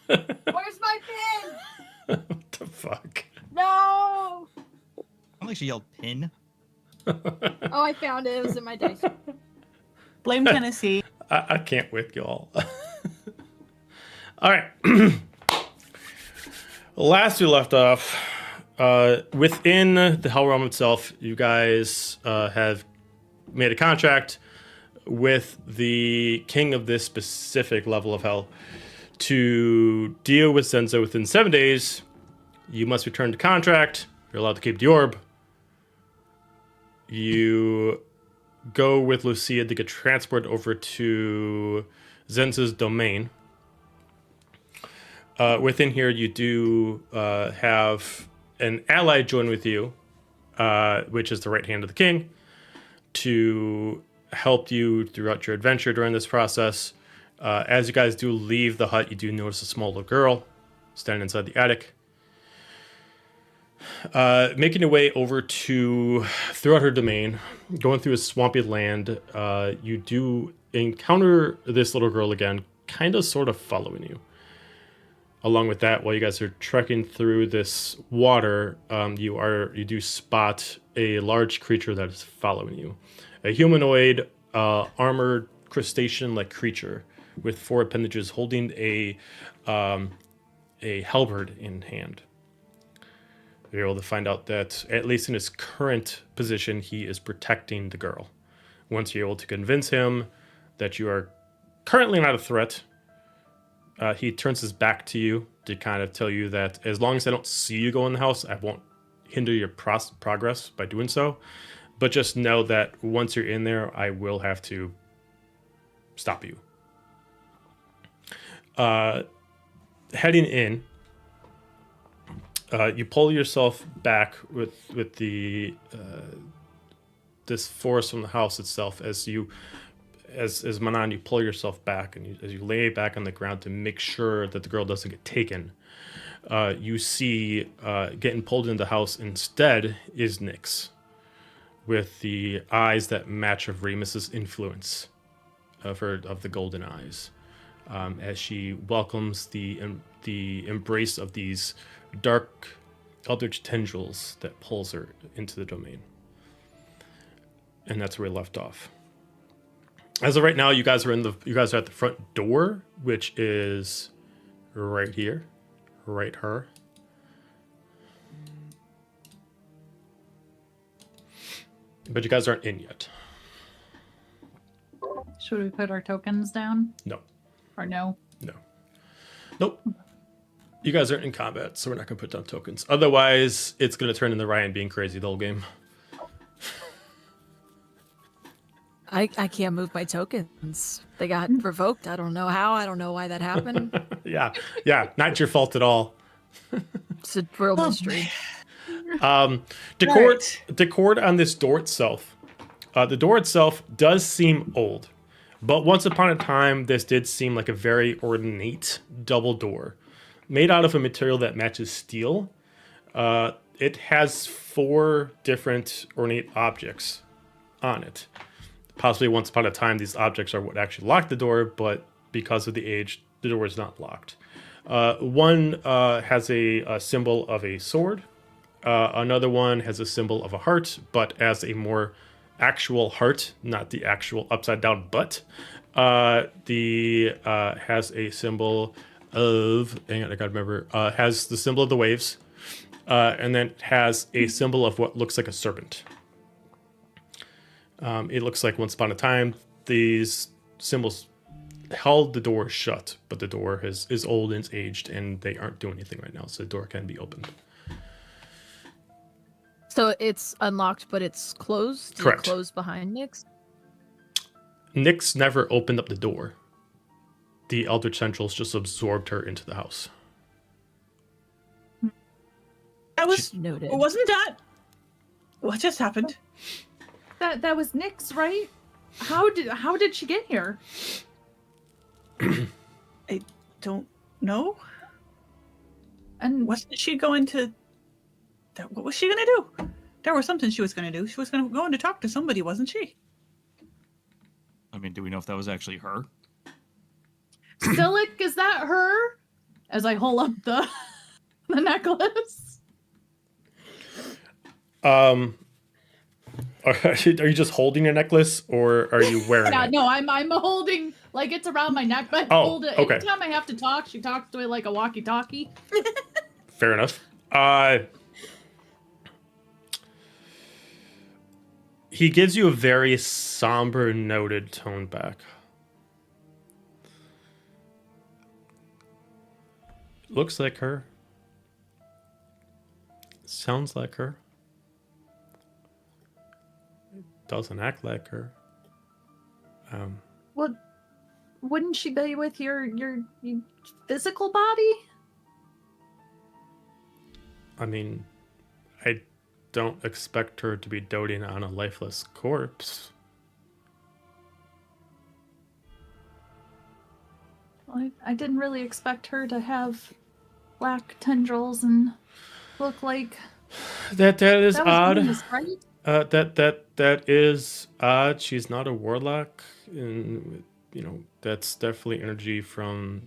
Where's my pin? What the fuck? No! I like she yelled pin. Oh, I found it. It was in my dice. Blame Tennessee. I can't with y'all. All right. Last we left off, within the Hell Realm itself, you guys have made a contract with the king of this specific level of hell to deal with Zenzo within 7 days. You must return to contract. You're allowed to keep the orb. You go with Lucia to get transported over to Zenzo's domain. Within here, you do have an ally join with you, which is the right hand of the king, to help you throughout your adventure during this process. As you guys do leave the hut, you do notice a small little girl standing inside the attic. Making your way over to throughout her domain, going through a swampy land, you do encounter this little girl again, kind of sort of following you. Along with that, while you guys are trekking through this water, you do spot a large creature that is following you. A humanoid, armored crustacean-like creature with 4 appendages, holding a halberd in hand. You're able to find out that, at least in his current position, he is protecting the girl. Once you're able to convince him that you are currently not a threat, he turns his back to you to kind of tell you that as long as I don't see you go in the house, I won't hinder your progress by doing so. But just know that once you're in there, I will have to stop you. Heading in, you pull yourself back with the this force from the house itself as Manon, you pull yourself back, and as you lay back on the ground to make sure that the girl doesn't get taken, you see getting pulled into the house instead is Nyx, with the eyes that match of Remus's influence of the golden eyes, as she welcomes the embrace of these dark eldritch tendrils that pulls her into the domain. And that's where we left off. As of right now, you guys are at the front door, which is right here, right her. But you guys aren't in yet. Should we put our tokens down? No. Or no? No. Nope. You guys aren't in combat, so we're not going to put down tokens. Otherwise, it's going to turn into Ryan being crazy the whole game. I can't move my tokens. They got revoked. I don't know how. I don't know why that happened. Yeah. Not your fault at all. It's a real mystery. Decor on this door itself. The door itself does seem old, but once upon a time, this did seem like a very ornate double door, made out of a material that matches steel. It has 4 different ornate objects on it. Possibly once upon a time, these objects are what actually locked the door, but because of the age, the door is not locked. One has a symbol of a sword. Another one has a symbol of a heart, but as a more actual heart, not the actual upside down butt. The has a symbol of, hang on, I gotta remember, has the symbol of the waves, and then has a symbol of what looks like a serpent. It looks like once upon a time, these symbols held the door shut, but the door is old and it's aged, and they aren't doing anything right now, so the door can be opened. So it's unlocked, but it's closed? Correct. It's closed behind Nyx? Nyx never opened up the door. The Eldritch Centrals just absorbed her into the house. That was Noted. Wasn't that what just happened? That was Nyx, right? How did she get here? I don't know. And Wasn't she going to? What was she going to do? There was something she was going to do. She was going to go in to talk to somebody, wasn't she? I mean, do we know if that was actually her? Silic, is that her? as I hold up the the necklace. Are you just holding a necklace, or are you wearing Yeah, it? no, I'm holding like it's around my neck, but Oh, hold it. okay. Anytime I have to talk, she talks to it like a walkie-talkie. Fair enough. He gives you a very somber, noted tone back. Looks like her. Sounds like her. Doesn't act like her. Well, wouldn't she be with your physical body? I mean, I don't expect her to be doting on a lifeless corpse. Well, I didn't really expect her to have black tendrils and look like That is that was odd. Venus, right? That is odd. She's not a warlock, and you know that's definitely energy from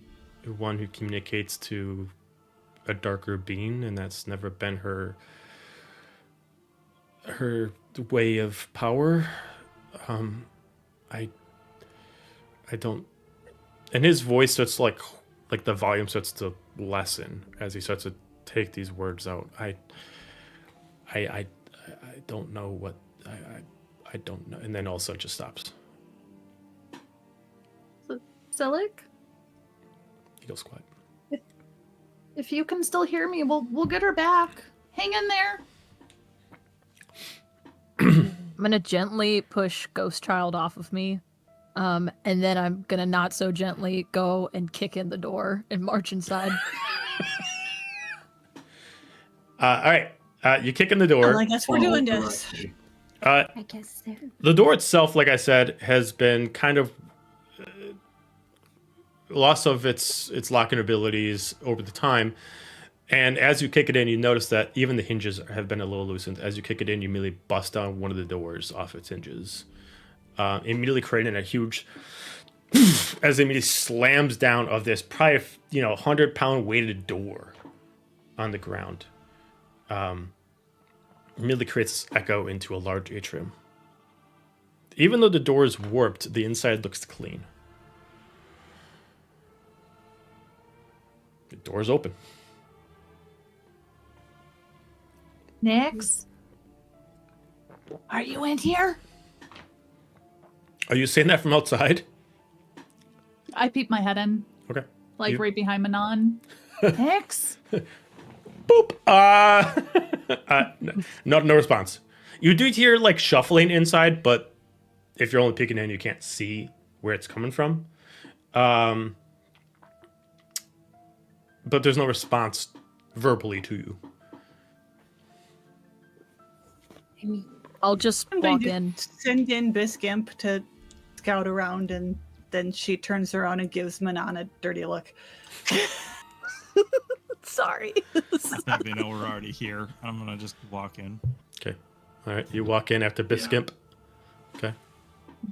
one who communicates to a darker being, and that's never been her way of power. I don't. And his voice starts like the volume starts to lessen as he starts to take these words out. I don't know what I don't know, and then also it just stops. Zillick, He goes quiet. if you can still hear me, we'll get her back. Hang in there. I'm gonna gently push Ghost Child off of me. And then I'm gonna not so gently go and kick in the door and march inside. All right. You kick in the door. Well, I guess we're doing this. I guess so. The door itself, like I said, has been kind of loss of its locking abilities over the time. And as you kick it in, you notice that even the hinges have been a little loosened. As you kick it in, you immediately bust down one of the doors off its hinges, immediately creating a huge as it immediately slams down of this probably 100-pound weighted door on the ground. Immediately creates echo into a large atrium. Even though the door is warped, the inside looks clean. The door's open. Nix, are you in here? Are you saying that from outside? I peep my head in, Okay. like You- right behind Manon. Nix, Boop. No response. You do hear like shuffling inside, but if you're only peeking in, you can't see where it's coming from. But there's no response verbally to you. I mean, I'll just I'm going walk to in. send in Bisgimp to scout around, and then she turns around and gives Manon a dirty look. Sorry. That they know we're already here. I'm gonna just walk in. Okay. All right. You walk in after Bisgimp. Okay.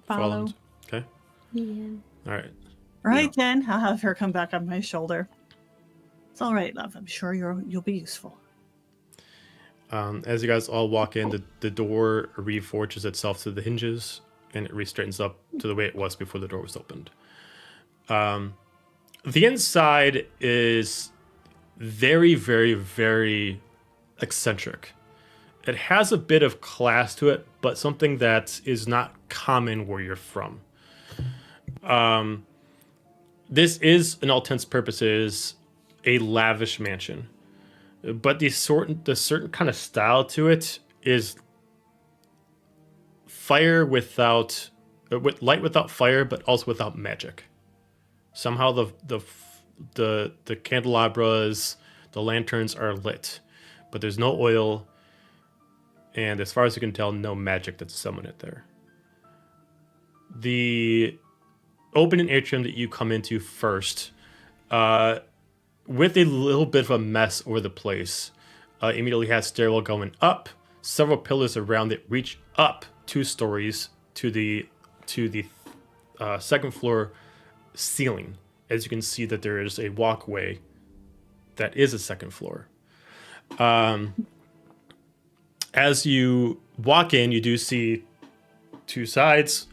follow. Followed. Okay. yeah. All right. Right then, I'll have her come back on my shoulder. It's all right, love. I'm sure you'll be useful. As you guys all walk in, the door reforges itself to the hinges, and it re-straightens up to the way it was before the door was opened. The inside is very, very, very eccentric. It has a bit of class to it, but something that is not common where you're from. This is, in all intents and purposes, a lavish mansion. But the certain kind of style to it is fire with light without fire, but also without magic. Somehow the candelabras, the lanterns are lit, but there's no oil, and as far as you can tell, no magic that's summoned it there. The opening atrium that you come into first, with a little bit of a mess over the place, immediately has stairwell going up. Several pillars around it reach up 2 stories to the second floor ceiling. As you can see that there is a walkway that is a second floor. As you walk in, you do see two sides.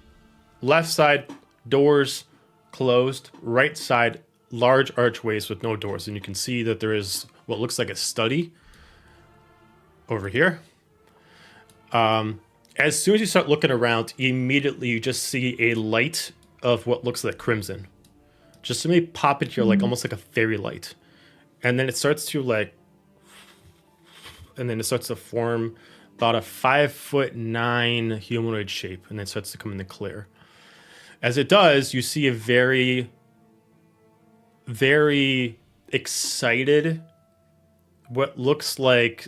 Left side, doors closed. Right side, large archways with no doors. And you can see that there is what looks like a study over here. As soon as you start looking around, immediately you just see a light of what looks like crimson. Just to maybe pop into your, like, almost like a fairy light. And then it starts to, like, and then it starts to form about a 5'9" humanoid shape, and then it starts to come into clear. As it does, you see a very, very excited, what looks like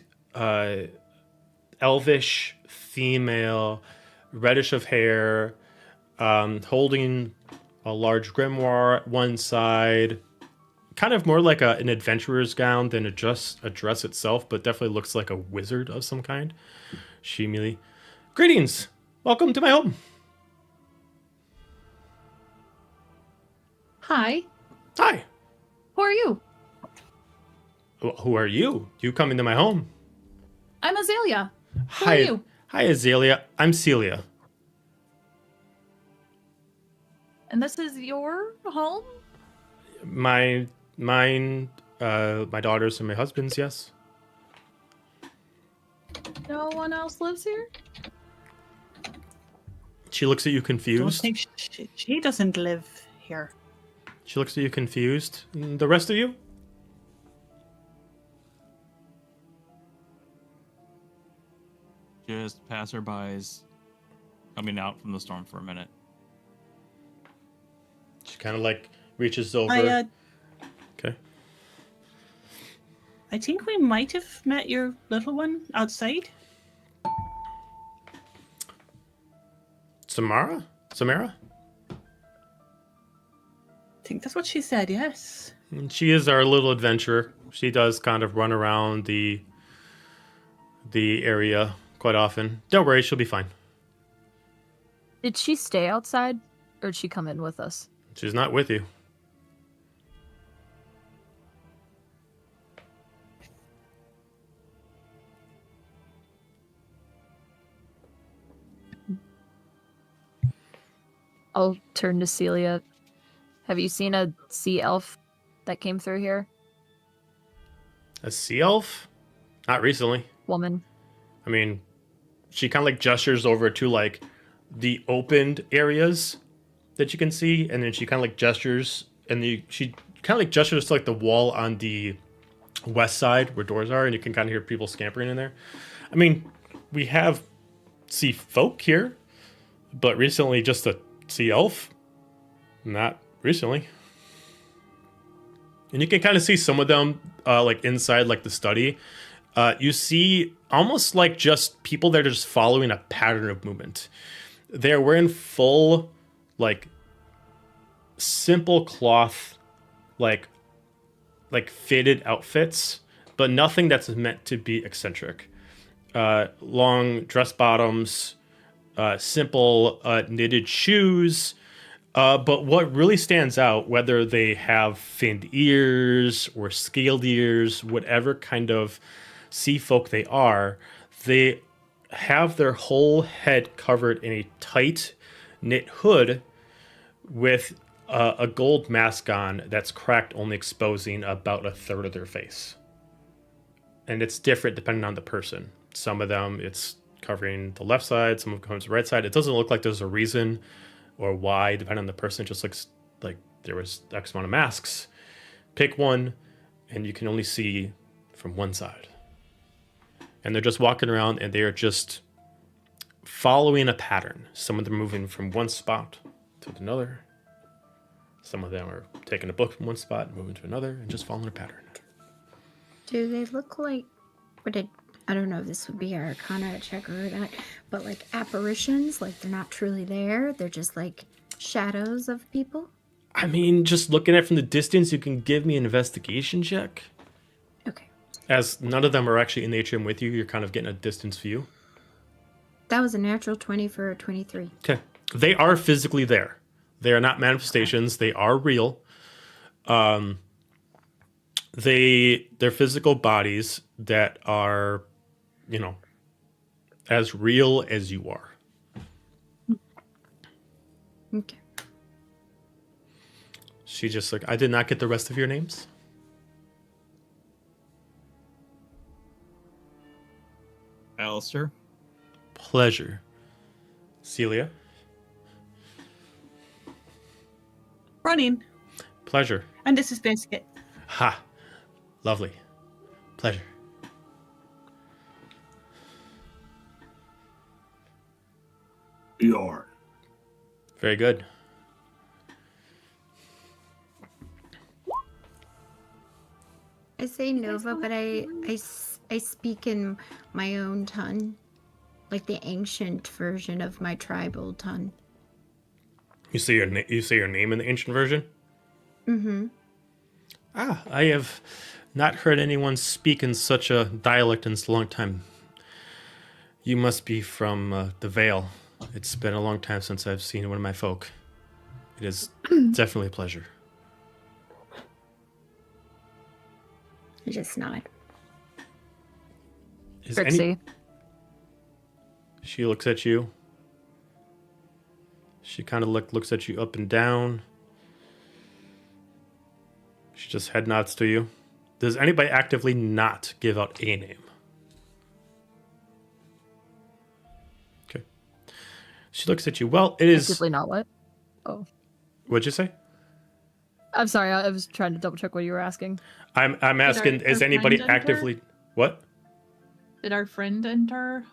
elvish female, reddish of hair, holding a large grimoire at one side, kind of more like an adventurer's gown than a dress itself, but definitely looks like a wizard of some kind. She immediately, greetings, welcome to my home. Hi. Hi. Who are you? Who are you? You come into my home. I'm Azalia. Who Hi. are you? Hi, Azalia. I'm Celia. And this is your home? Mine, my daughter's and my husband's, yes. No one else lives here? She looks at you Don't confused. think she doesn't live here. She looks at you confused. The rest of you? Just passerbys coming out from the storm for a minute. She kind of like reaches over. Okay. I think we might have met your little one outside. Samara? I think that's what she said, yes. And she is our little adventurer. She does kind of run around the area quite often. Don't worry, she'll be fine. Did she stay outside, or did she come in with us? She's not with you. I'll turn to Celia. Have you seen a sea elf that came through here? A sea elf? Not recently. Woman. I mean, she kind of like gestures over to like the opened areas that you can see, and then she kind of like gestures, and she kind of like gestures to like the wall on the west side where doors are, and you can kind of hear people scampering in there. I mean, we have sea folk here, but recently just a sea elf. Not recently. And you can kind of see some of them like inside like the study. You see almost like just people that are just following a pattern of movement. They're wearing full, like, simple cloth, like fitted outfits, but nothing that's meant to be eccentric. Long dress bottoms, simple knitted shoes. But what really stands out, whether they have finned ears or scaled ears, whatever kind of sea folk they have their whole head covered in a tight knit hood with a gold mask on that's cracked, only exposing about a third of their face. And it's different depending on the person. Some of them, it's covering the left side, some of them covers the right side. It doesn't look like there's a reason or why, depending on the person. It just looks like there was X amount of masks. Pick one, and you can only see from one side. And they're just walking around, and they are just following a pattern. Some of them are moving from one spot to another. Some of them are taking a book from one spot and moving to another, and just following a pattern. Do they look like, I don't know if this would be our Arcana check or that, but like apparitions, like they're not truly there, they're just like shadows of people? I mean, just looking at it from the distance, you can give me an investigation check. Okay. As none of them are actually in the atrium with you, you're kind of getting a distance view. That was a natural 20 for a 23. Okay. They are physically there. They are not manifestations. They are real. They're physical bodies that are, as real as you are. Okay. She just like, I did not get the rest of your names. Alistair. Pleasure. Celia. Roneen. Pleasure. And this is Biscuit. Ha. Lovely. Pleasure. Bjorn. Very good. I say Nova, but I speak in my own tongue, like the ancient version of my tribal tongue. You say your name in the ancient version? Mm-hmm. Ah, I have not heard anyone speak in such a dialect in a long time. You must be from the Vale. It's been a long time since I've seen one of my folk. It is definitely a pleasure. I just nod. Trixie. She looks at you. She kind of looks at you up and down. She just head nods to you. Does anybody actively not give out a name? Okay. She looks at you. Well, it is... Actively not what? Oh. What'd you say? I'm sorry, I was trying to double check what you were asking. I'm asking, is anybody friend enter? actively... What? Did our friend enter?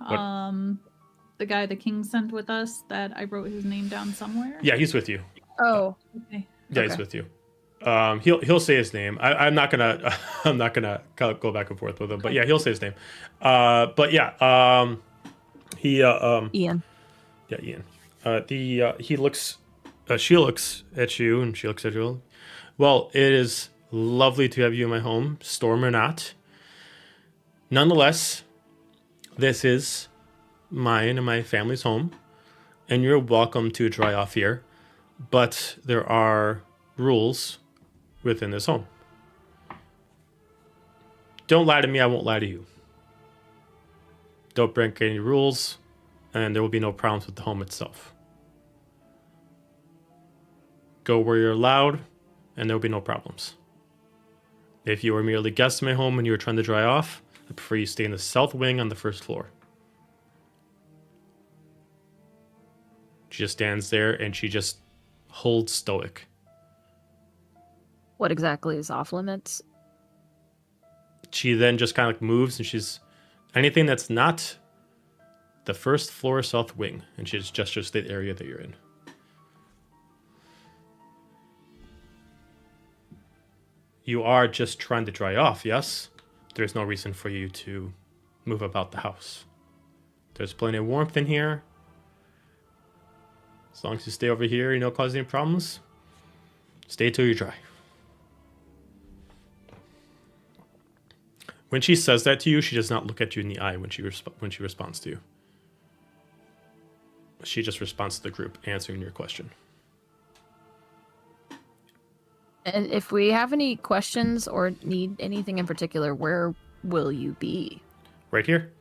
The guy the king sent with us that I wrote his name down somewhere? Yeah, he's with you. Oh. Okay. Yeah, Okay. he's with you. He'll say his name. I'm not gonna go back and forth with him. But yeah, he'll say his name. But yeah, Ian. Yeah, Ian. He looks. She looks at you, and she looks at you. Well, it is lovely to have you in my home, storm or not. Nonetheless, this is mine and my family's home, and you're welcome to dry off here. But there are rules within this home. Don't lie to me, I won't lie to you. Don't break any rules, and there will be no problems with the home itself. Go where you're allowed, and there will be no problems. If you are merely guests in my home and you are trying to dry off, I prefer you stay in the south wing on the first floor. She just stands there, and she just holds stoic. What exactly is off limits? She then just kind of like moves, and she's anything that's not the first floor south wing, and she just gestures to the area that you're in. You are just trying to dry off, yes? There's no reason for you to move about the house. There's plenty of warmth in here. As long as you stay over here, you don't cause any problems. Stay till you're dry. When she says that to you, she does not look at you in the eye when she responds to you. She just responds to the group, answering your question. And if we have any questions or need anything in particular, where will you be? Right here.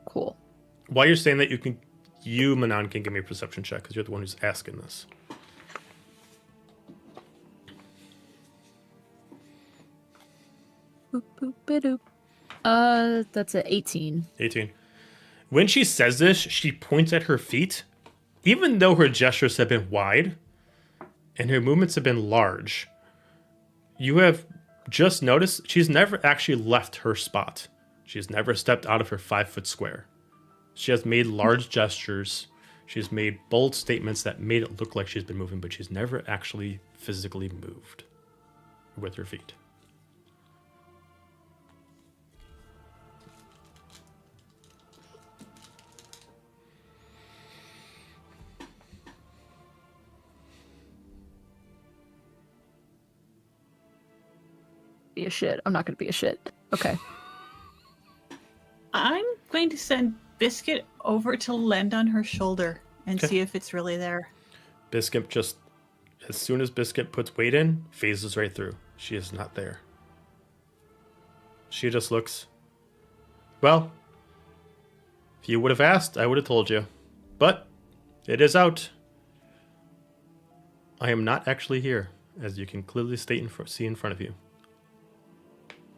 Cool. While you're saying that, you, Manon, can give me a perception check because you're the one who's asking this. Boop, boop, ba-doop. That's a 18. 18. When she says this, she points at her feet. Even though her gestures have been wide and her movements have been large, you have just noticed she's never actually left her spot. She's never stepped out of her 5-foot square. She has made large gestures. She's made bold statements that made it look like she's been moving, but she's never actually physically moved with her feet. Be a shit. I'm not going to be a shit. Okay. I'm going to send Biscuit over to land on her shoulder and Okay. see if it's really there. Biscuit just, as soon as Biscuit puts weight in, phases right through. She is not there. She just looks, well, if you would have asked, I would have told you. But it is out. I am not actually here, as you can clearly see in front of you.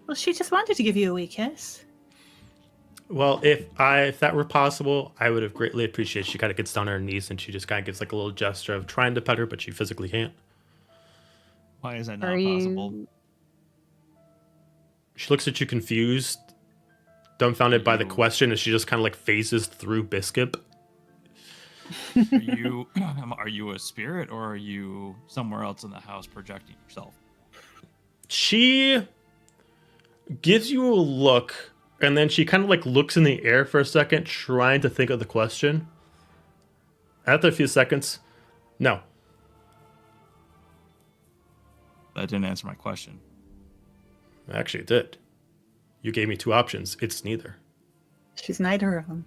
Well, she just wanted to give you a wee kiss. Well, if that were possible, I would have greatly appreciated. She kind of gets down on her knees and she just kind of gives like a little gesture of trying to pet her, but she physically can't. Why is that not Are possible? you? She looks at you confused, dumbfounded by the You- question, and she just kind of like phases through Biscuit. Are you a spirit, or are you somewhere else in the house projecting yourself? She gives you a look, and then she kind of like looks in the air for a second, trying to think of the question. After a few seconds, no. That didn't answer my question. Actually, it did. You gave me two options. It's neither. She's neither of them.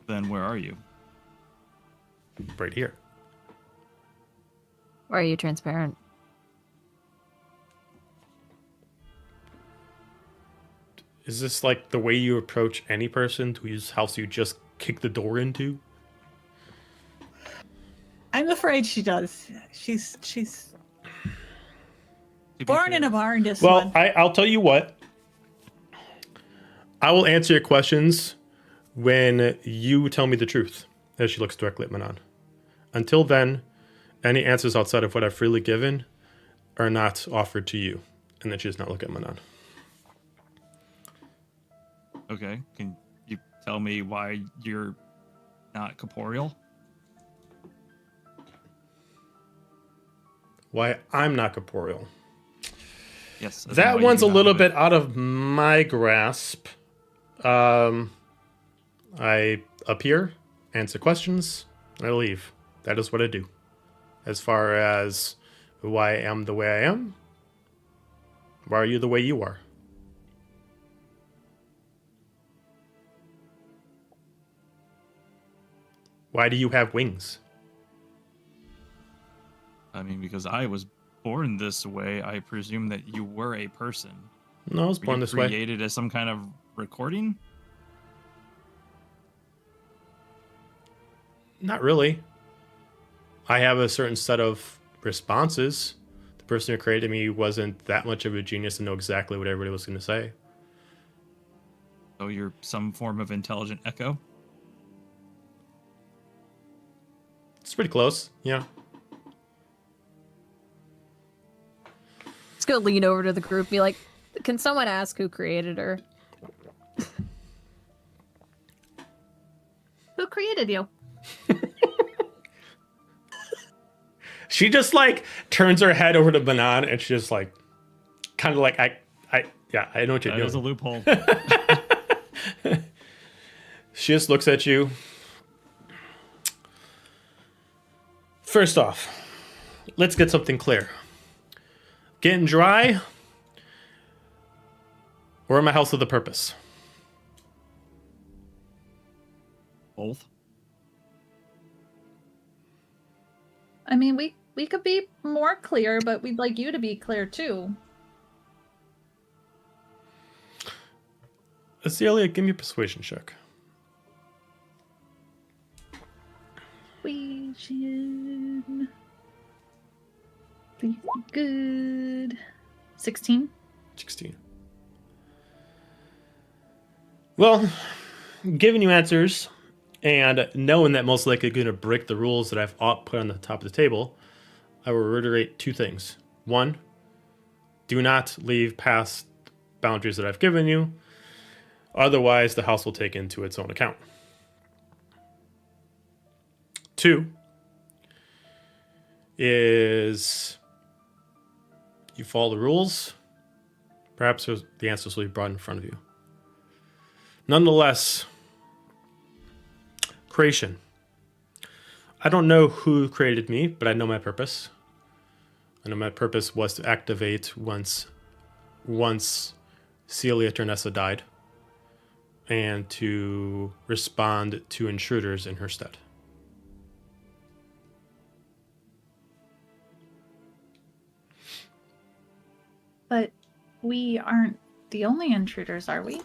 Then where are you? Right here. Why are you transparent? Is this like the way you approach any person whose house you just kick the door into? I'm afraid she does. She's To be born in fair, a barn, this Well, one. I'll tell you what. I will answer your questions when you tell me the truth, as she looks directly at Manon. Until then, any answers outside of what I've freely given are not offered to you. And then she does not look at Manon. Okay, can you tell me why you're not corporeal? Why I'm not corporeal. Yes. as in That why one's you a do little not bit out of my grasp. I appear, answer questions, and I leave. That is what I do. As far as why I am the way I am, why are you the way you are? Why do you have wings? I mean, because I was born this way, I presume that you were a person. No, I was Were born you this way. created as some kind of recording? Not really. I have a certain set of responses. The person who created me wasn't that much of a genius to know exactly what everybody was going to say. So you're some form of intelligent echo? It's pretty close, yeah. Let's go lean over to the group, be like, can someone ask who created her? Who created you? She just like turns her head over to Manon and she's just like, kind of like, I know what you're That is a doing. loophole. She just looks at you. First off, let's get something clear. Getting dry, or in my house with a purpose? Both. I mean, we could be more clear, but we'd like you to be clear too. Azalia, give me a persuasion check. Persuasion. Please be good. 16. 16. Well, giving you answers and knowing that most likely going to break the rules that I've put on the top of the table, I will reiterate two things. One, do not leave past boundaries that I've given you. Otherwise, the house will take into its own account. Two is you follow the rules. Perhaps the answers will be brought in front of you. Nonetheless, creation. I don't know who created me, but I know my purpose. I know my purpose was to activate once Celia Ternesa died. and to respond to intruders in her stead. But we aren't the only intruders, are we?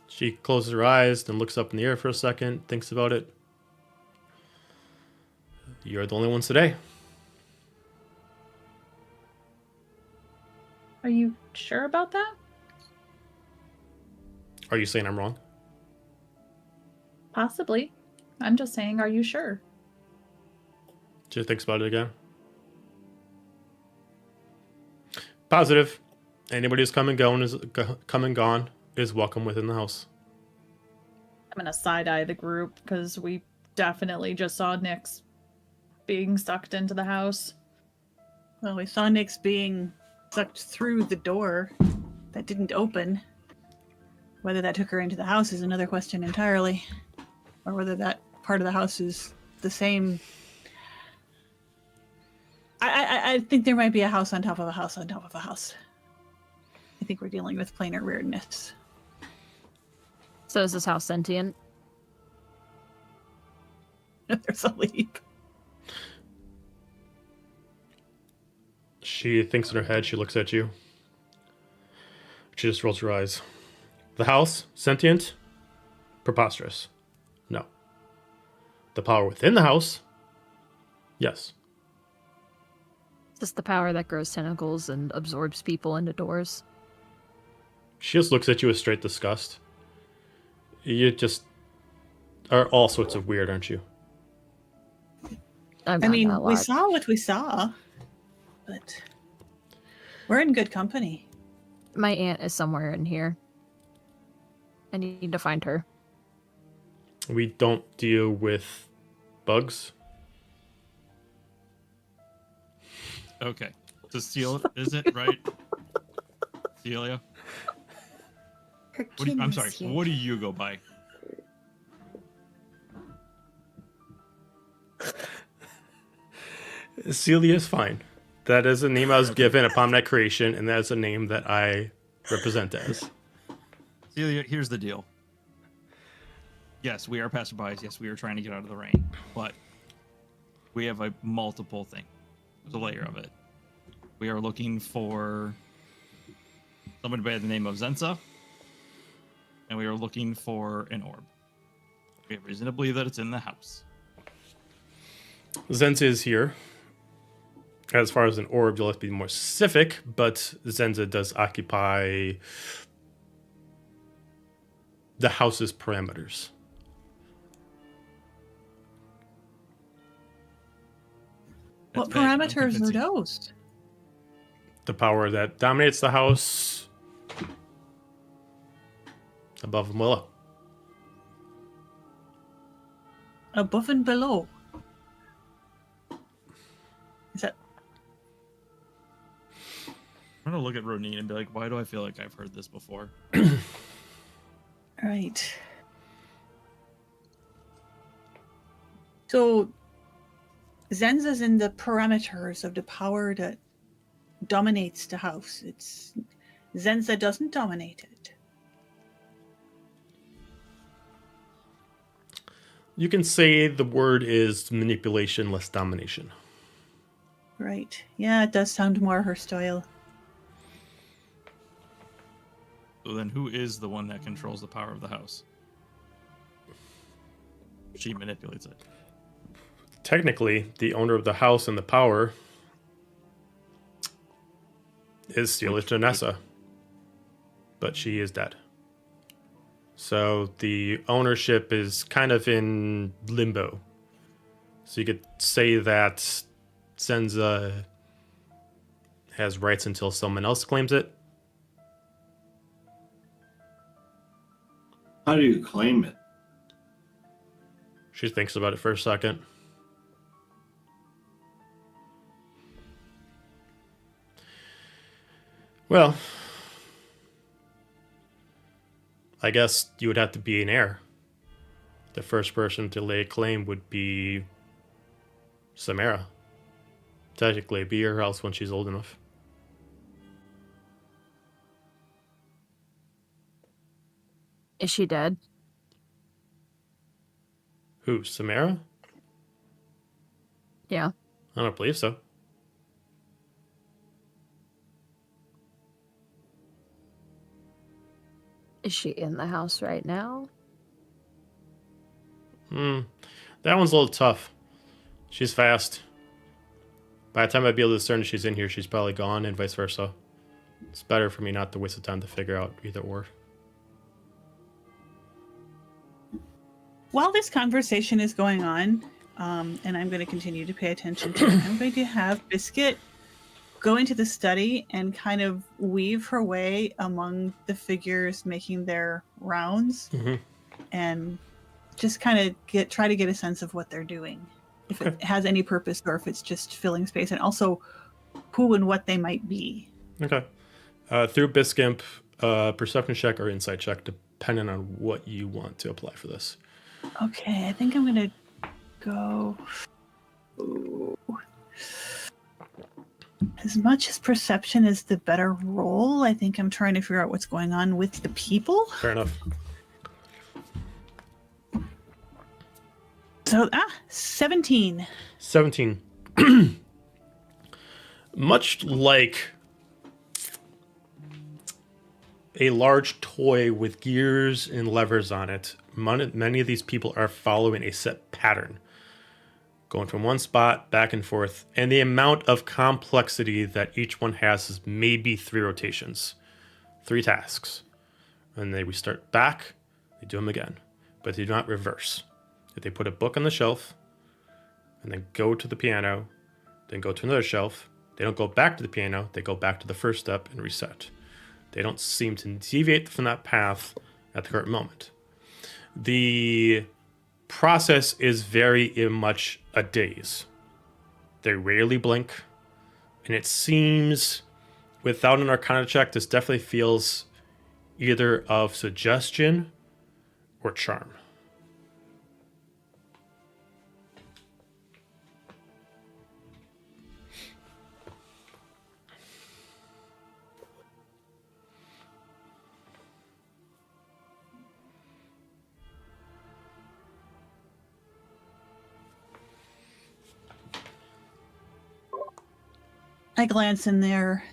She closes her eyes, then looks up in the air for a second, thinks about it. You're the only ones today. Are you sure about that? Are you saying I'm wrong? Possibly. I'm just saying, are you sure? She thinks about it again. Positive. Anybody who's come and gone is welcome within the house. I'm gonna side-eye the group because we definitely just saw Nyx being sucked into the house. Well, we saw Nyx being sucked through the door that didn't open. Whether that took her into the house is another question entirely. Or whether that part of the house is the same. I think there might be a house on top of a house on top of a house. I think we're dealing with planar weirdness. So is this house sentient? There's a leap. She thinks in her head, she looks at you. She just rolls her eyes. The house, sentient? Preposterous. No. The power within the house? Yes. Is this the power that grows tentacles and absorbs people into doors? She just looks at you with straight disgust. You just are all sorts of weird, aren't you? I mean, we saw what we saw, but we're in good company. My aunt is somewhere in here. I need to find her. We don't deal with bugs. Okay. So is it right? Celia? I'm sorry. What do you go by? Celia is fine. That is a name I was given upon my creation, and that is a name that I represent as. Celia, here's the deal. Yes, we are passerbys. Yes, we are trying to get out of the rain. But we have a multiple thing. There's a layer of it. We are looking for somebody by the name of Zenza. And we are looking for an orb. We have reason to believe that it's in the house. Zenza is here. As far as an orb, you'll have to be more specific, but Zenza does occupy the house's parameters. What That's vague, parameters are unconvincing. those? The power that dominates the house above and below. Above and below. Is that I'm gonna look at Roneen and be like, why do I feel like I've heard this before? right? So Zenza's in the parameters of the power that dominates the house. It's Zenza doesn't dominate it. You can say the word is manipulation less domination. Right. Yeah, it does sound more her style. So then who is the one that controls the power of the house? She manipulates it. Technically, the owner of the house and the power is still Ternesa, but she is dead. So the ownership is kind of in limbo. So you could say that Zenza has rights until someone else claims it. How do you claim it? She thinks about it for a second. Well, I guess you would have to be an heir. The first person to lay claim would be Samara. Technically, it'd be her house when she's old enough. Is she dead? Who, Samara? Yeah. I don't believe so. Is she in the house right now? That one's a little tough. She's fast. By the time I'd be able to discern if she's in here, she's probably gone, and vice versa. It's better for me not to waste the time to figure out either or. While this conversation is going on, and I'm going to continue to pay attention to it, I'm going to have Biscuit go into the study and kind of weave her way among the figures making their rounds, and just kind of try to get a sense of what they're doing, if it has any purpose or if it's just filling space, and also who and what they might be. Okay. Through Biscimp, perception check or insight check, depending on what you want to apply for this. Okay, I think I'm going to go... Ooh. As much as perception is the better roll, I think I'm trying to figure out what's going on with the people. Fair enough. So, 17. 17. Much like a large toy with gears and levers on it, many of these people are following a set pattern, going from one spot back and forth, and the amount of complexity that each one has is maybe 3 rotations, 3 tasks. And we start back, they do them again, but they do not reverse. If they put a book on the shelf and then go to the piano, then go to another shelf, they don't go back to the piano, they go back to the first step and reset. They don't seem to deviate from that path at the current moment. The process is very much a daze. They rarely blink, and it seems, without an Arcana check, this definitely feels either of suggestion or charm. I glance in there.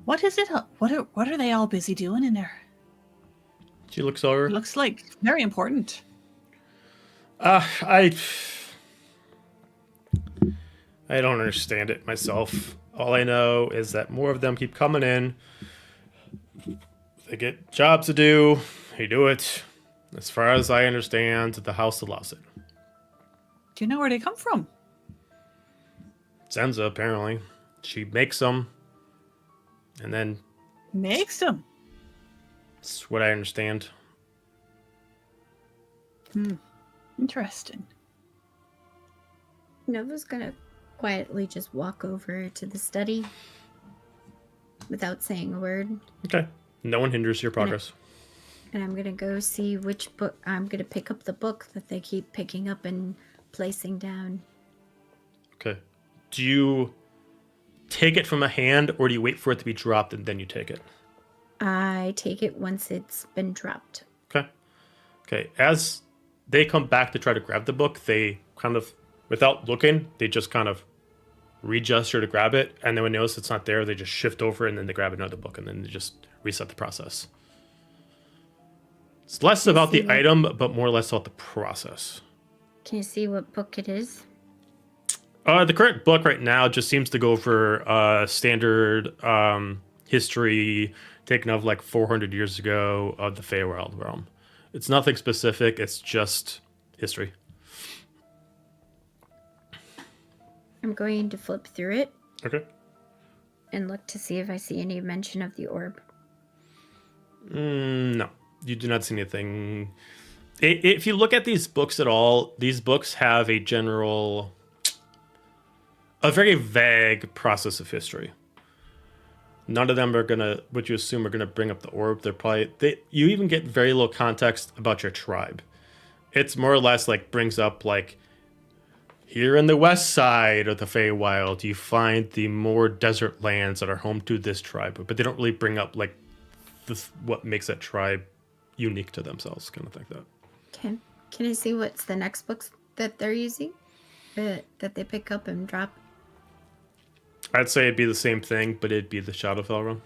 What is it? What are they all busy doing in there? She looks over. It looks like very important. I don't understand it myself. All I know is that more of them keep coming in. They get jobs to do. They do it. As far as I understand, the house allows it. Do you know where they come from? Zenza, apparently. She makes them. And then... Makes them? That's what I understand. Interesting. Nova's gonna quietly just walk over to the study without saying a word. Okay. No one hinders your progress. And I'm gonna go see which book. I'm gonna pick up the book that they keep picking up and placing down. Okay. Do you take it from a hand, or do you wait for it to be dropped and then you take it? I take it once it's been dropped. Okay. Okay. As they come back to try to grab the book, they kind of, without looking, they just kind of re-gesture to grab it, and then when they notice it's not there, they just shift over and then they grab another book, and then they just reset the process. It's less about the item, but more or less about the process. Can you see what book it is? The current book right now just seems to go for standard history taken of like 400 years ago of the Feywild realm. It's nothing specific, it's just history. I'm going to flip through it. Okay. And look to see if I see any mention of the orb. No, you do not see anything. If you look at these books at all, these books have a very vague process of history. None of them are gonna, what you assume, are gonna bring up the orb. You even get very little context about your tribe. It's more or less like brings up like, here in the west side of the Feywild, you find the more desert lands that are home to this tribe, but they don't really bring up like what makes that tribe unique to themselves, kind of like that. Can I see what's the next books that they're using? That they pick up and drop? I'd say it'd be the same thing, but it'd be the Shadowfell run.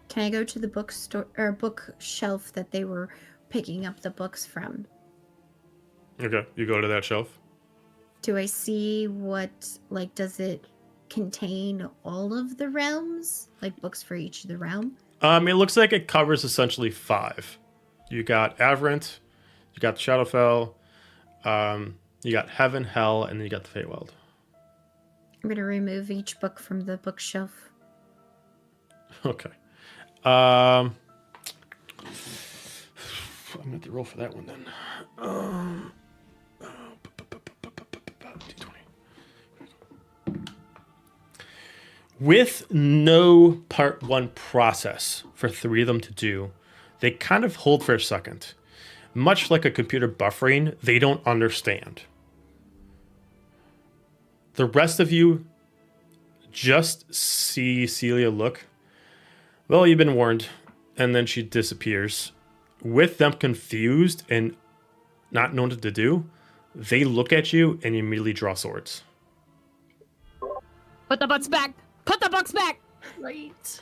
Can I go to the bookstore or bookshelf that they were picking up the books from? Okay, you go to that shelf. Do I see what, like, does it contain all of the realms? Like, books for each of the realm? It looks like it covers essentially 5. You got Averant, you got the Shadowfell, you got Heaven, Hell, and then you got the Feywild. I'm going to remove each book from the bookshelf. Okay. I'm going to have to roll for that one then. D20. With no part 1 process for 3 of them to do, they kind of hold for a second. Much like a computer buffering, they don't understand. The rest of you just see Celia look. Well, you've been warned. And then she disappears. With them confused and not knowing what to do, they look at you and immediately draw swords. Put the books back! Put the books back! Right.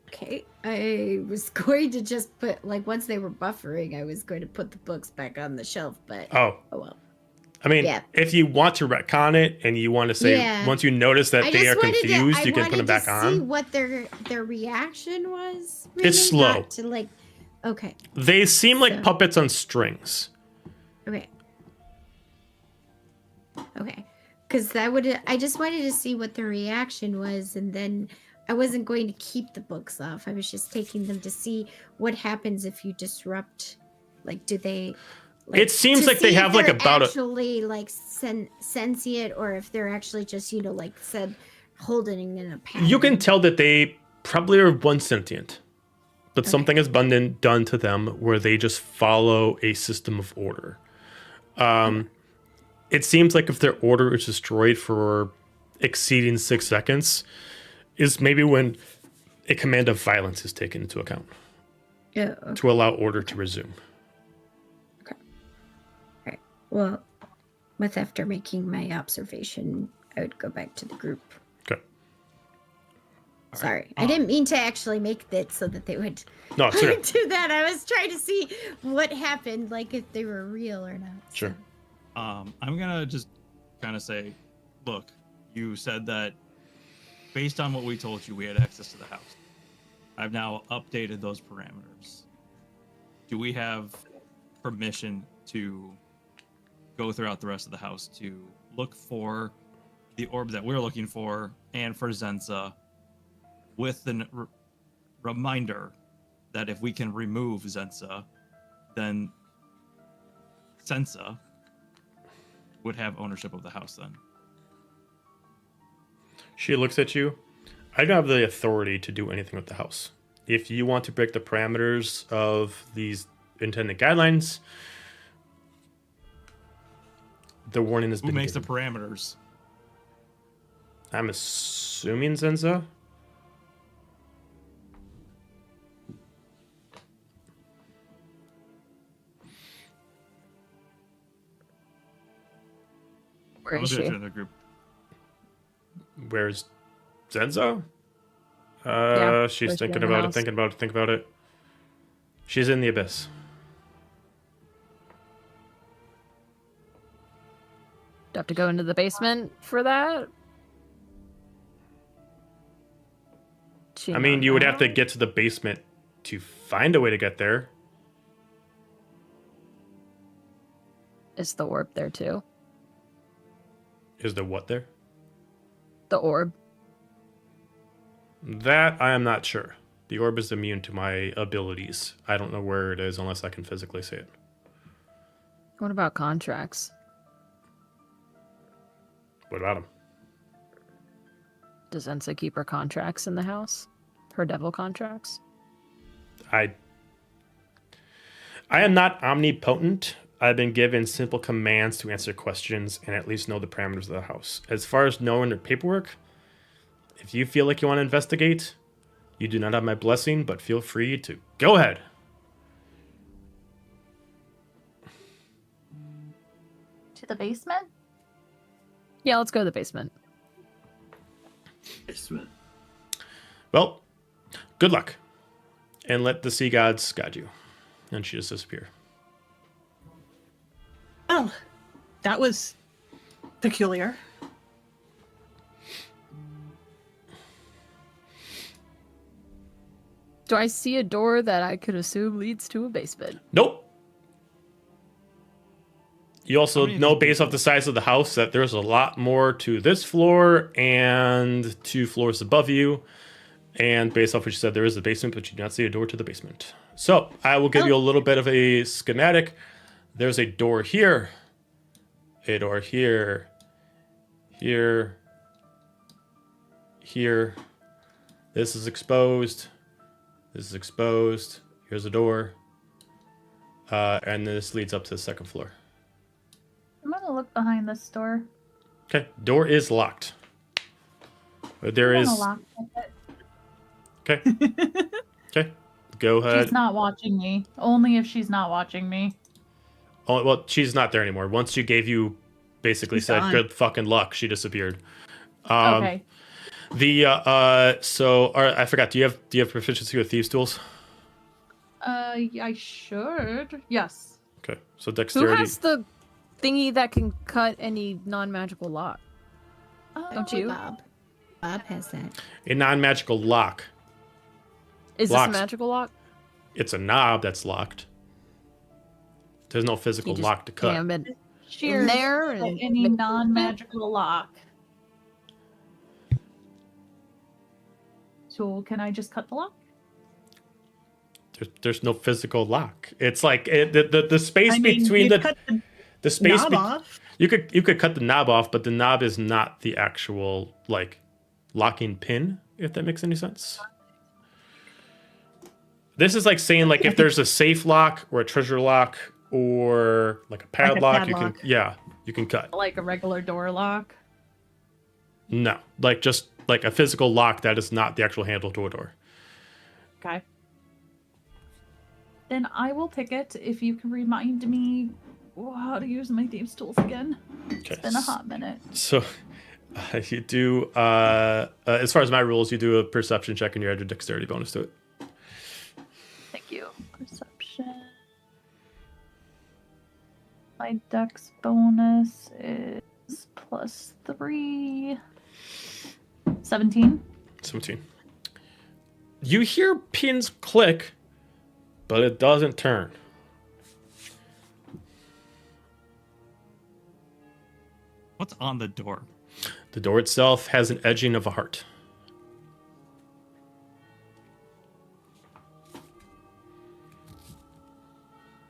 Okay, I was going to just put, like, once they were buffering, I was going to put the books back on the shelf, but Oh well. I mean, Yeah. if you want to retcon it and you want to say, Yeah. once you notice that they are confused, you can put them back I wanted to see on. what their reaction was. It's slow. Not to, like, okay, They seem like So- puppets on strings. okay. Because I just wanted to see what their reaction was, and then I wasn't going to keep the books off. I was just taking them to see what happens if you disrupt. Like, do they? Like, It seems to like they see have, if like, they're about a- actually like sentient, or if they're actually just like said holding in a pattern. You can tell that they probably are one sentient, but Okay. something has been done to them where they just follow a system of order. It seems like if their order is destroyed for exceeding 6 seconds, is maybe when a command of violence is taken into account Yeah. to allow order to resume. Well, with after making my observation, I would go back to the group. Okay. Sorry, I didn't mean to actually make that so that they would No, it's okay. do that. I was trying to see what happened, like if they were real or not. Sure. So. I'm gonna just kind of say, look, you said that based on what we told you, we had access to the house. I've now updated those parameters. Do we have permission to go throughout the rest of the house to look for the orb that we're looking for and for Zenza, with the reminder that if we can remove Zenza, then Sensa would have ownership of the house then? She looks at you. I don't have the authority to do anything with the house. If you want to break the parameters of these intended guidelines, the warning has Who been makes the given. parameters? I'm assuming Zenza. Where I'll is do it she? to the group. Where's Zenza? Yeah, She's where's she thinking in the about it, house? thinking about it. She's in the abyss. Do I have to go into the basement for that? She I mean, not you would have to know? get to the basement to find a way to get there. Is the orb there too? Is there what there? The orb. That I am not sure. The orb is immune to my abilities. I don't know where it is unless I can physically see it. What about contracts? What about him? Does Ensa keep her contracts in the house? Her devil contracts? I am not omnipotent. I've been given simple commands to answer questions and at least know the parameters of the house. As far as knowing their paperwork, if you feel like you want to investigate, You do not have my blessing, but feel free to go ahead. To the basement? Yeah, let's go to the basement. Basement. Well, good luck. And let the sea gods guide you. And she just disappeared. Well, that was peculiar. Do I see a door that I could assume leads to a basement? Nope. You also How many of know, these based off the size of the house, that there's a lot more to this floor and 2 floors above you. And based off what you said, there is a basement, but you do not see a door to the basement. So I will give you a little bit of a schematic. There's a door here, a door here, here, here. This is exposed. This is exposed. Here's a door. And this leads up to the second floor. I'm gonna look behind this door. Okay, door is locked. But there I'm is. gonna lock it. Okay. Okay. Go ahead. She's not watching me. Only if she's not watching me. Oh, well, she's not there anymore. Once she gave you, basically She's said, gone. "Good fucking luck," she disappeared. Okay. I forgot. Do you have proficiency with thieves' tools? I should. Yes. Okay, so Who dexterity. has the thingy that can cut any non-magical lock? Don't you? Bob. Bob has that. A non-magical lock. Is Locks. this a magical lock? It's a knob that's locked. There's no physical You just lock to cut. jam it Cheers. in there to and any non-magical lock. So can I just cut the lock? There's no physical lock. It's like the space I mean, between you'd cut the space. knob off. You could cut the knob off, but the knob is not the actual like locking pin. If that makes any sense. This is like saying like if there's a safe lock or a treasure lock or like a padlock, you padlock. can you can cut. Like a regular door lock? No, like just like a physical lock that is not the actual handle to a door. Okay. Then I will pick it if you can remind me how to use my thieves' tools again. Okay. It's been a hot minute. So you do as far as my rules, you do a perception check and you add your dexterity bonus to it. Thank you. Perception. My dex bonus is +3. 17. 17. You hear pins click, but it doesn't turn. What's on the door? The door itself has an edging of a heart.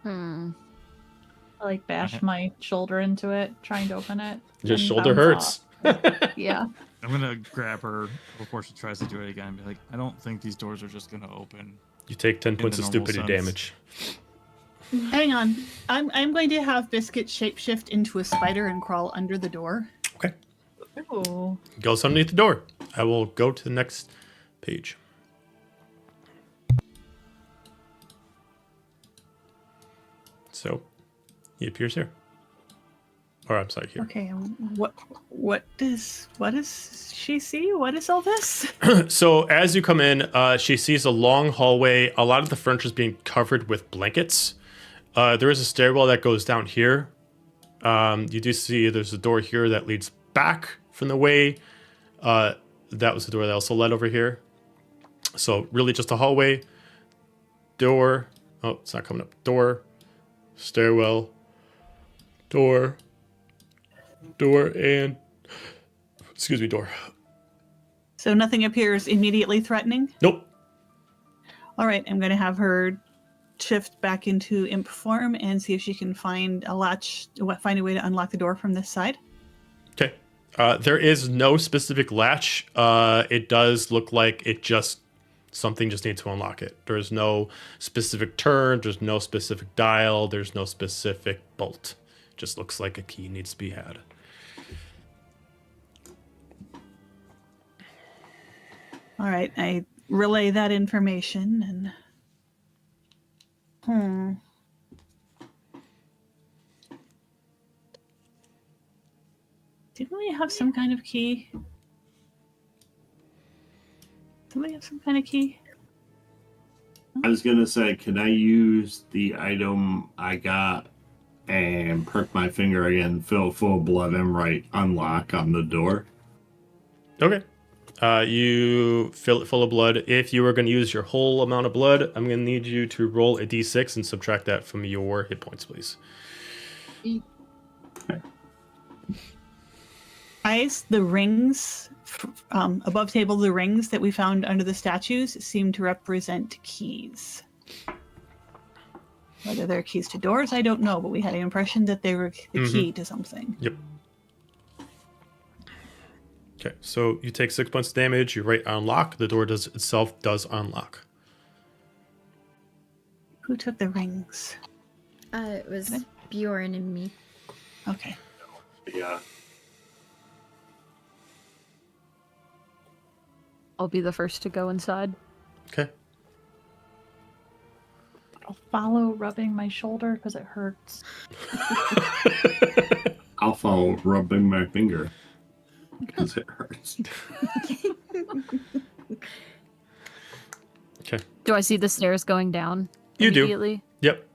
I like bash my shoulder into it, trying to open it. Your and shoulder bounce hurts. off. Yeah. I'm gonna grab her before she tries to do it again and be like, I don't think these doors are just gonna open. You take 10 points the of normal stupidity sense. damage. Hang on. I'm going to have Biscuit shapeshift into a spider and crawl under the door. Okay. Ooh. Goes underneath the door. I will go to the next page. So, he appears here. Or I'm sorry, here. Okay, what does she see? What is all this? So as you come in, she sees a long hallway. A lot of the furniture is being covered with blankets. There is a stairwell that goes down here. You do see there's a door here that leads back from the way. That was the door that also led over here. So really just a hallway. Door. Oh, it's not coming up. Door. Stairwell. Door. Door and... Excuse me, door. So nothing appears immediately threatening? Nope. All right, I'm going to have her shift back into imp form and see if she can find a latch, find a way to unlock the door from this side. Okay. There is no specific latch. It does look like something just needs to unlock it. There's no specific turn. There's no specific dial. There's no specific bolt. Just looks like a key needs to be had. All right, I relay that information and. Didn't we have some kind of key? Didn't we have some kind of key? I was gonna say, can I use the item I got and perk my finger again, fill full blood, and write unlock on the door? Okay. You fill it full of blood. If you were going to use your whole amount of blood, I'm going to need you to roll a d6 and subtract that from your hit points, please. Guys, the rings above table, the rings that we found under the statues seem to represent keys. Whether they're keys to doors, I don't know, but we had the impression that they were the key to something. Yep. Okay, so you take 6 points of damage. You write unlock. The door itself does unlock. Who took the rings? It was Bjorn and me. Okay. Yeah. I'll be the first to go inside. Okay. I'll follow rubbing my shoulder because it hurts. I'll follow rubbing my finger because it hurts. Okay. Do I see the stairs going down? You do. Immediately? Yep.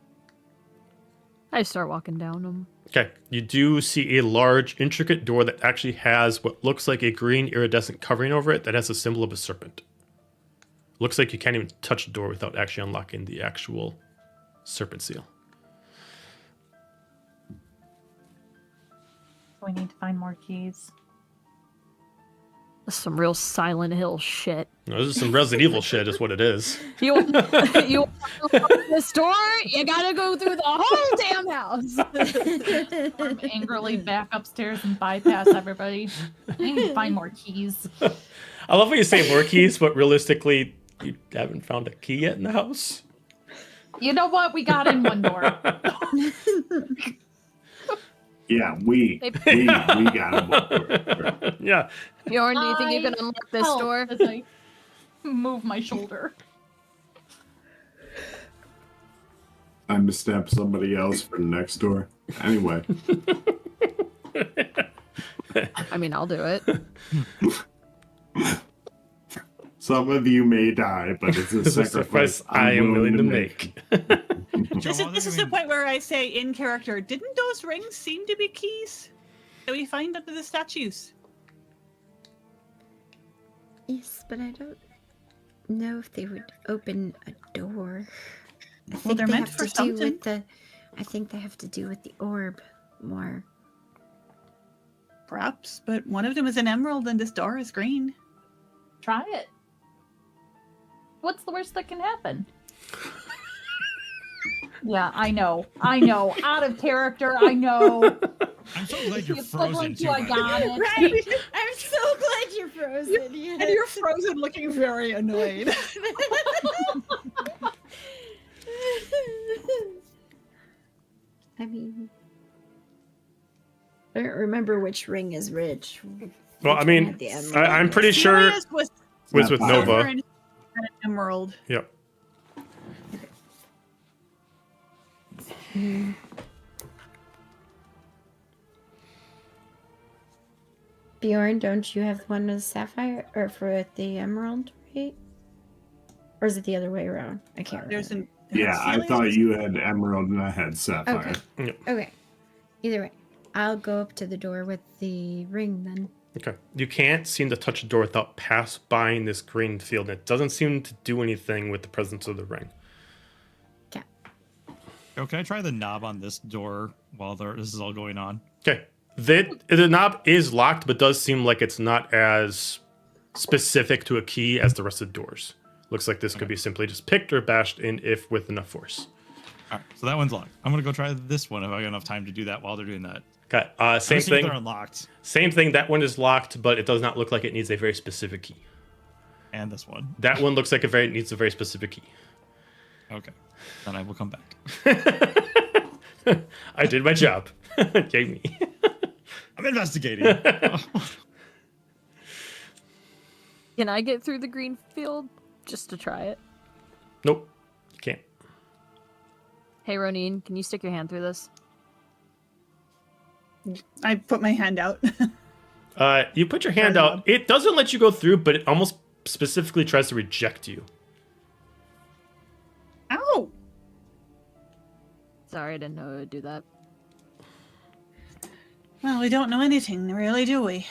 I start walking down them. Okay. You do see a large, intricate door that actually has what looks like a green iridescent covering over it that has a symbol of a serpent. Looks like you can't even touch the door without actually unlocking the actual serpent seal. We need to find more keys. That's some real Silent Hill shit. No, this is some Resident Evil shit, is what it is. You want to open this door? You gotta go through the whole damn house. Or angrily back upstairs and bypass everybody. I need to find more keys. I love when you say more keys, but realistically, you haven't found a key yet in the house. You know what? We got in one door. Yeah, we got him. Yeah. Bjorn, do you think you can unlock this Help door? as I move my shoulder. I misstepped somebody else for the next door. Anyway. I mean, I'll do it. Some of you may die, but it's a It's a sacrifice I am willing to make. This is the point where I say in character, didn't those rings seem to be keys that we find under the statues? Yes, but I don't know if they would open a door. I Well, think they're they meant have for to do something. with the. I think they have to do with the orb more. Perhaps, but one of them is an emerald and this door is green. Try it. What's the worst that can happen? Yeah, I know. Out of character, I know. I'm so glad you're The frozen equivalent too. to I by the way. got it. Right. I'm so glad you're frozen. And you're frozen looking very annoyed. I mean, I don't remember which ring is rich. Well, I mean, I'm pretty sure it was was with Not Nova. and an emerald. Yep. Bjorn, don't you have one with sapphire or for the emerald, right? Or is it the other way around? I can't remember. There's an Yeah, I thought you had emerald and I had sapphire. Okay. Okay. Either way, I'll go up to the door with the ring then. Okay. You can't seem to touch the door without pass buying this green field. It doesn't seem to do anything with the presence of the ring. Okay. Oh, can I try the knob on this door while this is all going on? Okay. The knob is locked, but does seem like it's not as specific to a key as the rest of the doors. Looks like this could be simply just picked or bashed in if with enough force. All right, so that one's locked. I'm gonna go try this one if I got enough time to do that while they're doing that. Okay. Same Let's see if thing. they're unlocked. Same thing. That one is locked, but it does not look like it needs a very specific key. And this one. That one looks like needs a very specific key. Okay. Then I will come back. I did my job. Jamie. I'm investigating. Can I get through the green field Just to try it. Nope. You can't. Hey, Roneen, can you stick your hand through this? I put my hand out. You put your hand out. It doesn't let you go through, but it almost specifically tries to reject you. Ow! Sorry, I didn't know it would do that. Well, we don't know anything, really, do we?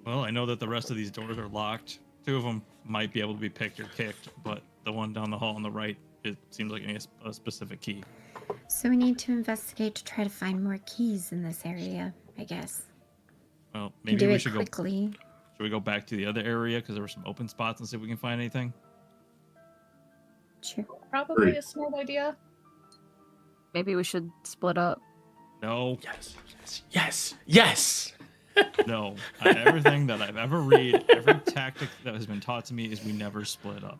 Well, I know that the rest of these doors are locked. 2 of them might be able to be picked or kicked, but the one down the hall on the right, it seems like it needs a specific key. So we need to investigate to try to find more keys in this area, I guess. Well, And maybe do we it should quickly. Should we go back to the other area because there were some open spots and see if we can find anything? Sure. Probably Great. a smart idea. Maybe we should split up. No, Yes. Yes. Yes. no. Everything that I've ever read, every tactic that has been taught to me is we never split up.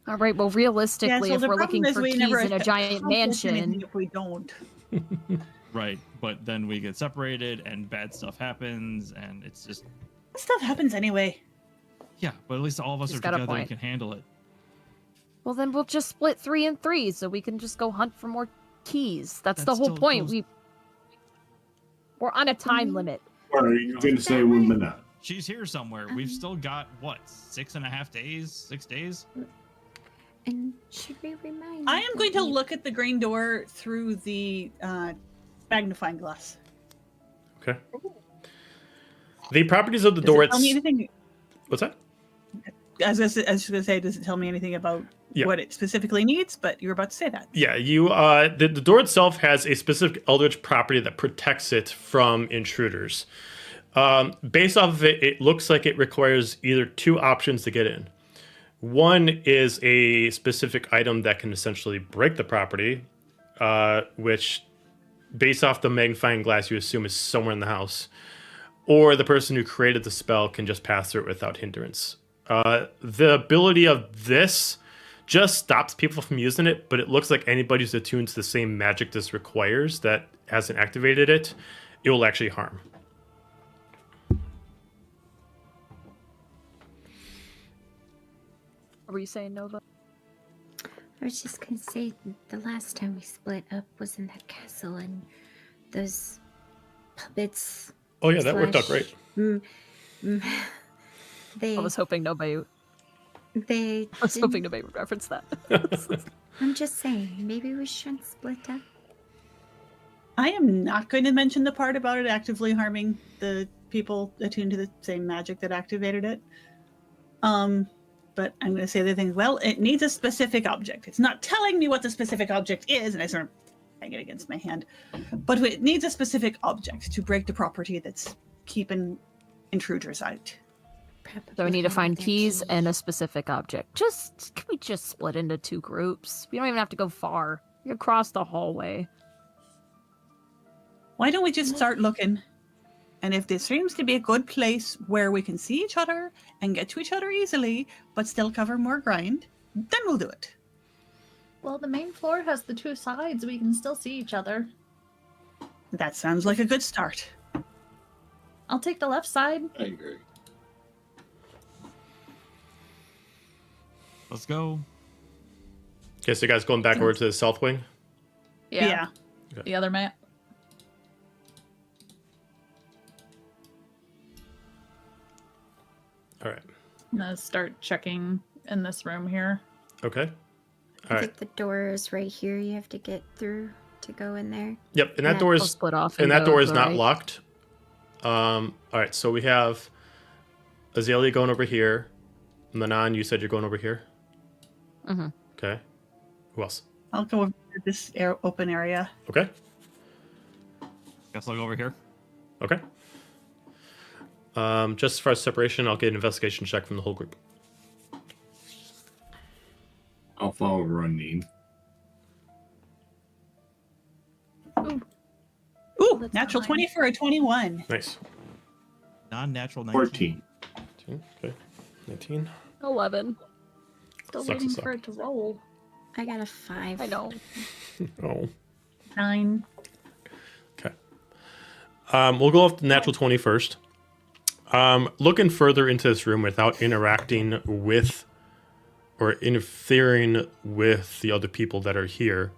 All right, well, realistically, if we're looking for keys in a giant mansion... If we don't. Right, but then we get separated and bad stuff happens, and it's just Stuff happens anyway. yeah. But at least all of us He's are got a together and point. can handle it. Well, then we'll just split 3 and 3 so we can just go hunt for more keys. That's the That whole still point. goes- We're on a time limit. Or are you going to say women up? She's here somewhere. We've still got what 6.5 days, 6 days. And should we remind? I am that going to we- look at the green door through the magnifying glass. Okay. The properties of the Does door. it tell me anything? What's that? I was going to say, does it tell me anything about Yeah. what it specifically needs? But you were about to say that. Yeah, you. The door itself has a specific eldritch property that protects it from intruders. Based off of it, it looks like it requires either 2 options to get in. One is a specific item that can essentially break the property, which, based off the magnifying glass, you assume is somewhere in the house. Or the person who created the spell can just pass through it without hindrance. The ability of this just stops people from using it, but it looks like anybody who's attuned to the same magic this requires that hasn't activated it, it will actually harm. What were you saying, Nova? I was just gonna say the last time we split up was in that castle, and those puppets. Oh yeah, that worked out slash- great. They. I was hoping nobody would reference that. I'm just saying, maybe we shouldn't split up. I am not going to mention the part about it actively harming the people attuned to the same magic that activated it. But I'm going to say the thing. Well, it needs a specific object. It's not telling me what the specific object is, and I sort of hang it against my hand. But it needs a specific object to break the property that's keeping intruders out. So we need to find Their keys key. and a specific object. Can we just split into 2 groups? We don't even have to go far. You can cross the hallway. Why don't we just start looking? And if this seems to be a good place where we can see each other and get to each other easily, but still cover more ground, then we'll do it. Well, the main floor has the 2 sides. We can still see each other. That sounds like a good start. I'll take the left side. I agree. Let's go. Okay, so you guys going back over to the south wing? Yeah. The other map. All right. I'm gonna start checking in this room here. Okay. I All think right. the door is right here. You have to get through to go in there. Yep, and that Yeah, door We'll is split off. and that go door to is the not right. locked. All right, so we have Azalia going over here. Manon, you said you're going over here. Mhm. Okay. Who else? I'll go over to this open area. Okay. Guess I'll go over here. Okay. Just as far as separation, I'll get an investigation check from the whole group. I'll follow Roneen. Ooh, that's natural fine. 20 for a 21. Nice. Non-natural 19. 14. 19, okay. 19. 11. Still Sucks waiting to for suck. it to roll. I got a 5. I know. Oh. 9. Okay. We'll go off the natural 20 first. Looking further into this room without interacting with or interfering with the other people that are here.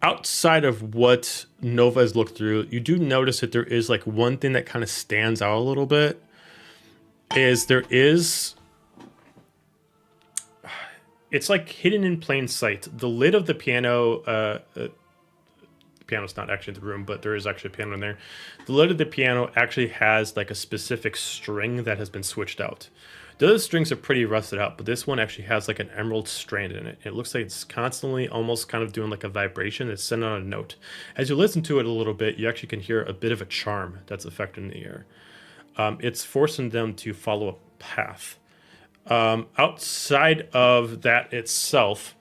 Outside of what Nova has looked through, you do notice that there is like one thing that kind of stands out a little bit. It's like hidden in plain sight. The lid of the piano, the piano's not actually in the room, but there is actually a piano in there. The lid of the piano actually has like a specific string that has been switched out. The other strings are pretty rusted out, but this one actually has like an emerald strand in it. It looks like it's constantly almost kind of doing like a vibration. It's sending out a note. As you listen to it a little bit, you actually can hear a bit of a charm that's affecting the air. It's forcing them to follow a path. Outside of that itself,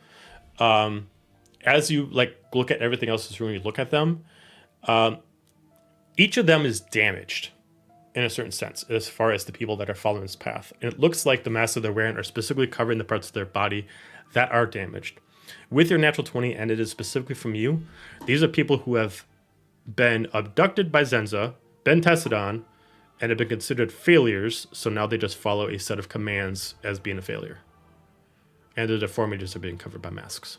as you like look at everything else in this room, you look at them, each of them is damaged in a certain sense, as far as the people that are following this path. And it looks like the masks that they're wearing are specifically covering the parts of their body that are damaged. With your natural 20, and it is specifically from you, these are people who have been abducted by Zenza, been tested on, and have been considered failures, so now they just follow a set of commands as being a failure. And the deformities are being covered by masks.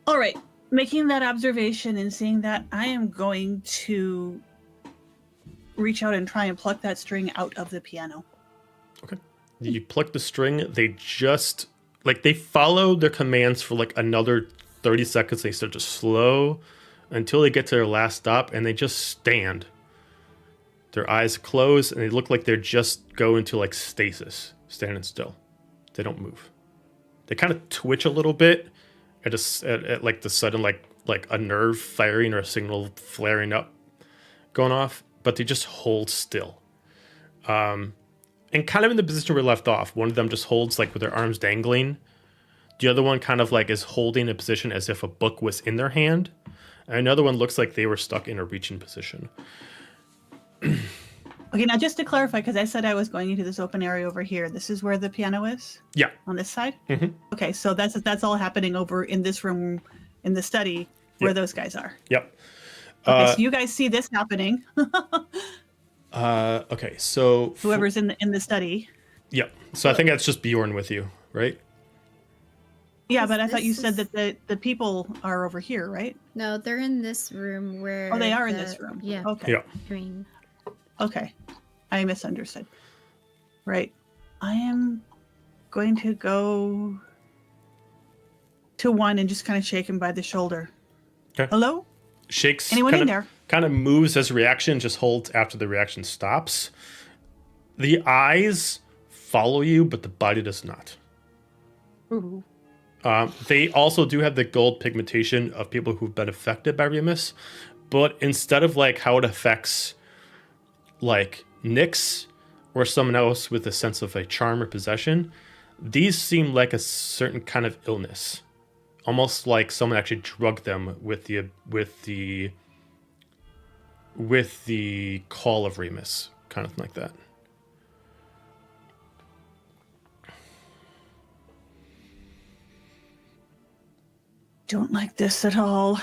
All right. Making that observation and seeing that, I am going to reach out and try and pluck that string out of the piano. Okay. You pluck the string. They just, like, they follow their commands for like another 30 seconds. They start to slow until they get to their last stop, and they just stand. Their eyes close, and they look like they're just go into like stasis, standing still. They don't move. They kind of twitch a little bit at like the sudden like a nerve firing or a signal flaring up, going off, but they just hold still. And kind of in the position we're left off, one of them just holds like with their arms dangling. The other one kind of like is holding a position as if a book was in their hand. And another one looks like they were stuck in a reaching position. Okay, now just to clarify, because I said I was going into this open area over here. This is where the piano is? Yeah. On this side? Mm-hmm. Okay, so that's all happening over in this room, in the study, where those guys are. Yep. Okay, so you guys see this happening. Okay, so... Whoever's in the study. Yep. So I think that's just Bjorn with you, right? Yeah, but I thought you said that the people are over here, right? No, they're in this room where... Oh, they are in this room. Yeah. Okay. Yeah. I mean... Okay. I misunderstood. Right. I am going to go to one and just kind of shake him by the shoulder. Okay. Hello? Shakes. Anyone in there? Kind of moves as a reaction, just holds after the reaction stops. The eyes follow you, but the body does not. Ooh. They also do have the gold pigmentation of people who've been affected by Remus, but instead of like how it affects like Nyx or someone else with a sense of a charm or possession, these seem like a certain kind of illness, almost like someone actually drugged them with the call of Remus, kind of like that. Don't like this at all.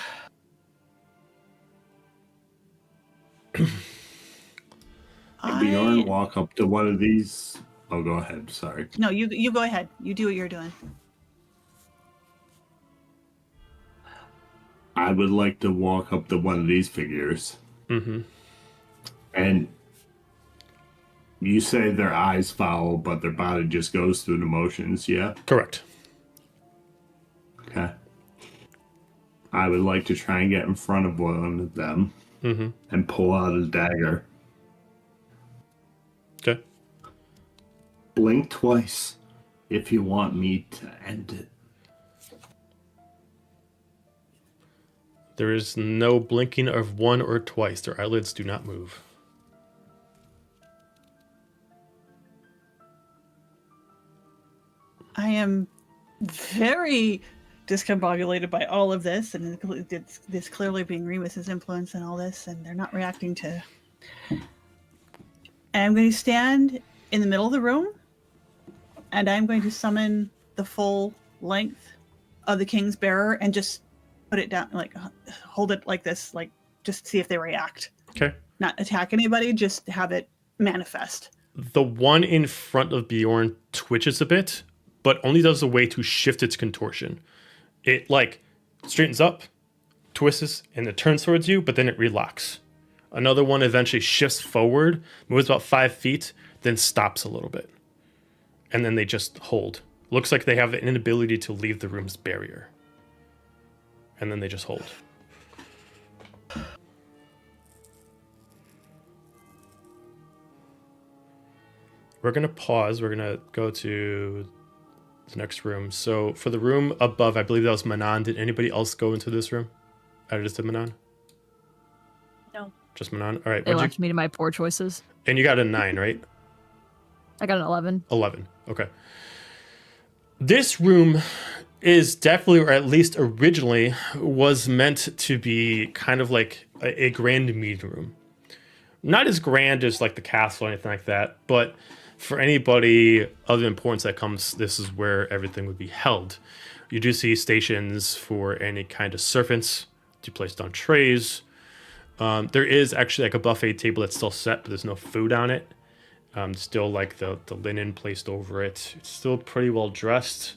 Bjorn walk up to one of these. Oh, go ahead. Sorry. No, you go ahead. You do what you're doing. I would like to walk up to one of these figures. Mm-hmm. And you say their eyes follow, but their body just goes through the motions, yeah? Correct. Okay. I would like to try and get in front of one of them and pull out his dagger. Okay. Blink twice if you want me to end it. There is no blinking of one or twice. Their eyelids do not move. I am very discombobulated by all of this, and this clearly being Remus's influence and all this, and they're not reacting to. And I'm going to stand in the middle of the room, and I'm going to summon the full length of the King's Bearer and just put it down, like hold it like this, like just see if they react. Okay. Not attack anybody, just have it manifest. The one in front of Bjorn twitches a bit, but only does a way to shift its contortion. It like straightens up, twists, and it turns towards you, but then it relocks. Another one eventually shifts forward, moves about 5 feet, then stops a little bit. And then they just hold. Looks like they have an inability to leave the room's barrier. And then they just hold. We're going to pause. We're going to go to the next room. So for the room above, I believe that was Manon. Did anybody else go into this room? I just did Manon? No. Just Manon? All right. They left me to my poor choices. And you got a 9, right? I got an 11. 11. Okay. This room is definitely, or at least originally, was meant to be kind of like a grand meeting room. Not as grand as like the castle or anything like that, but for anybody of importance that comes, this is where everything would be held. You do see stations for any kind of servants to be placed on trays. There is actually like a buffet table that's still set, but there's no food on it. Still like the linen placed over it. It's still pretty well dressed.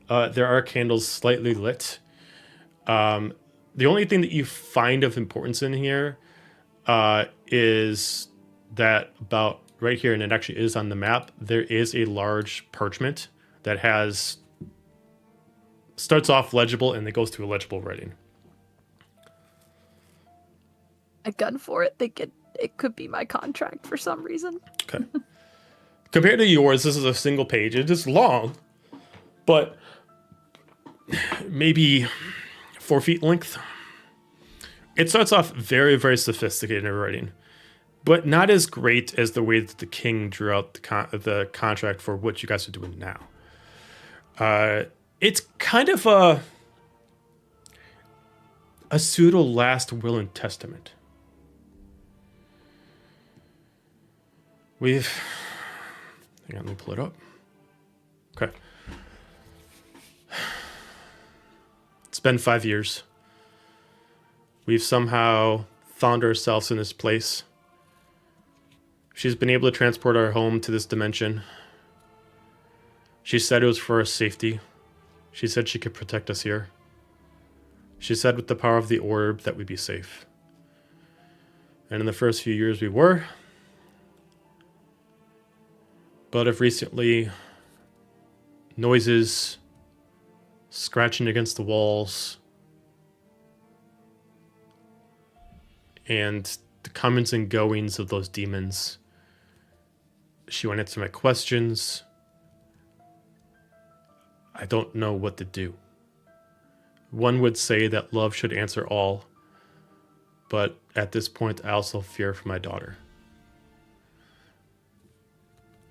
There are candles slightly lit. The only thing that you find of importance in here is that about right here, and it actually is on the map, there is a large parchment that starts off legible and it goes to illegible writing. A gun for it. It could be my contract for some reason. Okay. Compared to yours, this is a single page. It is long, but maybe 4 feet in length. It starts off very, very sophisticated in writing, but not as great as the way that the king drew out the contract for what you guys are doing now. It's kind of a pseudo last will and testament. Hang on, let me pull it up. Okay. It's been 5 years. We've somehow found ourselves in this place. She's been able to transport our home to this dimension. She said it was for our safety. She said she could protect us here. She said with the power of the orb that we'd be safe. And in the first few years we were. But of recently, noises, scratching against the walls, and the comings and goings of those demons. She won't answer my questions. I don't know what to do. One would say that love should answer all, but at this point I also fear for my daughter.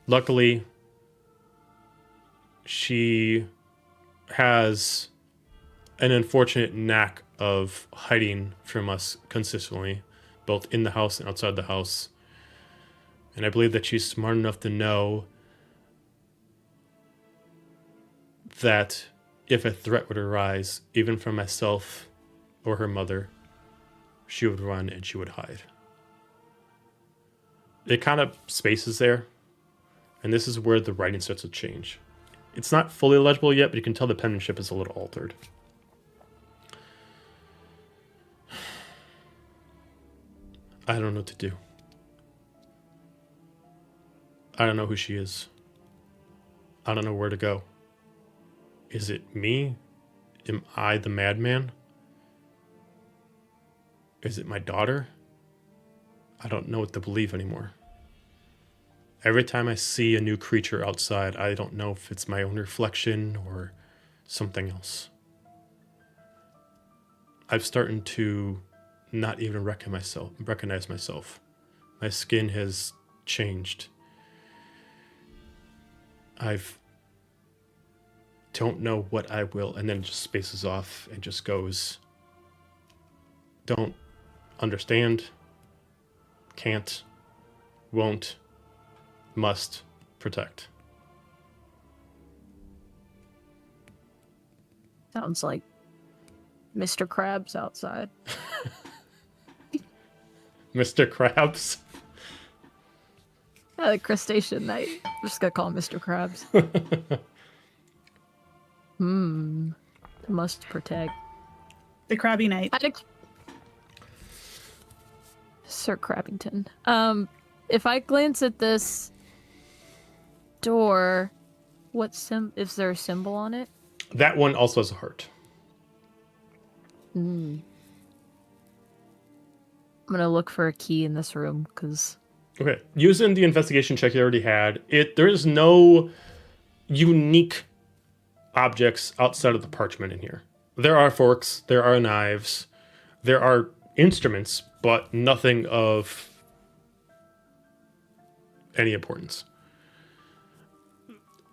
Luckily, she has an unfortunate knack of hiding from us consistently, both in the house and outside the house. And I believe that she's smart enough to know that if a threat would arise, even from myself or her mother, she would run and she would hide. It kind of spaces there. And this is where the writing starts to change. It's not fully legible yet, but you can tell the penmanship is a little altered. I don't know what to do. I don't know who she is. I don't know where to go. Is it me? Am I the madman? Is it my daughter? I don't know what to believe anymore. Every time I see a new creature outside, I don't know if it's my own reflection or something else. I've started to not even recognize myself. My skin has changed. Don't know what I will, and then it just spaces off and just goes, don't understand, can't, won't, must protect. Sounds like Mr. Krabs outside. Mr. Krabs. The crustacean knight. I'm just gonna call him Mr. Krabs. Must protect. The Krabby Knight. Sir Crabbington. If I glance at this door, is there a symbol on it? That one also has a heart. I'm gonna look for a key in this room because. Okay, using the investigation check you already had, there is no unique objects outside of the parchment in here. There are forks, there are knives, there are instruments, but nothing of any importance.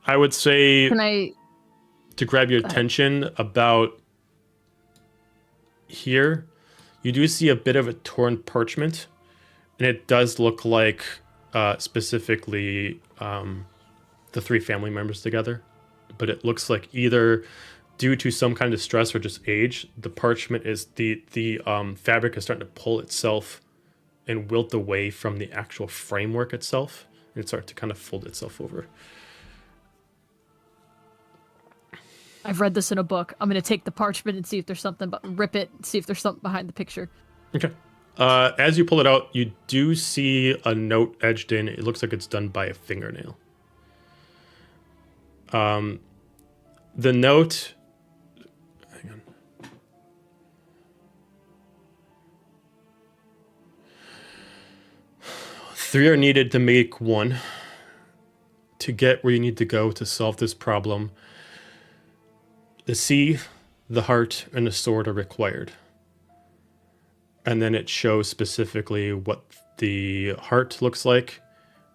I would say to grab your attention about here, you do see a bit of a torn parchment. And it does look like specifically the three family members together. But it looks like either due to some kind of stress or just age, the parchment is the fabric is starting to pull itself and wilt away from the actual framework itself. And it's starting to kind of fold itself over. I've read this in a book. I'm going to take the parchment and see if there's something, but rip it and see if there's something behind the picture. Okay. As you pull it out, you do see a note edged in. It looks like it's done by a fingernail. The note... Hang on. Three are needed to make one. To get where you need to go to solve this problem, the sea, the heart, and the sword are required. And then it shows specifically what the heart looks like,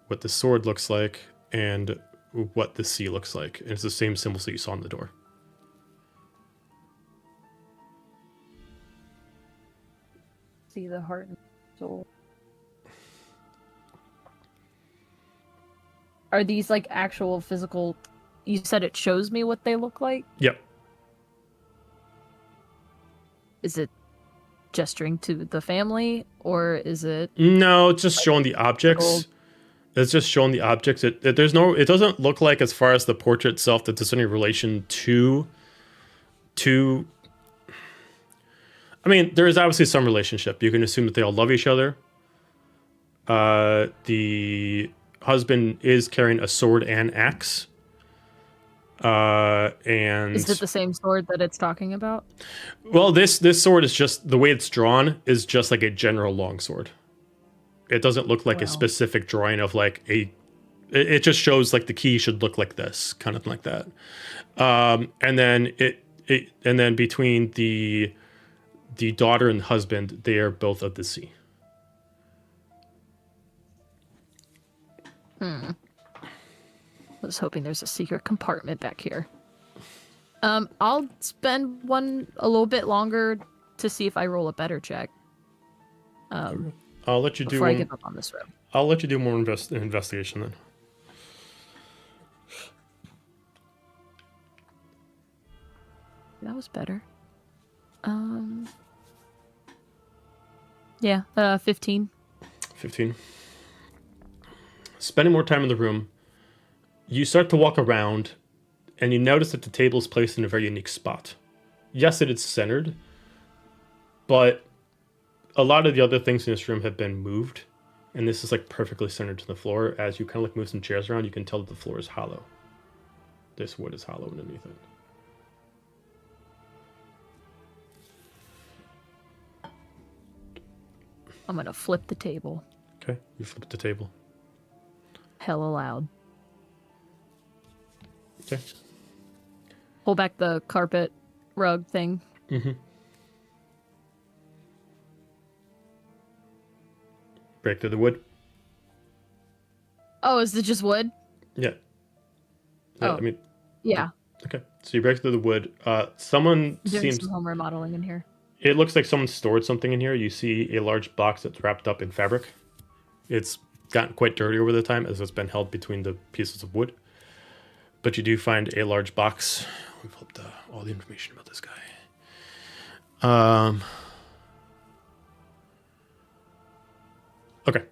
what the sword looks like, and what the sea looks like. And it's the same symbols that you saw on the door. See the heart and soul. Are these like actual physical? You said it shows me what they look like? Yep. Is it gesturing to the family, or is it? No, it's just showing the objects. It's just showing the objects. It doesn't look like, as far as the portrait itself, that there's any relation to. I mean, there is obviously some relationship. You can assume that they all love each other. The husband is carrying a sword and axe. And is it the same sword that it's talking about? Well, this sword is just, the way it's drawn is just like a general longsword. It doesn't look like a specific drawing of like it just shows like the key should look like this, kind of like that. And then between the daughter and husband, they are both of the sea. I was hoping there's a secret compartment back here. I'll spend a little bit longer to see if I roll a better check. I'll let you do before I give up on this room. I'll let you do more investigation then. That was better. Yeah, 15. 15. Spending more time in the room, you start to walk around, and you notice that the table is placed in a very unique spot. Yes, it is centered, but a lot of the other things in this room have been moved, and this is like perfectly centered to the floor. As you kind of like move some chairs around, you can tell that the floor is hollow. This wood is hollow underneath it. I'm gonna flip the table. Okay, you flip the table. Hella loud. Okay. Pull back the carpet rug thing. Mm-hmm. Break through the wood. Oh, is it just wood? Yeah. Oh. I mean. Yeah. Okay. So you break through the wood. Someone Doing seems. some home remodeling in here. It looks like someone stored something in here. You see a large box that's wrapped up in fabric. It's gotten quite dirty over the time as it's been held between the pieces of wood. But you do find a large box. We've pulled all the information about this guy. Okay.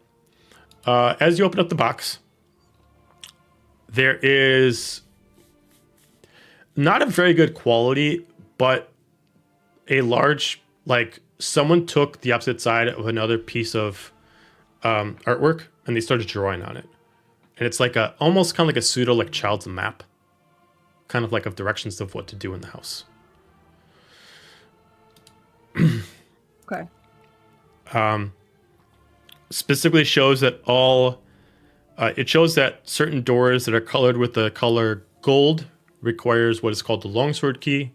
As you open up the box, there is not a very good quality, but a large, like, someone took the opposite side of another piece of artwork and they started drawing on it. And it's like almost kind of like a pseudo, like, child's map, kind of like of directions of what to do in the house. Okay. Specifically shows that it shows that certain doors that are colored with the color gold requires what is called the longsword key.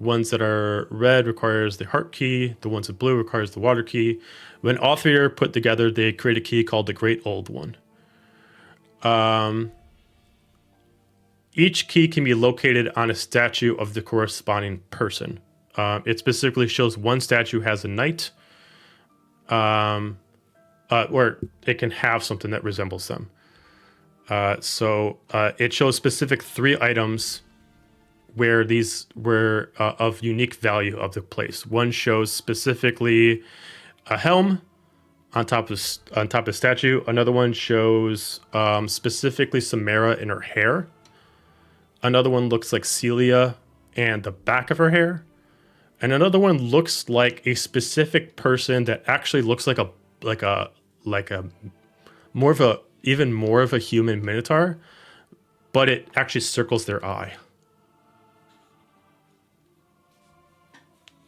Ones that are red requires the heart key. The ones with blue requires the water key. When all three are put together, they create a key called the Great Old One. Each key can be located on a statue of the corresponding person. It specifically shows one statue has a knight, or it can have something that resembles them. So it shows specific 3 items where these were of unique value of the place. One shows specifically a helm on top of statue. Another one shows specifically Samara in her hair. Another one looks like Celia and the back of her hair. And another one looks like a specific person that actually looks like a even more of a human minotaur, but it actually circles their eye.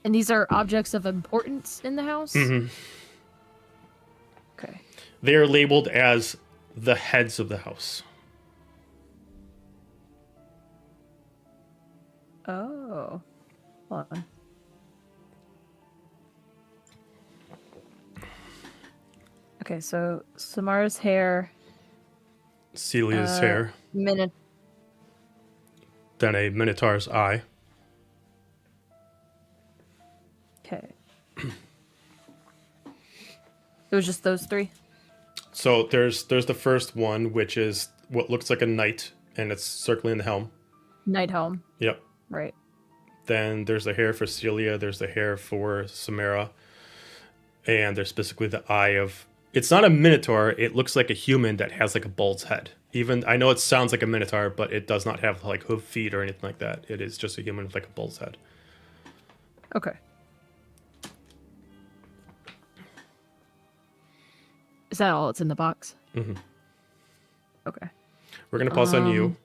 And these are objects of importance in the house? Mm-hmm. Okay. They are labeled as the heads of the house. Oh. Hold on. Okay, so Samara's hair. Celia's hair. Then a minotaur's eye. Okay. It was just those 3? So there's the first one, which is what looks like a knight, and it's circling the helm. Night helm. Yep. Right. Then there's the hair for Celia. There's the hair for Samara. And there's specifically the eye of... It's not a minotaur. It looks like a human that has like a bull's head. Even I know it sounds like a minotaur, but it does not have like hoof feet or anything like that. It is just a human with like a bull's head. Okay. Is that all that's in the box? Mm-hmm. Okay. We're going to pause on you.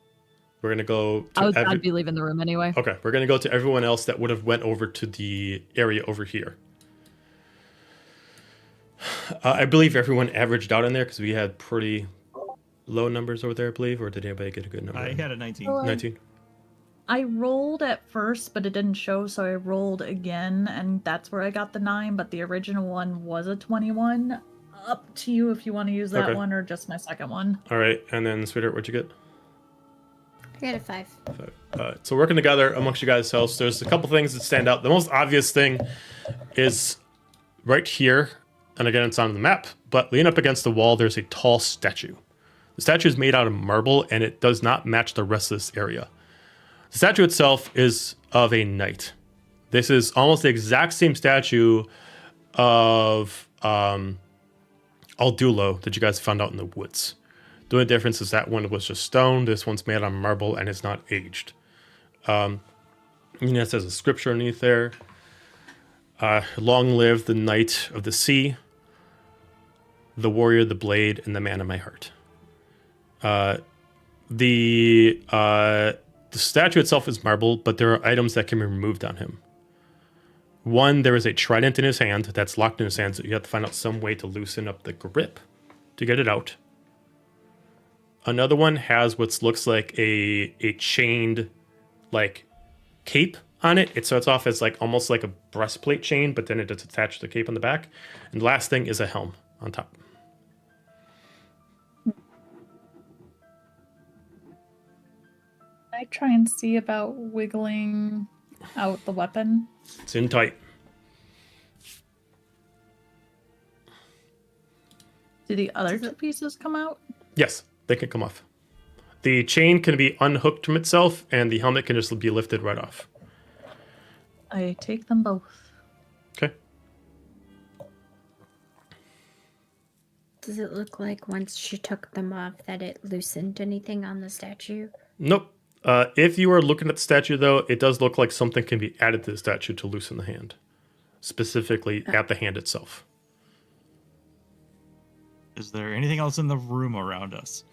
We're going to go to... I'd be leaving the room anyway. Okay. We're going to go to everyone else that would have went over to the area over here. I believe everyone averaged out in there because we had pretty low numbers over there, I believe. Or did anybody get a good number? I had a 19. 19? I rolled at first, but it didn't show, so I rolled again, and that's where I got the 9, but the original one was a 21. Up to you if you want to use that one or just my second one. All right. And then, Sweetheart, what'd you get? I got a 5. 5. So working together amongst you guys' selves, there's a couple things that stand out. The most obvious thing is right here, and again, it's on the map, but leaning up against the wall, there's a tall statue. The statue is made out of marble, and it does not match the rest of this area. The statue itself is of a knight. This is almost the exact same statue of Aldulo that you guys found out in the woods. The only difference is that one was just stone. This one's made out of marble and is not aged. It says a scripture underneath there. Long live the knight of the sea, the warrior, the blade, and the man of my heart. The statue itself is marble, but there are items that can be removed on him. One, there is a trident in his hand that's locked in his hand, so you have to find out some way to loosen up the grip to get it out. Another one has what looks like a chained, like, cape on it. It starts off as like almost like a breastplate chain, but then it is attached to the cape on the back. And the last thing is a helm on top. I try and see about wiggling out the weapon. It's in tight. Do the other 2 pieces come out? Yes, they can come off. The chain can be unhooked from itself, and the helmet can just be lifted right off. I take them both. Okay. Does it look like once she took them off that it loosened anything on the statue? Nope. If you are looking at the statue, though, it does look like something can be added to the statue to loosen the hand, specifically at the hand itself. Is there anything else in the room around us?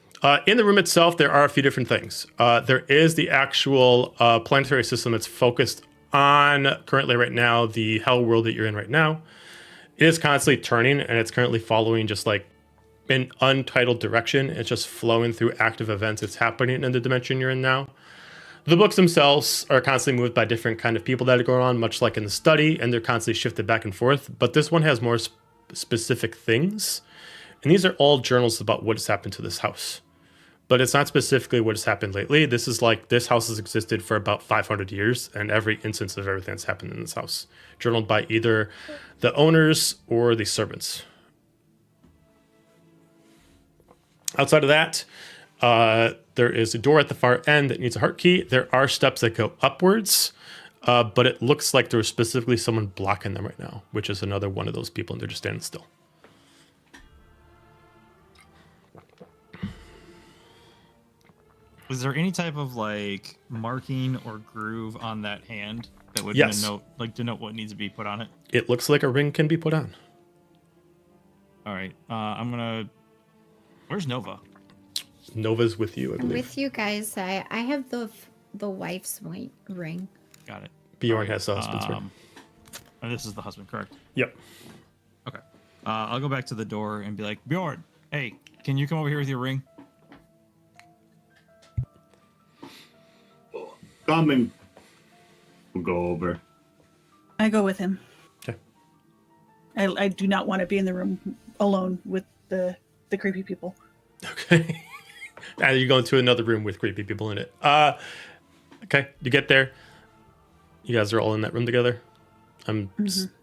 In the room itself, there are a few different things. There is the actual planetary system that's focused on, currently right now, the hell world that you're in right now. It is constantly turning, and it's currently following just like an untitled direction. It's just flowing through active events that's happening in the dimension you're in now. The books themselves are constantly moved by different kind of people that are going on, much like in the study, and they're constantly shifted back and forth. But this one has more specific things. And these are all journals about what has happened to this house. But it's not specifically what has happened lately. This is like, this house has existed for about 500 years, and every instance of everything that's happened in this house, journaled by either the owners or the servants. Outside of that, there is a door at the far end that needs a heart key. There are steps that go upwards, but it looks like there's specifically someone blocking them right now, which is another one of those people, and they're just standing still. Was there any type of like marking or groove on that hand that would Yes. denote what needs to be put on it? It looks like a ring can be put on. All right, I'm gonna. Where's Nova? Nova's with you, I I'm believe. with you guys. I have the wife's ring. Got it. Bjorn Alright, has the husband's ring. And this is the husband, correct? Yep. Okay. I'll go back to the door and be like, Bjorn, hey, can you come over here with your ring? Coming. We'll go over. I go with him. Okay. I do not want to be in the room alone with the creepy people. Okay. And you go into another room with creepy people in it. Okay, you get there. You guys are all in that room together. I'm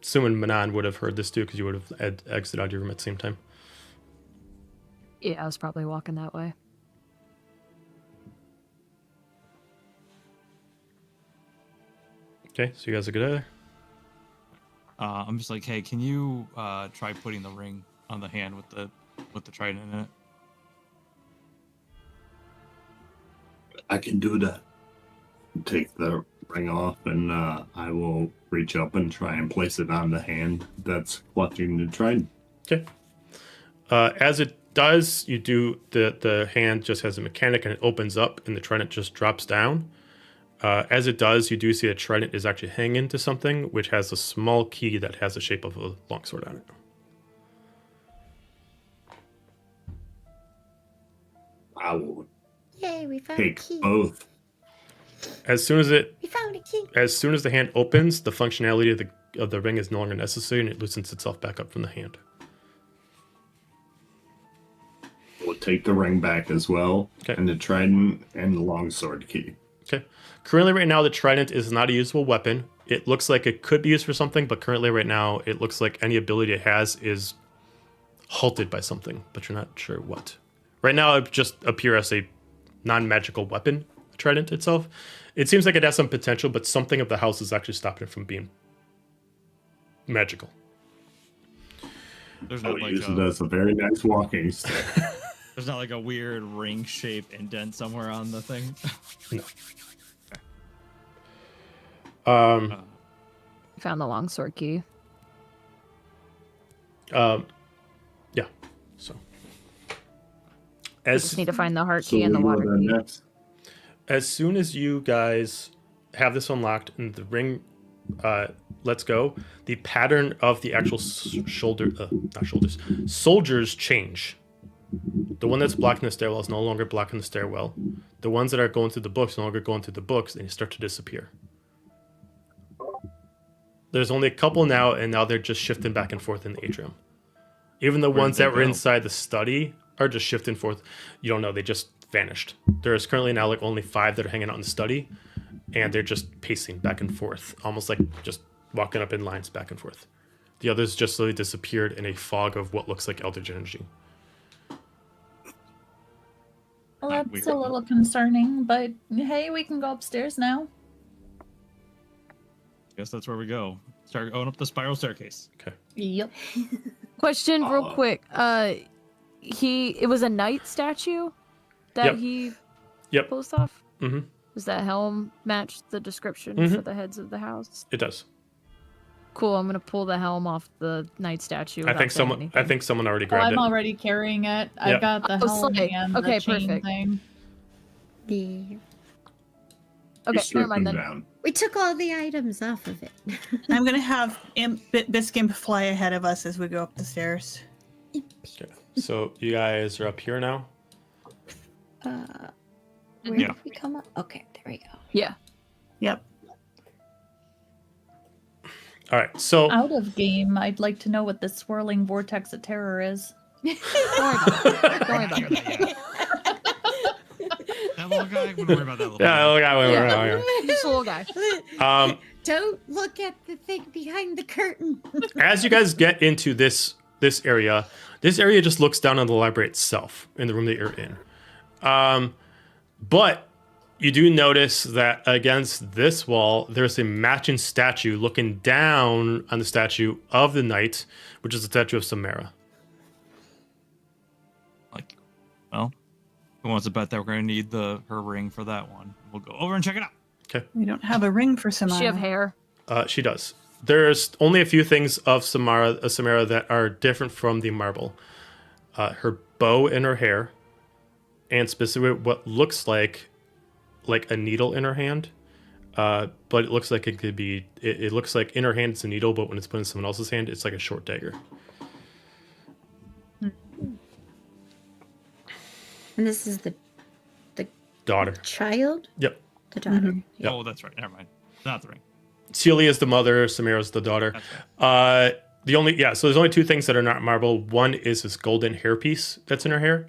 assuming Manon would have heard this too, because you would have exited out of your room at the same time. Yeah, I was probably walking that way. Okay, so you guys are good there. I'm just like, hey, can you try putting the ring on the hand with the trident in it? I can do that. Take the ring off, and I will reach up and try and place it on the hand that's clutching the trident. Okay. As it does, you do the hand just has a mechanic and it opens up and the trident just drops down. As it does, you do see a trident is actually hanging to something, which has a small key that has the shape of a longsword on it. I will Yay, we found take a key. both. As soon as We found a key. the hand opens, the functionality of the ring is no longer necessary, and it loosens itself back up from the hand. We'll take the ring back as well, Okay. and the trident and the longsword key. Okay. Currently, right now, the trident is not a usable weapon. It looks like it could be used for something, but currently, right now, it looks like any ability it has is halted by something, but you're not sure what. Right now, it just appears as a non-magical weapon, the trident itself. It seems like it has some potential, but something of the house is actually stopping it from being magical. There's I'll not like use it as a very nice walking stick. there's not like a weird ring shape indent somewhere on the thing. No. Found the longsword key. Yeah. So, Just need to find the heart So key and the we go water then key. next. as soon as you guys have this unlocked and the ring lets go, the pattern of the actual soldiers change. The one that's blocking the stairwell is no longer blocking the stairwell. The ones that are going through the books no longer going through the books, and they start to disappear. There's only a couple now, and now they're just shifting back and forth in the atrium. Even the ones that were inside the study are just shifting forth. You don't know, they just vanished. There's currently now like only 5 that are hanging out in the study, and they're just pacing back and forth, almost like just walking up in lines back and forth. The others just slowly disappeared in a fog of what looks like eldritch energy. Well, Not that's weird. a little concerning, but hey, we can go upstairs now. Guess that's where we go. Start going up the spiral staircase. Okay. Yep. Question real quick. it was a knight statue that Yep. he Yep. posed off? Mm-hmm. Does that helm match the description Mhm. for the heads of the house? It does. Cool, I'm gonna pull the helm off the knight statue. I without think saying someone anything. already Oh, grabbed I'm it. already carrying it. Yeah. I've got the Oh, helm slay. and Okay, the chain perfect. thing. The Okay, Strip never mind them then. down. we took all the items off of it. I'm gonna have Biscimp fly ahead of us as we go up the stairs. Okay. So you guys are up here now. Where Yeah. did we come up? Okay, there we go. Yeah. Yep. All right. So Out of game, I'd like to know what this swirling vortex of terror is. Don't worry about it. Don't worry about it. That little guy. Wouldn't worry about that little yeah, guy. Just a little guy. Don't look at the thing behind the curtain. As you guys get into this area just looks down on the library itself in the room that you're in. But you do notice that against this wall, there's a matching statue looking down on the statue of the knight, which is the statue of Samara. Like, well, who wants to bet that we're going to need her ring for that one? We'll go over and check it out. Okay. We don't have a ring for Does Samara. she have hair? She does. There's only a few things of Samara that are different from the marble. Her bow in her hair, and specifically what looks like a needle in her hand. But it looks like it could be. It looks like in her hand it's a needle, but when it's put in someone else's hand, it's like a short dagger. And this is the Daughter. child? Yep. The daughter. Yep. Oh, that's right. Never mind. Not the ring. Celia is the mother. Samara's the daughter. That's right. So there's only two things that are not marble. One is this golden hairpiece that's in her hair.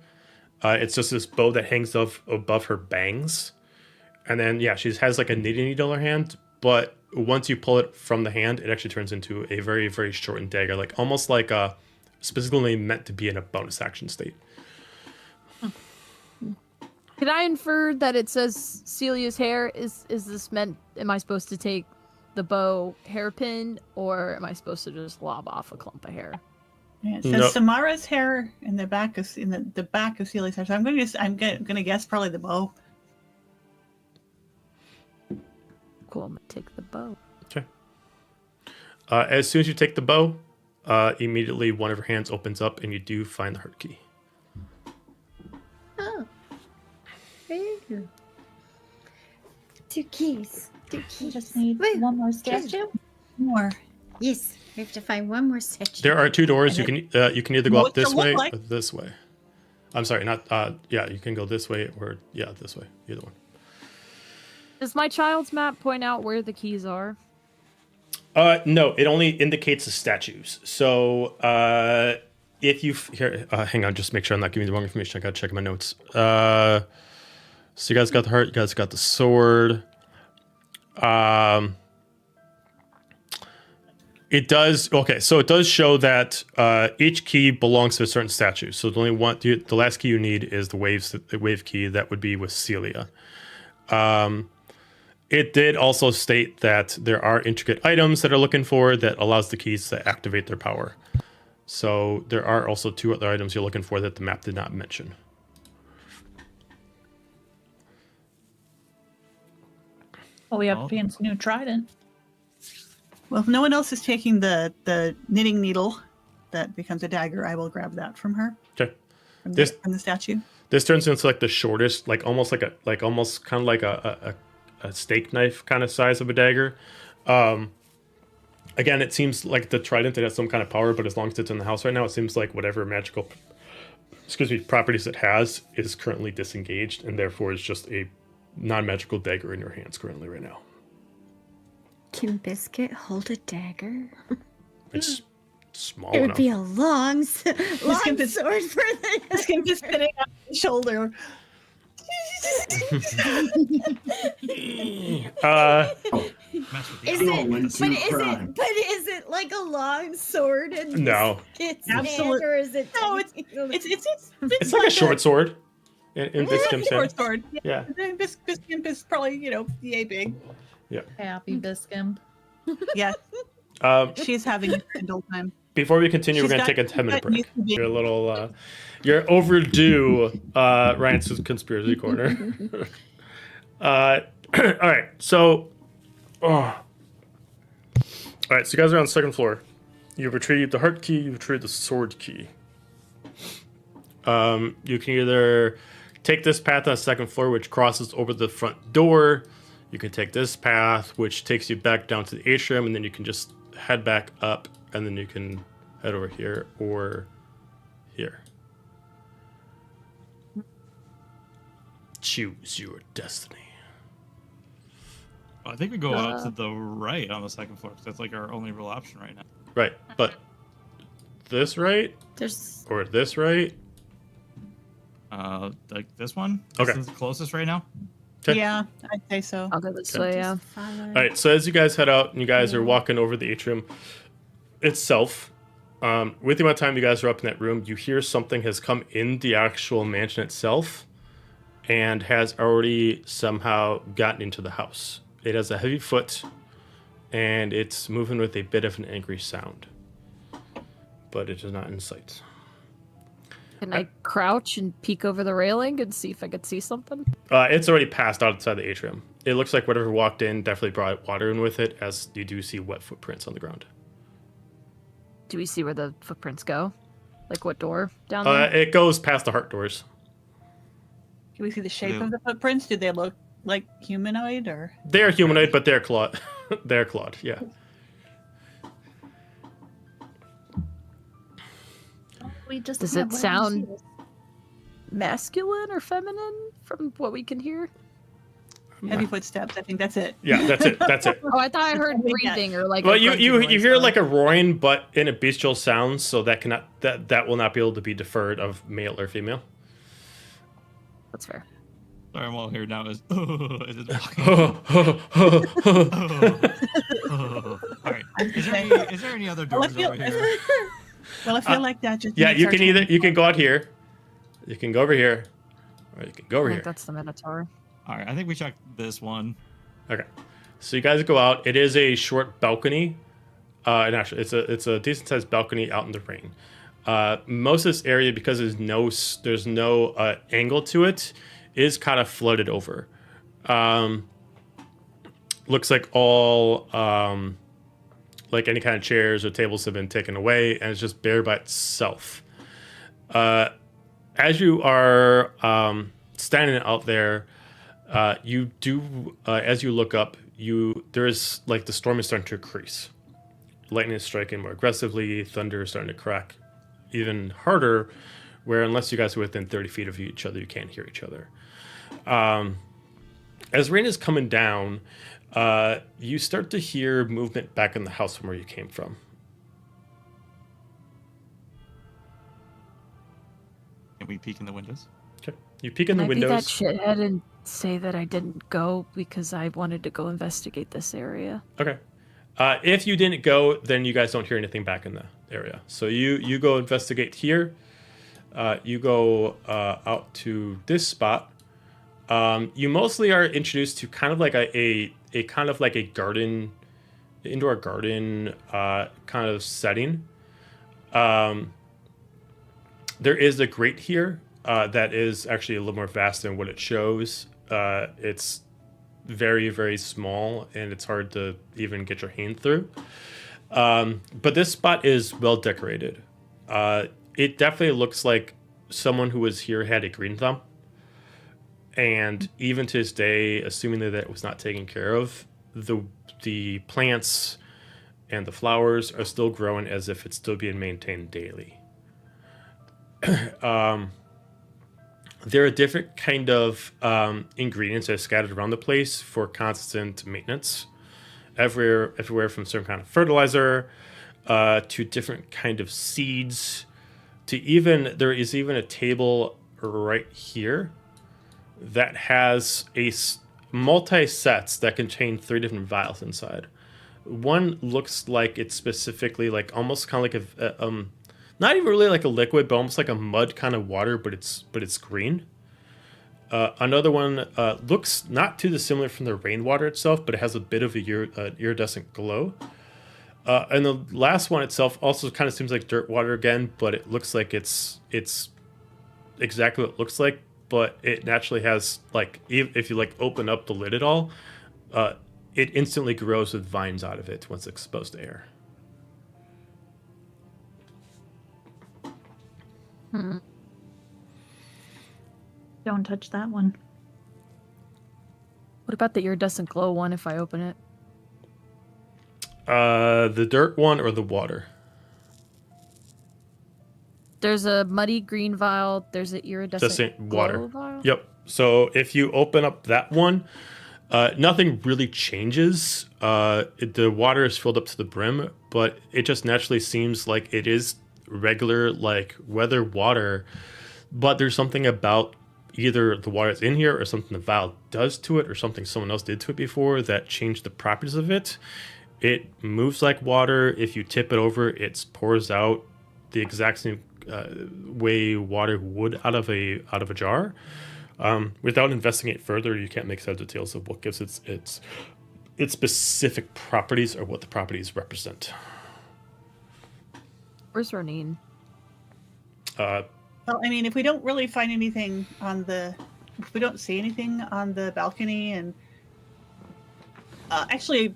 It's just this bow that hangs above her bangs. And then, she has like a knitting needle in her hand. But once you pull it from the hand, it actually turns into a very, very shortened dagger. Like almost like specifically meant to be in a bonus action state. Can I infer that it says Celia's hair? Is this meant? Am I supposed to take the bow hairpin, or am I supposed to just lob off a clump of hair? Yeah, it says No. Samara's hair in the back of the back of Celia's hair. So I'm gonna guess probably the bow. Cool. I'm gonna take the bow. Okay. As soon as you take the bow, immediately one of her hands opens up and you do find the heart key. Oh. Ew. Two keys. Two You keys. just need Woo. one more Treasure. statue. More. Yes, we have to find one more statue. There are two doors. You can either go up What's it this look way like? or this way. I'm sorry, not you can go this way or this way. Either one. Does my child's map point out where the keys are? No, it only indicates the statues. So if you hang on, just make sure I'm not giving you the wrong information. I gotta check my notes. So you guys got the heart. You guys got the sword. It does. Okay, so it does show that each key belongs to a certain statue. So the only one, the last key you need is the wave key. That would be with Celia. It did also state that there are intricate items that are looking for that allows the keys to activate their power. So there are also two other items you're looking for that the map did not mention. Well, we have Oh. a fancy new trident. Well, if no one else is taking the knitting needle that becomes a dagger, I will grab that from her. Okay. From This- from the statue. This turns into like the shortest, almost kind of like a steak knife kind of size of a dagger. Again, it seems like the trident, it has some kind of power, but as long as it's in the house right now, it seems like whatever magical, properties it has is currently disengaged, and therefore it's just a non-magical dagger in your hands currently right now. Can Biscuit hold a dagger? It's small It would enough. be a long sword for the. This can just spinning on his shoulder. Mess with the Is eye. it? Going But to crime. is it like a long sword? And No. It's Absolute- or is it? No, it's It's like a short sword in Biscam's short hand. sword. Yeah. Biscimp is probably yay big. Happy Biscamp. Yes, Um, she's having a grand old time. before we continue, we're She's going to got- take a 10-minute she's got break. used to being- You're a little, you're overdue, Ryan's conspiracy corner. All right, so, all right, so you guys are on the second floor. You've retrieved the heart key. You've retrieved the sword key. You can either take this path on the second floor, which crosses over the front door. You can take this path, which takes you back down to the atrium, and then you can just head back up, and then you can head over here or here. Choose your destiny. I think we go out to the right on the second floor, because that's like our only real option right now. Right, but this right There's or this right? Like this one? Okay. This is the closest right now? Okay. Yeah, I'd say so. I'll go this Okay. way, yeah. follow. All right, so as you guys head out and you guys are walking over the atrium itself, with the amount of time you guys are up in that room, you hear something has come in the actual mansion itself and has already somehow gotten into the house. It has a heavy foot and it's moving with a bit of an angry sound, but it is not in sight. Can I crouch and peek over the railing and see if I could see something? It's already passed outside the atrium. It looks like whatever walked in definitely brought water in with it, as you do see wet footprints on the ground. Do we see where the footprints go? Like what door down there? It goes past the heart doors. Can we see the shape Yeah. of the footprints? Do they look like humanoid or? They are humanoid, but they're clawed. They're clawed, yeah. We just Does have it one sound- of Masculine or feminine from what we can hear? Heavy footsteps. I think that's it. Yeah, that's it. That's it. Oh, I thought I heard Yeah. breathing or like. Well, a you grunting noise, hear though. like a roaring, but in a bestial sound, so that cannot that will not be able to be deferred of male or female. That's fair. Sorry, I'm all here now. Is it walking? All right. Is there any other Well, I doors feel, over here? well, I feel like that just. Yeah, makes you our can either change. you can go out here, you can go over here, or you can go over I here. think that's the Minotaur. All right, I think we checked this one. Okay, so you guys go out. It is a short balcony, and actually, it's a decent sized balcony out in the rain. Most of this area, because there's no angle to it, is kind of flooded over. Looks like all like any kind of chairs or tables have been taken away, and it's just bare by itself. As you are standing out there, you do as you look up, there's like the storm is starting to increase. Lightning is striking more aggressively. Thunder is starting to crack even harder. Where unless you guys are within 30 feet of each other, you can't hear each other. As rain is coming down, you start to hear movement back in the house from where you came from. Can we peek in the windows? Okay, you peek in the Can I be that windows. shithead and say that I didn't go because I wanted to go investigate this area? Okay. If you didn't go, then you guys don't hear anything back in the area. So you go investigate here. You go out to this spot. You mostly are introduced to kind of like a kind of like a garden, indoor garden kind of setting. There is a grate here that is actually a little more vast than what it shows. It's very, very small, and it's hard to even get your hand through. But this spot is well decorated. It definitely looks like someone who was here had a green thumb. And even to this day, assuming that it was not taken care of, the plants and the flowers are still growing as if it's still being maintained daily. There are different kind of ingredients that are scattered around the place for constant maintenance. Everywhere from certain kind of fertilizer to different kind of seeds to there is even a table right here that has multi-sets that contain 3 different vials inside. One looks like it's specifically like almost kind of like a not even really like a liquid, but almost like a mud kind of water, but it's green. Another one looks not too dissimilar from the rainwater itself, but it has a bit of a iridescent glow. And the last one itself also kind of seems like dirt water again, but it looks like it's exactly what it looks like, but it naturally has, like, if you like open up the lid at all, it instantly grows with vines out of it once it's exposed to air. Don't touch that one. What about the iridescent glow one if I open it? The dirt one or the water? There's a muddy green vial. There's an iridescent water. glow vial. Yep. So if you open up that one, nothing really changes. The water is filled up to the brim, but it just naturally seems like it is regular, like weather water. But there's something about either the water that's in here or something the vial does to it or something someone else did to it before that changed the properties of it. It moves like water. If you tip it over, it pours out the exact same way water would out of a jar. Without investigating further, you can't make heads or tails of what gives its specific properties or what the properties represent. Where's Roneen? Well, I mean, if we don't really find anything if we don't see anything on the balcony, and actually,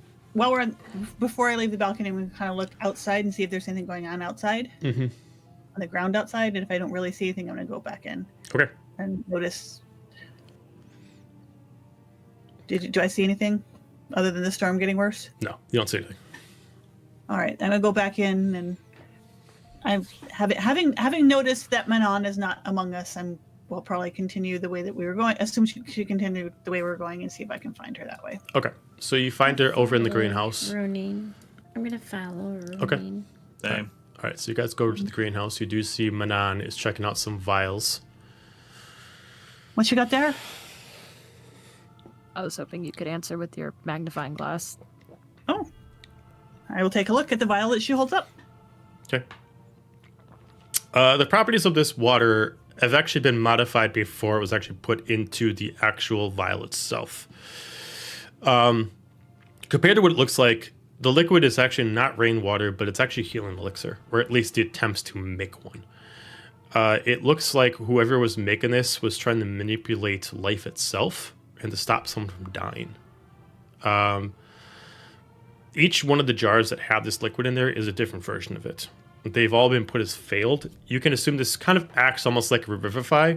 before I leave the balcony, we can kind of look outside and see if there's anything going on outside, on the ground outside. And if I don't really see anything, I'm going to go back in. Okay. And notice. Do I see anything other than the storm getting worse? No, you don't see anything. All right, I'm gonna go back in, and having noticed that Manon is not among us, we'll probably continue the way that we were going. Assume she continued the way we were going, and see if I can find her that way. Okay, so you find her over in the greenhouse. Roneen. I'm gonna follow Roneen. Okay. Same. All right, so you guys go over to the greenhouse. You do see Manon is checking out some vials. What you got there? I was hoping you could answer with your magnifying glass. Oh, I will take a look at the vial that she holds up. Okay. The properties of this water have actually been modified before it was actually put into the actual vial itself. Compared to what it looks like, the liquid is actually not rainwater, but it's actually healing elixir, or at least the attempts to make one. It looks like whoever was making this was trying to manipulate life itself and to stop someone from dying. Each one of the jars that have this liquid in there is a different version of it. They've all been put as failed. You can assume this kind of acts almost like a revivify,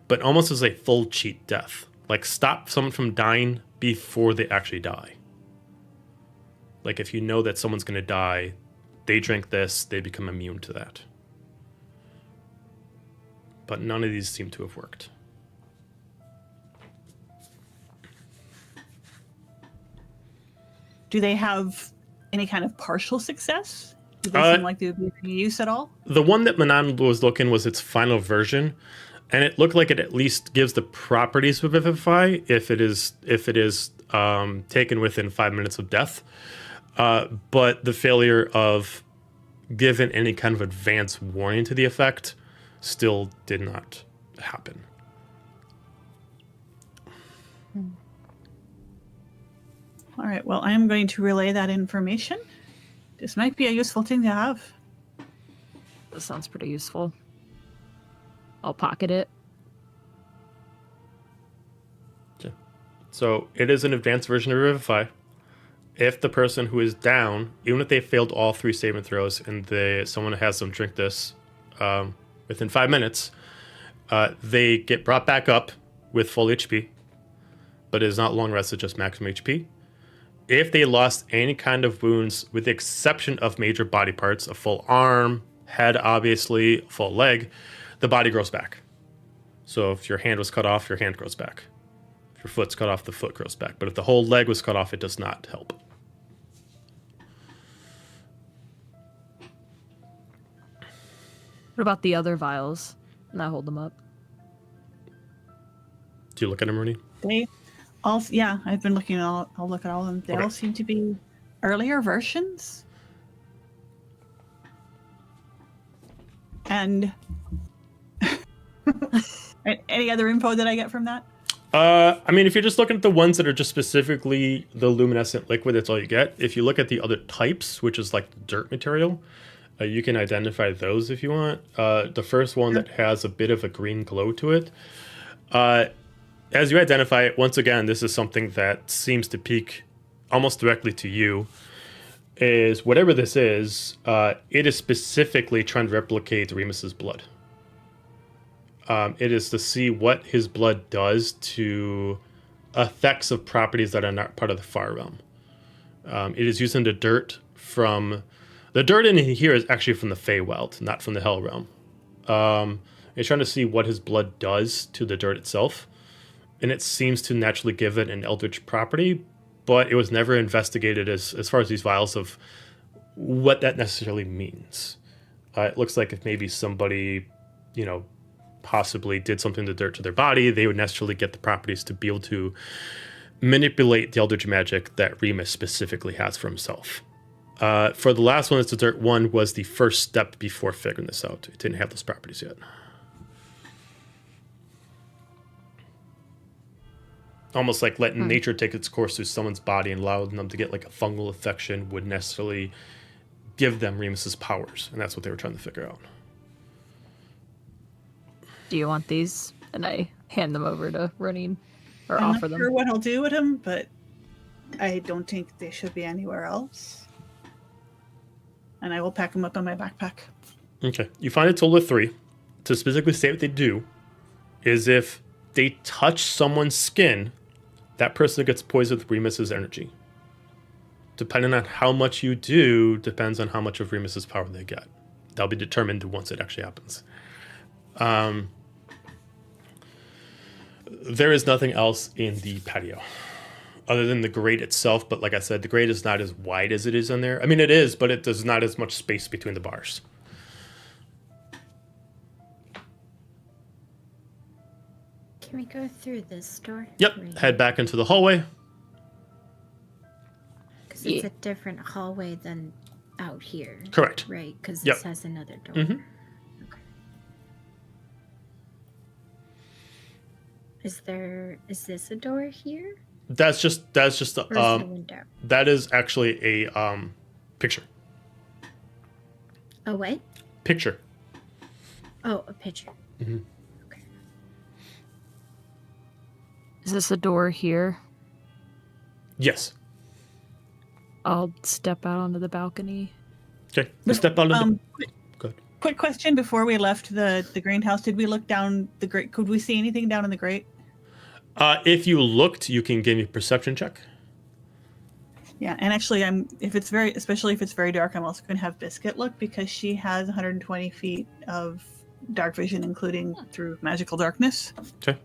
but almost as a full cheat death. Like stop someone from dying before they actually die. Like if you know that someone's going to die, they drink this, they become immune to that. But none of these seem to have worked. Do they have any kind of partial success? Do they seem like they would be of any use at all? The one that Manon was looking was its final version, and it looked like it at least gives the properties of Vivify if it is taken within 5 minutes of death. But the failure of giving any kind of advance warning to the effect still did not happen. All right, well, I am going to relay that information. This might be a useful thing to have. That sounds pretty useful. I'll pocket it. Okay. So it is an advanced version of Revivify. If the person who is down, even if they failed all 3 saving throws and someone has them drink this within 5 minutes, they get brought back up with full HP, but it is not long rest, it's just maximum HP. If they lost any kind of wounds, with the exception of major body parts, a full arm, head, obviously, full leg, the body grows back. So if your hand was cut off, your hand grows back. If your foot's cut off, the foot grows back. But if the whole leg was cut off, it does not help. What about the other vials? And I hold them up. Do you look at them, Roneen? They all, yeah, I've been looking. I'll look at all of them. They Okay. all seem to be earlier versions. And any other info that I get from that? I mean, if you're just looking at the ones that are just specifically the luminescent liquid, that's all you get. If you look at the other types, which is like dirt material, you can identify those if you want. The first one that has a bit of a green glow to it. As you identify it, once again, this is something that seems to peak almost directly to you, is whatever this is, it is specifically trying to replicate Remus's blood. It is to see what his blood does to effects of properties that are not part of the Far Realm. It is using the dirt from... The dirt in here is actually from the Feywild, not from the Hell Realm. It's trying to see what his blood does to the dirt itself. And it seems to naturally give it an eldritch property, but it was never investigated as far as these vials of what that necessarily means. It looks like if maybe somebody, possibly did something to dirt to their body, they would necessarily get the properties to be able to manipulate the eldritch magic that Remus specifically has for himself. For the last one, that's the dirt one, was the first step before figuring this out. It didn't have those properties yet. Almost like letting nature take its course through someone's body and allowing them to get like a fungal infection would necessarily give them Remus's powers, and that's what they were trying to figure out. Do you want these? And I hand them over to Roneen, or I'm offer not them. sure what I'll do with them, but I don't think they should be anywhere else. And I will pack them up in my backpack. Okay. You find a total of 3. To specifically say what they do is if they touch someone's skin, that person gets poisoned with Remus's energy. Depending on how much you do, depends on how much of Remus's power they get. That'll be determined once it actually happens. There is nothing else in the patio other than the grate itself, but like I said, the grate is not as wide as it is in there. I mean, it is, but it does not as much space between the bars. Can we go through this door? Yep. Right. Head back into the hallway. Because it's a different hallway than out here. Correct. Right, because Yep. this has another door. Mm-hmm. Okay. Is this a door here? That's just Or is it a window? that is actually a picture. A what? Picture. Oh, a picture. Mm-hmm. Okay. Is this a door here? Yes. I'll step out onto the balcony. Okay. You step out of the... Good. Quick question before we left the greenhouse. Did we look down the grate? Could we see anything down in the grate? If you looked, you can give me a perception check. Yeah, and actually, especially if it's very dark, I'm also going to have Biscuit look because she has 120 feet of dark vision, including through magical darkness. Okay.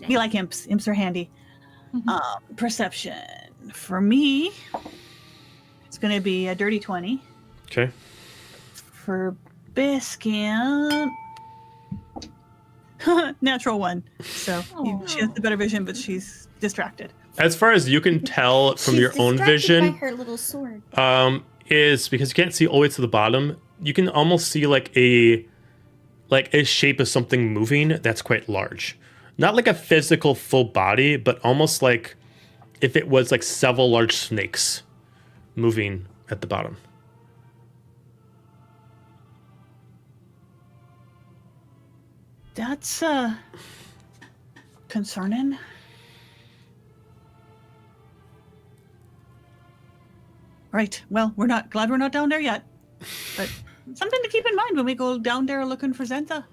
We like imps. Imps are handy. Perception for me, it's going to be a dirty 20. Okay. For Biscuit, natural 1. So she has the better vision, but she's distracted. As far as you can tell from your own vision, by her little sword. is because you can't see all the way to the bottom. You can almost see like a shape of something moving that's quite large. Not like a physical full body, but almost like if it was like several large snakes moving at the bottom. That's concerning. Right. Well, we're not down there yet. But something to keep in mind when we go down there looking for Zenta.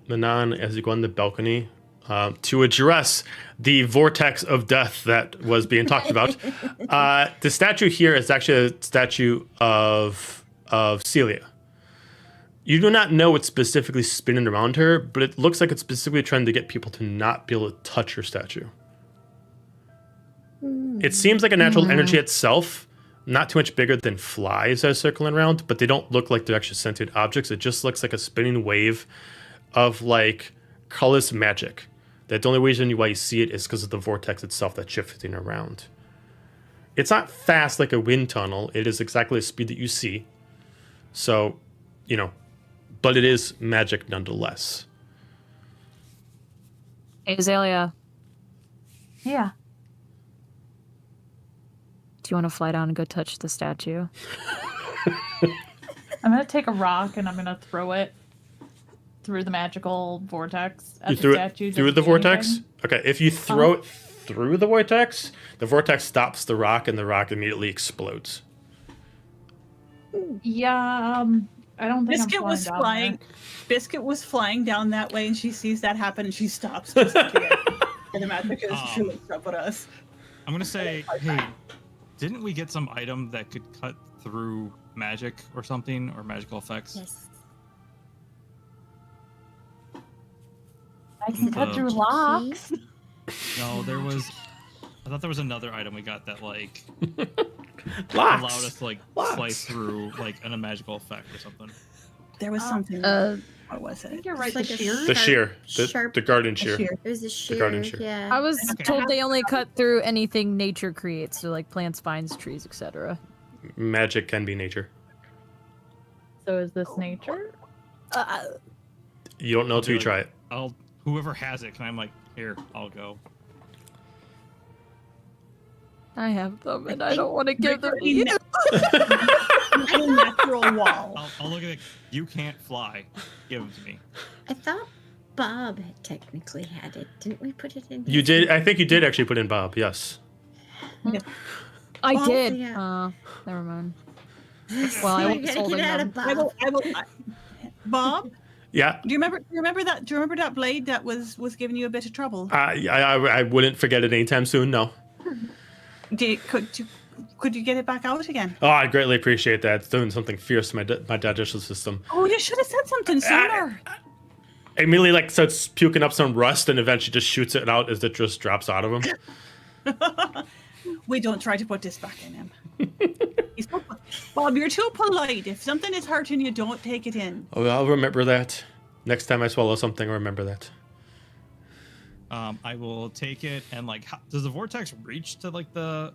Manon, as you go on the balcony, to address the vortex of death that was being talked about, the statue here is actually a statue of Celia. You do not know what's specifically spinning around her, but it looks like it's specifically trying to get people to not be able to touch her statue. It seems like a natural energy itself, not too much bigger than flies that are circling around, but they don't look like they're actually sentient objects. It just looks like a spinning wave of like colorless magic. That the only reason why you see it is because of the vortex itself that's shifting around. It's not fast like a wind tunnel. It is exactly the speed that you see. So, but it is magic nonetheless. Hey, Azalia, Yeah. do you want to fly down and go touch the statue? I'm gonna take a rock and I'm gonna throw it through the magical vortex at You the threw statue. it through Does the it do vortex? anything? Okay, if you throw it through the vortex stops the rock and the rock immediately explodes. Yeah, I don't think Biscuit I'm was down flying. Biscuit was flying down that way, and she sees that happen, and she stops. Just in case. And the magic is truly up at us. I'm gonna say, hey, didn't we get some item that could cut through magic or something, or magical effects? Yes. I can cut The through locks. No, there was. I thought there was another item we got that like Locks. allowed us to like Locks. slice through like a magical effect or something. There was something. What was I think it? you're right. It's like The a shears? The shear. Sharp- The guardian shear. Shear. It was a sheer. garden shear. Yeah. I was Okay. told they only cut through anything nature creates, so like plants, vines, trees, etc. Magic can be nature. So is this nature? You don't know till you try it. Whoever has it, can I'm like, here, I'll go. I have them, and I don't want to give them to you. A natural wall. I'll look at it. You can't fly. Give them to me. I thought Bob had technically had it. Didn't we put it in? You did. I think you did actually put in Bob. Yes. I Well, did. yeah. Never mind. Well, I I was gotta holding get out them. of Bob. Bob, Yeah. do you remember that blade that was giving you a bit of trouble? I wouldn't forget it anytime soon. No. Could you get it back out again? Oh, I greatly appreciate that. It's doing something fierce to my digestive system. Oh, you should have said something sooner. Immediately, like, starts puking up some rust and eventually just shoots it out as it just drops out of him. We don't try to put this back in him. Bob, you're too polite. If something is hurting you, don't take it in. Oh, I'll remember that. Next time I swallow something, I'll remember that. I will take it and like, does the vortex reach to like the?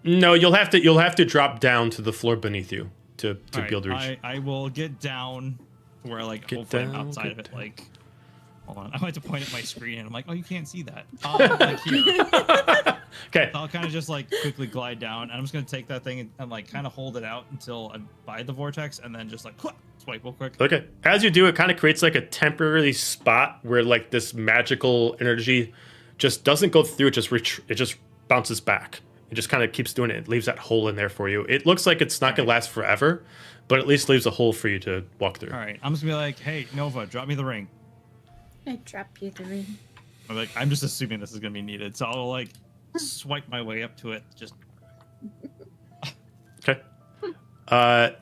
No, you'll have to drop down to the floor beneath you to All be able to reach. I will get down to where like hopefully I'm outside of it. Like, hold on, I might have to point at my screen and I'm like, oh, you can't see that. Like here. Okay. I'll kind of just like quickly glide down, and I'm just gonna take that thing and like kind of hold it out until I'm by the vortex, and then just like swipe real quick. Okay. As you do, it kind of creates like a temporary spot where like this magical energy just doesn't go through. It just bounces back. It just kind of keeps doing it. It leaves that hole in there for you. It looks like it's not gonna last forever, but at least leaves a hole for you to walk through. All right, I'm just gonna be like, hey, Nova, drop me the ring. I drop you the ring. I'm just assuming this is gonna be needed, so I'll like swipe my way up to it. Just okay.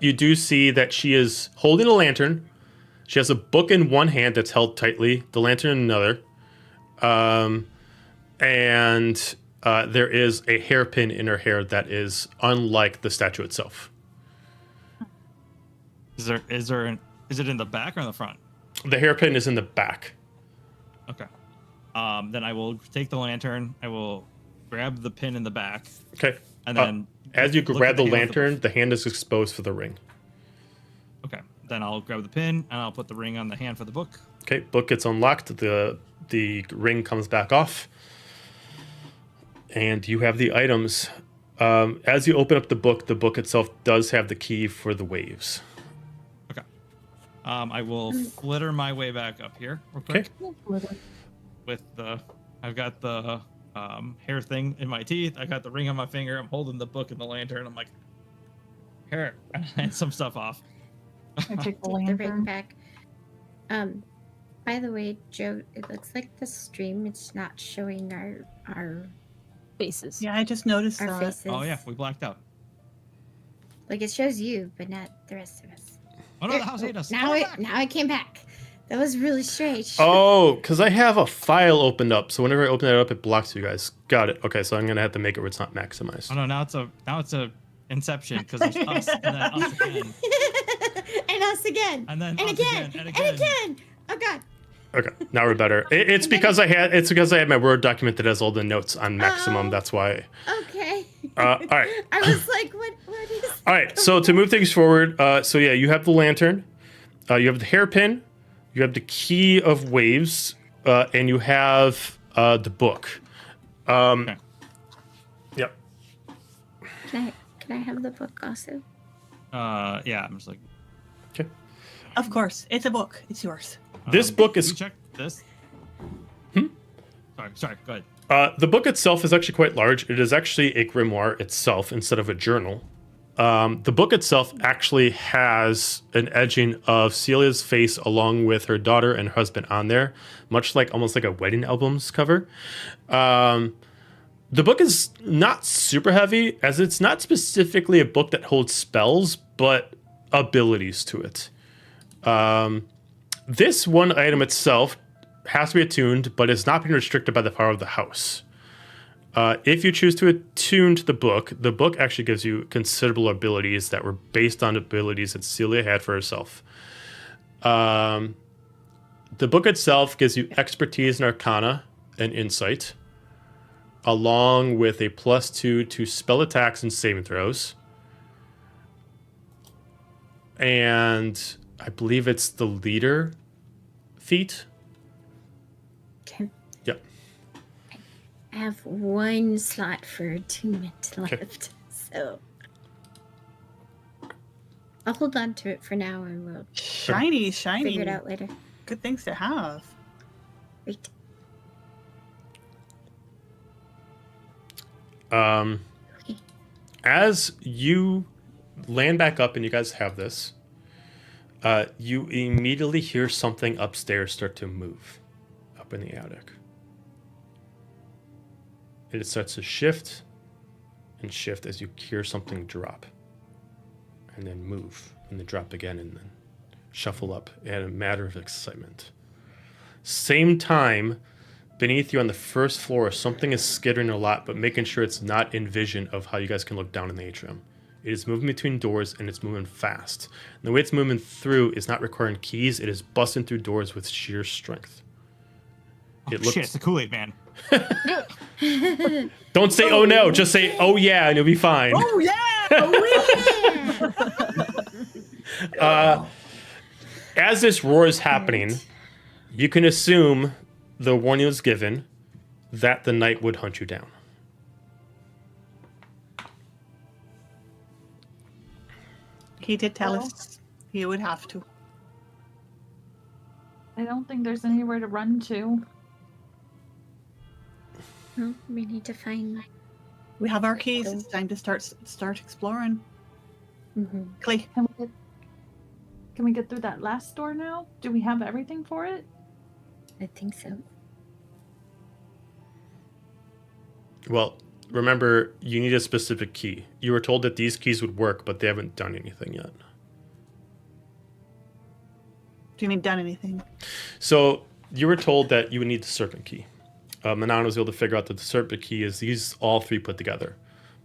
You do see that she is holding a lantern. She has a book in one hand that's held tightly, the lantern in another. And there is a hairpin in her hair that is unlike the statue itself. is it in the back or in the front? The hairpin is in the back. Okay. Then I will take the lantern. I will grab the pin in the back, Okay. and then As you look grab at the hand with lantern, the hand is exposed for the ring. Okay. Then I'll grab the pin and I'll put the ring on the hand for the book. Okay, book gets unlocked. The ring comes back off. And you have the items. As you open up the book itself does have the key for the waves. Okay. I will flitter my way back up here real quick. With I've got the hair thing in my teeth. I got the ring on my finger. I'm holding the book and the lantern. I'm like, here, and some stuff off. I take the Take the ring lantern. back. By the way, Joe, it looks like the stream it's not showing our Faces. Yeah, I just noticed our that. faces. Oh yeah, we blacked out. Like it shows you, but not the rest of us. Oh no, There- the house ate us. Now Oh, it back. now it came back. That was really strange. Oh, because I have a file opened up. So whenever I open that up, it blocks you guys. Got it. Okay, so I'm going to have to make it where it's not maximized. Oh no, now it's a Inception because there's us and then us again. And us again. And then And us again. again. And again. Oh god. Okay, now we're better. It's because I had my Word document that has all the notes on maximum. Oh. That's why. Okay. All right. I was like, what is All right, so to move things forward, so yeah, you have the lantern, you have the hairpin, you have the key of waves, and you have the book. Okay. Yep. Can I have the book also? Yeah, I'm just like. Okay. Of course, it's a book. It's yours. This book can is. we check this. Sorry. Go ahead. The book itself is actually quite large. It is actually a grimoire itself instead of a journal. The book itself actually has an edging of Celia's face along with her daughter and husband on there, much like almost like a wedding album's cover. The book is not super heavy, as it's not specifically a book that holds spells, but abilities to it. This one item itself has to be attuned, but it's not being restricted by the power of the house. If you choose to attune to the book actually gives you considerable abilities that were based on abilities that Celia had for herself. The book itself gives you expertise in Arcana and Insight, along with a +2 to spell attacks and saving throws. And I believe it's the leader feat. Okay. Yep. I have one slot for attunement left, so I'll hold on to it for now and we'll Shiny. figure it out later. Good things to have. Wait. As you land back up and you guys have this, you immediately hear something upstairs start to move up in the attic. It starts to shift and shift as you hear something drop and then move and then drop again and then shuffle up in a matter of excitement. Same time, beneath you on the first floor, something is skittering a lot, but making sure it's not in vision of how you guys can look down in the atrium. It is moving between doors and it's moving fast. And the way it's moving through is not requiring keys. It is busting through doors with sheer strength. Shit, it's the Kool-Aid Man. Don't say "oh no," just say "oh yeah" and you'll be fine. Oh yeah! As this roar is happening, you can assume the warning was given that the night would hunt you down. He did tell us he would have to. I don't think there's anywhere to run to. Well, we need to find. We have our keys. It's time to start exploring. Mm-hmm. Clay. Can we get through that last door now? Do we have everything for it? I think so. Well, remember, you need a specific key. You were told that these keys would work, but they haven't done anything yet. Do you mean done anything? So you were told that you would need the serpent key. Manon was able to figure out that the serpent key is these all three put together.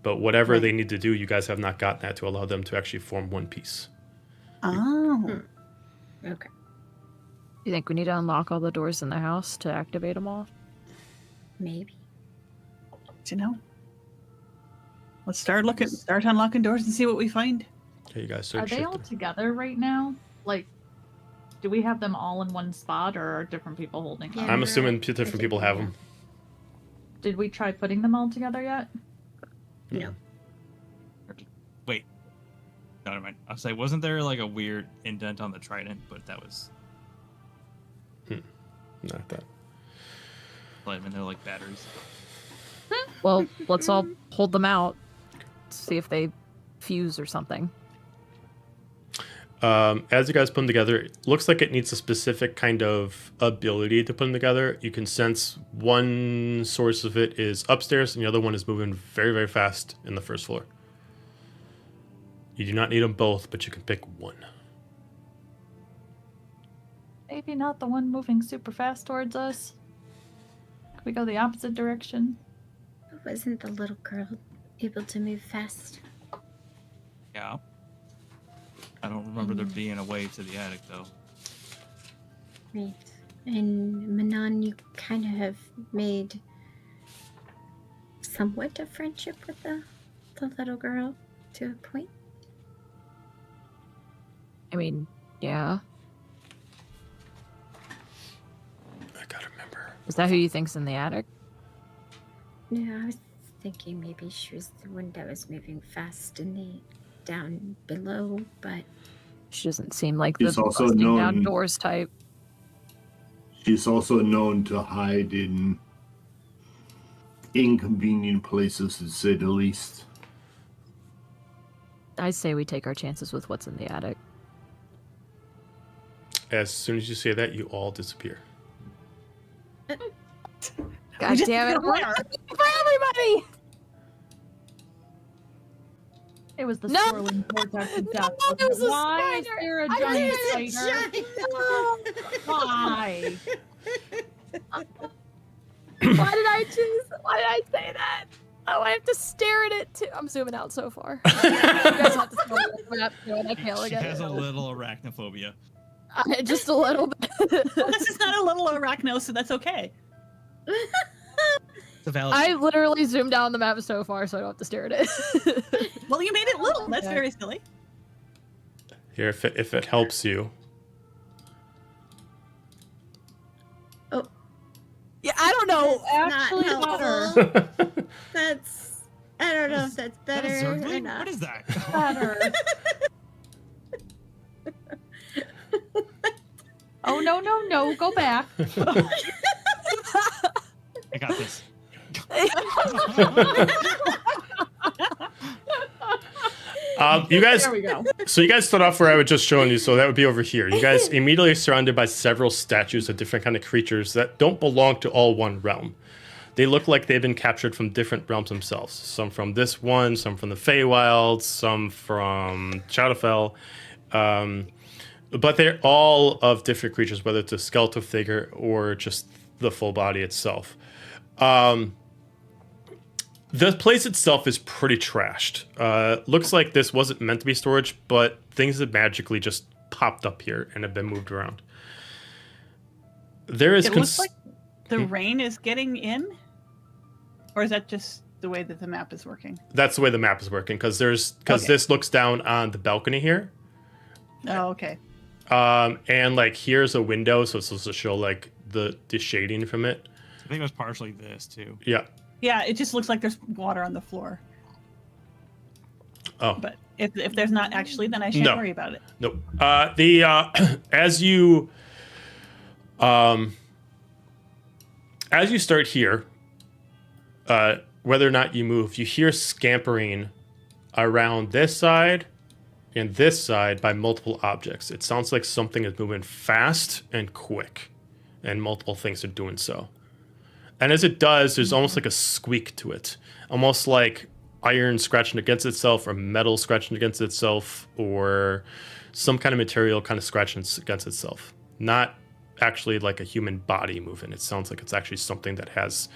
But whatever they need to do, you guys have not gotten that to allow them to actually form one piece. Oh. Okay. You think we need to unlock all the doors in the house to activate them all? Maybe. Do you know? Let's start unlocking doors and see what we find. Okay, you guys Are start they all shifting. together right now? Like, do we have them all in one spot, or are different people holding them? Yeah. I'm assuming two different people have them. Did we try putting them all together yet? No. Wait. Never mind. I'll say, wasn't there like a weird indent on the trident? But that was. Not that. I mean, they're like batteries. Well, let's all hold them out, see if they fuse or something. As you guys put them together, it looks like it needs a specific kind of ability to put them together. You can sense one source of it is upstairs and the other one is moving very, very fast in the first floor. You do not need them both, but you can pick one. Maybe not the one moving super fast towards us. Could we go the opposite direction? Wasn't the little girl able to move fast? Yeah. I don't remember there being a way to the attic though. Right. And Manon, you kind of have made somewhat of friendship with the little girl to a point. I mean, yeah. I gotta remember Is that who you think's in the attic? Yeah, I was thinking maybe she was the one that was moving fast in the down below, but She doesn't seem like the She's also busting known- down doors type. She's also known to hide in inconvenient places, to say the least. I say we take our chances with what's in the attic. As soon as you say that, you all disappear. God damn it! Where? For everybody! It was the No! swirling vortex of death. No, it was a Why is spider. there a I giant did spider? No. Why? Why did I choose? Why did I say that? Oh, I have to stare at it too. I'm zooming out so far. You guys have to tell me what I'm doing. I can't look She at has it. a little arachnophobia. Just a little bit. Well, this is not a little arachno, so that's okay. It's a valid. I literally zoomed down the map so far, so I don't have to stare at it. Well, you made it little. That's Okay. very silly. Here, if it helps you. Yeah, I don't know. Actually not better. helpful. That's I don't know if that's Is that a better or zergling? not. What is that? Better. Oh no! Go back. I got this. You guys, There we go. so you guys start off where I was just showing you, so that would be over here. You guys immediately are surrounded by several statues of different kind of creatures that don't belong to all one realm. They look like they've been captured from different realms themselves. Some from this one, some from the Feywilds, some from Shadowfell. But they're all of different creatures, whether it's a skeletal figure or just the full body itself. The place itself is pretty trashed. Looks like this wasn't meant to be storage, but things have magically just popped up here and have been moved around. There is It looks like the rain is getting in, or is that just the way that the map is working? That's the way the map is working, because Okay. this looks down on the balcony here. Oh, okay. And like here's a window, so it's supposed to show like the shading from it. I think it was partially this too. Yeah. Yeah, it just looks like there's water on the floor. Oh. But if there's not actually, then I shan't No. worry about it. Nope. As you start here, whether or not you move, you hear scampering around this side and this side by multiple objects. It sounds like something is moving fast and quick, and multiple things are doing so. And as it does, there's almost like a squeak to it, almost like iron scratching against itself, or metal scratching against itself, or some kind of material kind of scratching against itself. Not actually like a human body moving. It sounds like it's actually something that has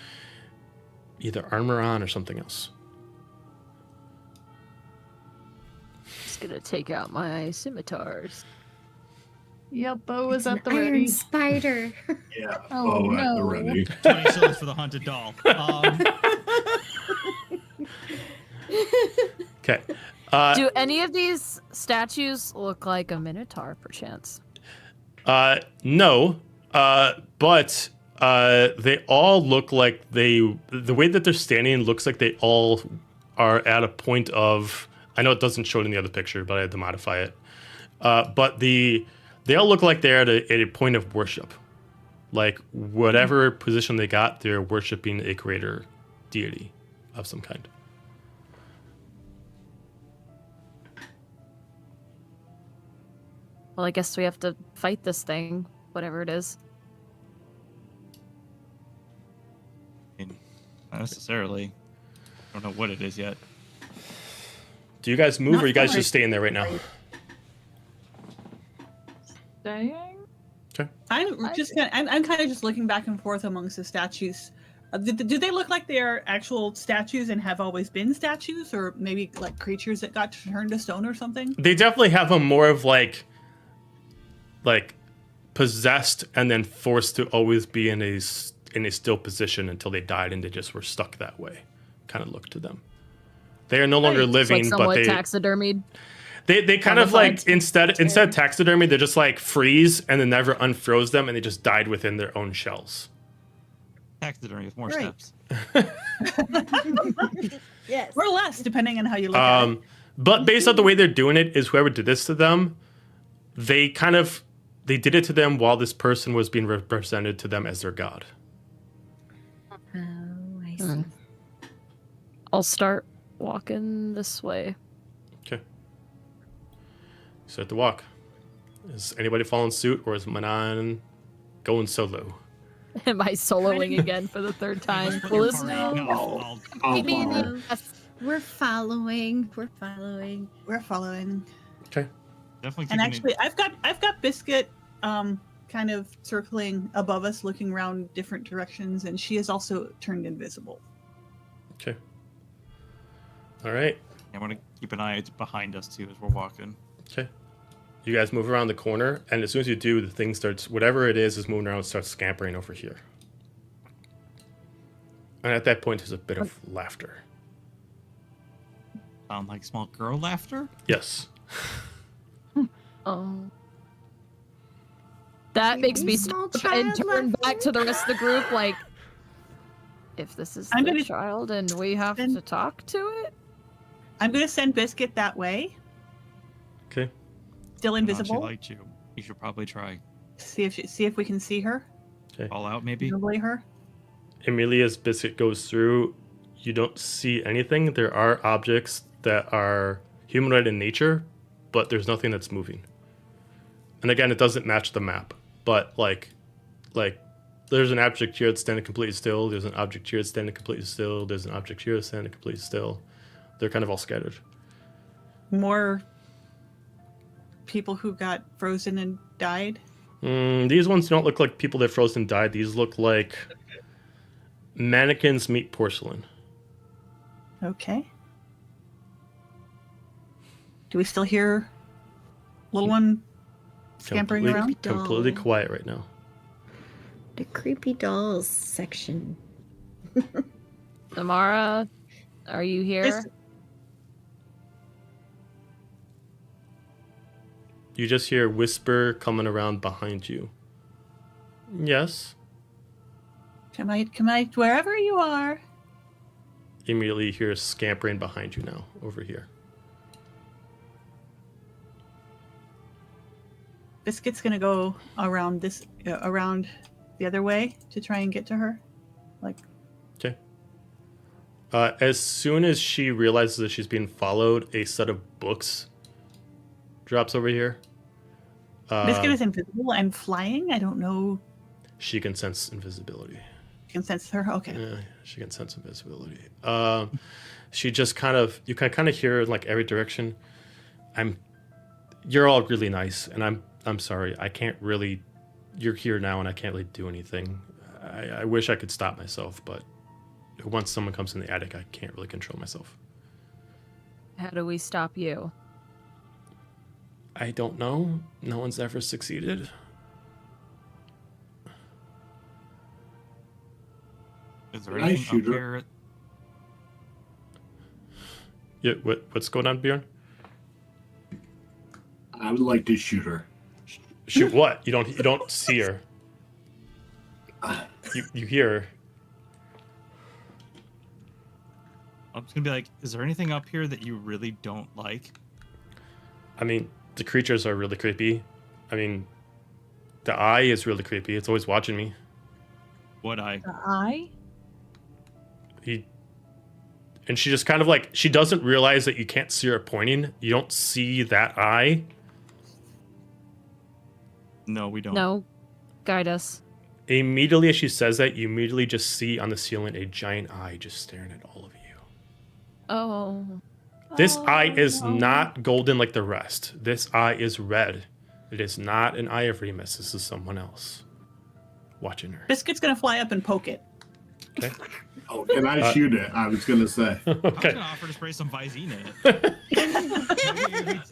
either armor on or something else. Just gonna take out my scimitars. Yep, bow is It's at the an iron ready. spider. Yeah. Oh, at the no. ready. 20 sills for the hunted doll. Okay. Do any of these statues look like a minotaur, perchance? No, but they all look like the way that they're standing looks like they all are at a point of, I know it doesn't show it in the other picture, but I had to modify it. But they all look like they're at a point of worship. Like whatever position they got, they're worshiping a greater deity of some kind. Well, I guess we have to fight this thing, whatever it is. Not necessarily. I don't know what it is yet. Do you guys move, Not or you guys quite. just staying there right now? Staying? I'm kind of just looking back and forth amongst the statues. Do they look like they're actual statues and have always been statues, or maybe like creatures that got turned to stone or something? They definitely have a more of like possessed and then forced to always be in a still position until they died, and they just were stuck that way. Kind of look to them. They are no longer It's living, like but somewhat they taxidermied. they kind of like Camouflaged. instead of taxidermy, they just like freeze and then never unfroze them, and they just died within their own shells. Taxidermy with more Right. steps. Yes. Or less, depending on how you look at it. But based on the way they're doing it, is whoever did this to them, they did it to them while this person was being represented to them as their god. Oh, I see. I'll start walking this way. Okay. Start to walk. Is anybody following suit, or is Manon going solo? Am I soloing again for the third time? Well, it's I'll I mean, follow. yes. We're following. We're following. We're following. Okay. Definitely. And keeping actually, I've got Biscuit kind of circling above us, looking around different directions, and she is also turned invisible. Okay. All right. I want to keep an eye behind us too as we're walking. Okay. You guys move around the corner, and as soon as you do, the thing starts, whatever it is moving around, starts scampering over here. And at that point, there's a bit of laughter. Sound like small girl laughter? Yes. Oh. That makes me Small stop and child turn laughter? back to the rest of the group like, if this is I'm the gonna child and we have send- to talk to it? I'm going to send Biscuit that way, Okay. still She invisible. liked you. You should probably try. See if we can see her, All out, maybe? relay her. Amelia's biscuit goes through. You don't see anything. There are objects that are humanoid in nature, but there's nothing that's moving. And again, it doesn't match the map. But like there's an object here that's standing completely still. There's an object here that's standing completely still. There's an object here that's standing completely still. They're kind of all scattered. More people who got frozen and died. These ones don't look like people that froze and died. These look like mannequins meet porcelain. Okay. Do we still hear little one scampering around? Completely quiet right now. The creepy dolls section. Samara, are you here? Yes. You just hear a whisper coming around behind you. Yes. Come I, wherever you are. Immediately hear scampering behind you now, over here. Biscuit's gonna go around around the other way to try and get to her. Like, Okay. As soon as she realizes that she's being followed, a set of books drops over here. Biscuit is invisible and flying. I don't know. She can sense invisibility. You can sense her. Okay. Yeah, she can sense invisibility. She just you can kind of hear in like every direction. You're all really nice, and I'm sorry. I can't really. You're here now, and I can't really do anything. I wish I could stop myself, but once someone comes in the attic, I can't really control myself. How do we stop you? I don't know. No one's ever succeeded. Is there Can I anything shoot up her? Yeah. What's going on, Bjorn? I would like to shoot her. Shoot what? You don't see her. You hear her. I'm just gonna be like, is there anything up here that you really don't like? I mean, the creatures are really creepy. I mean, the eye is really creepy. It's always watching me. What I? The eye? And she just kind of like, she doesn't realize that you can't see her pointing. You don't see that eye. No, we don't. No. Guide us. Immediately as she says that, you immediately just see on the ceiling a giant eye just staring at all of you. Oh. This eye is no. not golden like the rest. This eye is red. It is not an eye of Remus. This is someone else watching her. Biscuit's gonna fly up and poke it. Okay. Oh, can I shoot it? I was gonna say. I was Okay. gonna offer to spray some Visine in it.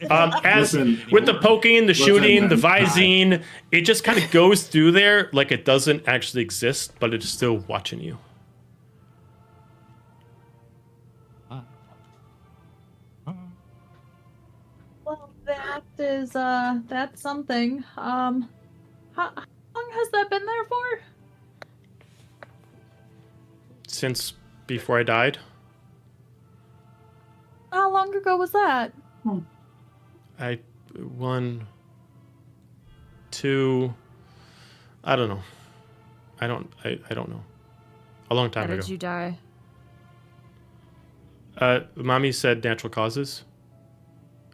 As Listen, with the poking, the shooting, the hi. Visine, it just kind of goes through there like it doesn't actually exist, but it's still watching you. Well, that's something. How long has that been there for? since before I died. How long ago was that? 1, 2. I don't know. I don't know. A long time How ago. did you die? Mommy said natural causes.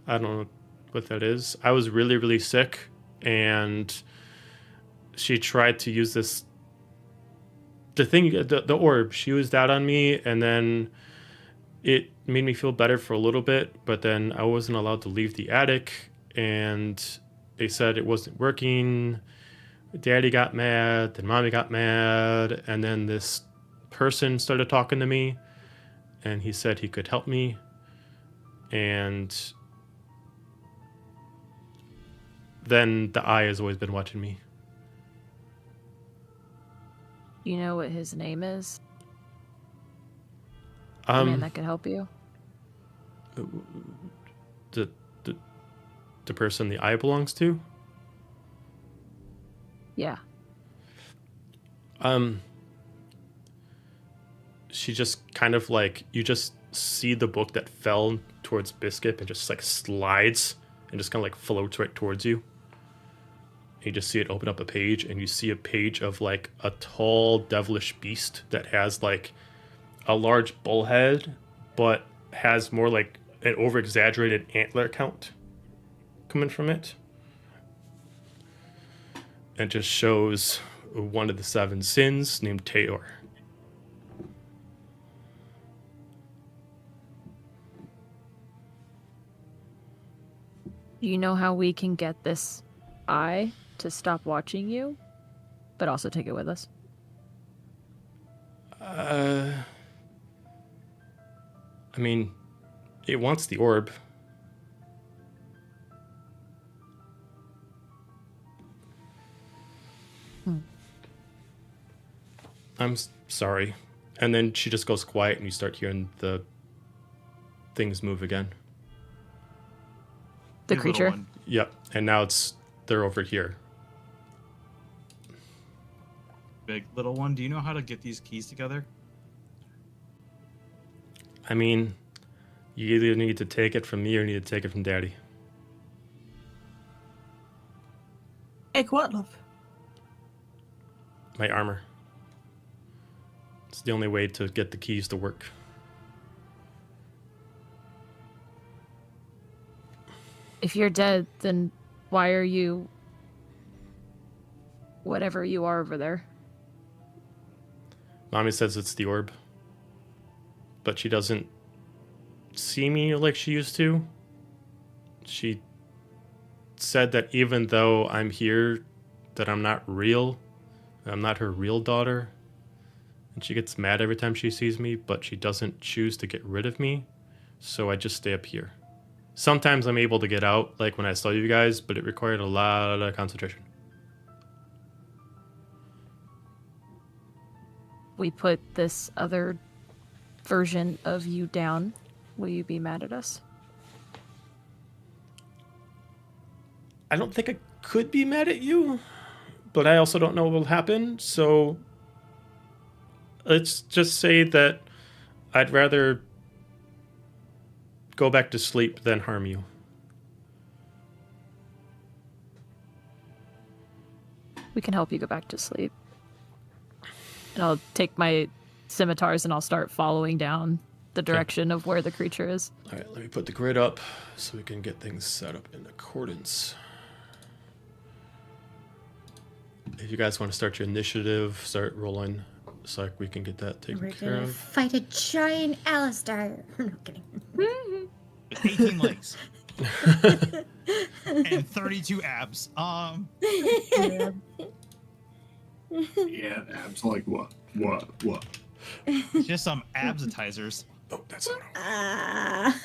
I don't know what that is. I was really, really sick, and she tried to use the orb. She used that on me, and then it made me feel better for a little bit, but then I wasn't allowed to leave the attic, and they said it wasn't working. Daddy got mad, then Mommy got mad, and then this person started talking to me, and he said he could help me, and then the eye has always been watching me. You know what his name is? The man that could help you? The person the eye belongs to? Yeah. She just kind of like, you just see the book that fell towards Biscuit and just like slides and just kind of like floats right towards you. You just see it open up a page, and you see a page of like a tall devilish beast that has like a large bull head, but has more like an over-exaggerated antler count coming from it. And just shows one of the 7 sins named Taor. Do you know how we can get this eye to stop watching you, but also take it with us? I mean, it wants the orb. I'm sorry. And then she just goes quiet, and you start hearing the things move again. The Big little creature? one. Yep. And now they're over here. Big little one. Do you know how to get these keys together? I mean, you either need to take it from me or you need to take it from Daddy. Take what, love? My armor. It's the only way to get the keys to work. If you're dead, then why are you whatever you are over there? Mommy says it's the orb. But she doesn't see me like she used to. She said that even though I'm here, that I'm not real. I'm not her real daughter. And she gets mad every time she sees me, but she doesn't choose to get rid of me. So I just stay up here. Sometimes I'm able to get out, like when I saw you guys, but it required a lot of concentration. We put this other version of you down. Will you be mad at us? I don't think I could be mad at you, but I also don't know what will happen, so let's just say that I'd rather go back to sleep than harm you. We can help you go back to sleep. And I'll take my scimitars and I'll start following down the direction of where the creature is. All right, let me put the grid up so we can get things set up in accordance. If you guys want to start your initiative, start rolling so we can get that taken We're care gonna of. fight a giant Alistair. No kidding. With 18 legs. And 32 abs. Yeah, abs like what? Just some absitizers. Oh, that's not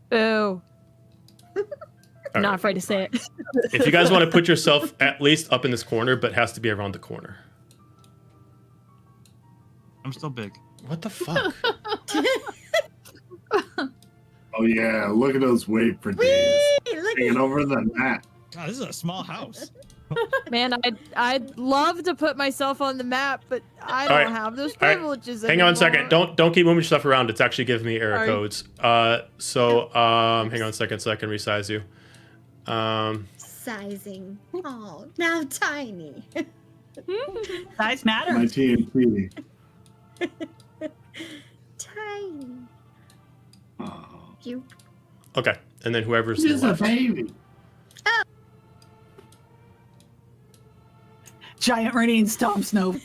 Boo. All Not right. afraid to say it. If you guys want to put yourself at least up in this corner, but it has to be around the corner. I'm still big. What the fuck? Oh yeah, look at those wait for days. Look Hanging over the mat. God, this is a small house. Man, I'd love to put myself on the map, but I All don't right. have those All right. privileges Hang on a anymore. second. Don't keep moving stuff around. It's actually giving me error Sorry. codes. Hang on a second so I can resize you. Sizing. Oh, now tiny. Size My matters. TNT. Tiny. Oh, You. Okay, and then whoever's she's a left. baby. Giant Roneen stomps Snow.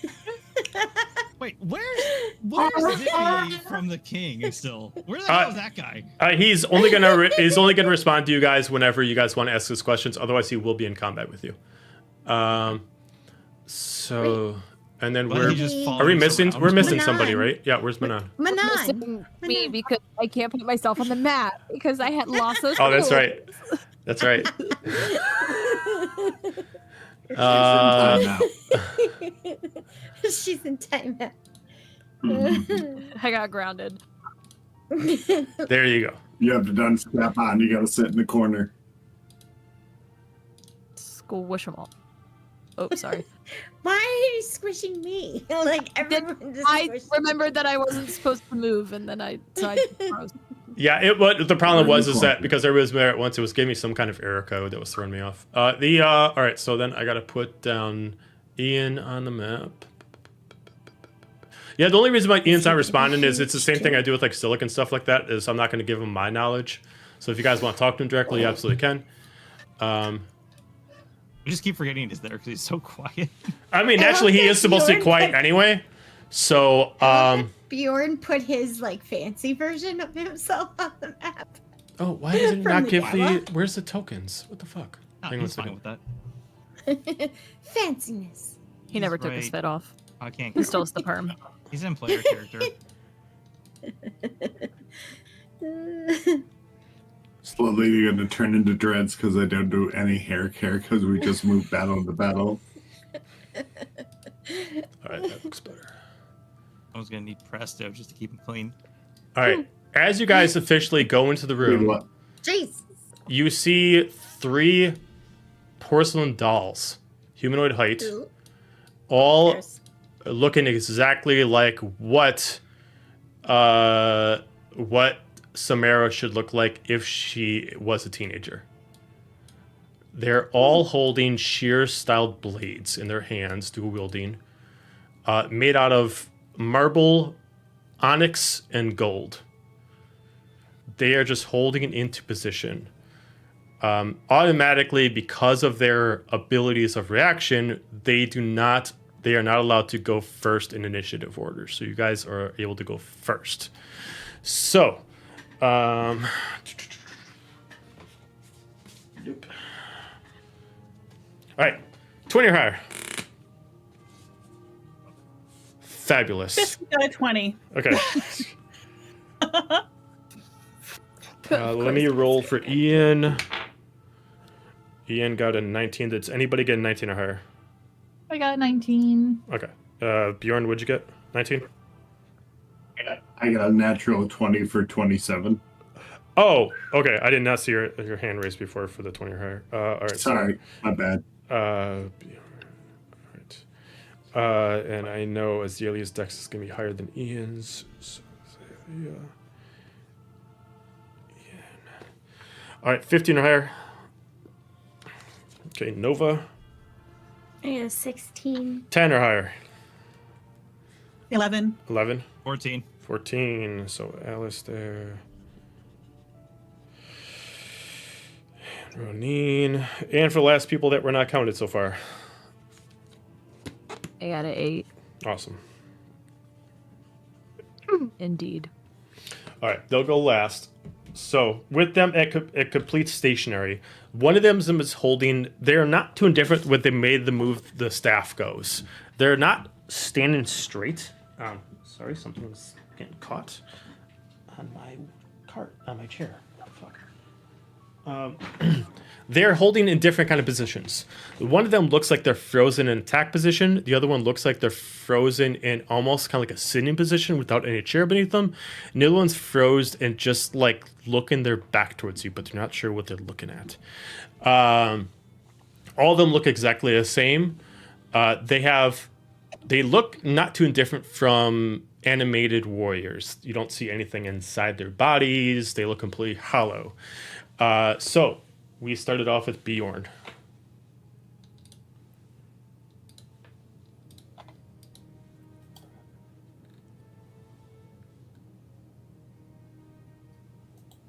Wait, where's Vicky from the king still? Where the hell is that guy? He's only gonna respond to you guys whenever you guys want to ask us questions. Otherwise, he will be in combat with you. So, and then Well, he just are we follows missing? around. We're missing Manon. somebody, right? Yeah, where's Manon? Manon. Missing me because I can't put myself on the map because I had lost those. Oh, that's privileges. right. That's right. She's in timeout. I got grounded. There you go. You have to done step on. You got to sit in the corner. Squish them all. Oh, sorry. Why are you squishing me? Like everyone just I squished remembered that I wasn't supposed to move, and then I froze. Yeah, what the problem was is that because everybody was there at once, it was giving me some kind of error code that was throwing me off. All right, so then I got to put down Ian on the map. Yeah, the only reason why Ian's not responding is it's the same thing I do with like Silic and stuff like that. Is I'm not going to give him my knowledge. So if you guys want to talk to him directly, you absolutely can. We just keep forgetting he's there because he's so quiet. I mean, naturally, he is supposed to be quiet anyway. So, Bjorn put his like fancy version of himself on the map. oh, why does it From not the give Java? the? Where's the tokens? What the fuck? Oh, Hang on a he's fine second. with that. Fanciness. He never took his right. fit off. I can't. He still has the perm. He's in player character. Slowly, you're going to turn into dreads because I don't do any hair care because we just move battle to battle. All right, that looks better. I was gonna need Presto just to keep him clean. All right, as you guys officially go into the Dude, room, what? Jesus. you see 3 porcelain dolls, humanoid height, Ooh, all there's- looking exactly like what Samara should look like if she was a teenager. They're all holding shear-styled blades in their hands, dual wielding, made out of marble, onyx, and gold. They are just holding it into position. Automatically, because of their abilities of reaction, they are not allowed to go first in initiative order. So you guys are able to go first. So, Nope. All right, 20 or higher. Fabulous. Just got a 20. Okay. Let me roll for Ian. Ian got a 19. Does anybody get a 19 or higher? I got 19. Okay. Bjorn, what'd you get? 19? I got a natural 20 for 27. Oh, okay. I did not see your hand raised before for the 20 or higher. All right. Sorry, my bad. All right. And I know Azalia's dex is going to be higher than Ian's. So Azalia. Ian. All right, 15 or higher. Okay, Nova. I got a 16. 10 or higher. 11. 11. 14. 14. So Alistair. Roneen. And for the last people that were not counted so far. I got an 8. Awesome. Indeed. All right, they'll go last. So with them at complete stationary, one of them is holding. They're not too indifferent when they made the move. The staff goes. They're not standing straight. Sorry, something was getting caught on my cart on my chair. Oh, fuck. They're holding in different kind of positions. One of them looks like they're frozen in attack position. The other one looks like they're frozen in almost kind of like a sitting position without any chair beneath them. And the other one's frozen and just like looking their back towards you, but they're not sure what they're looking at. All of them look exactly the same. They look not too different from animated warriors. You don't see anything inside their bodies. They look completely hollow. So we started off with Bjorn.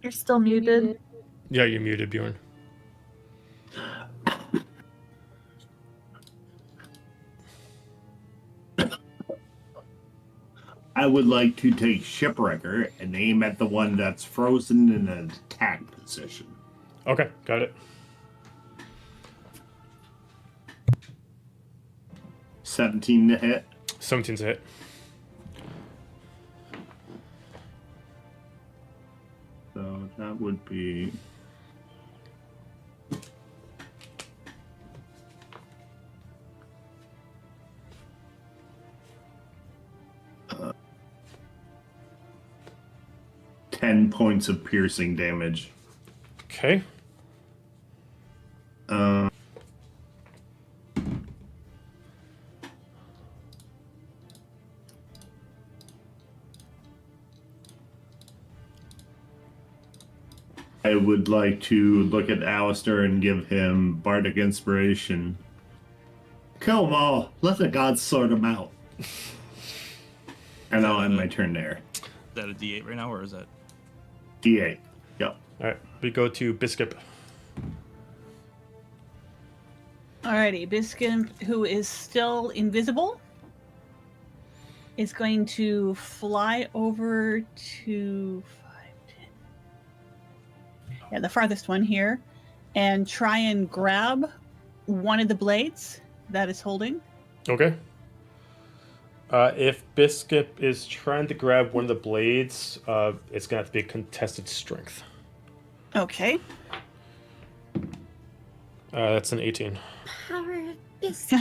You're still muted. Yeah, you're muted, Bjorn. I would like to take Shipwrecker and aim at the one that's frozen in an attack position. Okay, got it. 17 to hit. 17's a hit. So that would be... Uh, 10 points of piercing damage. Okay. I would like to look at Alistair and give him Bardic Inspiration. Kill them all. Let the gods sort them out. And I'll end my turn there. Is that a D8 right now, or is that... D8. Yep. All right, we go to Biscuit. Alrighty, Biskin, who is still invisible, is going to fly over to 5, 10. Yeah, the farthest one here, and try and grab one of the blades that is holding. Okay. If Biscuit is trying to grab one of the blades, it's going to have to be a contested strength. Okay. That's an 18. Power of biscuit.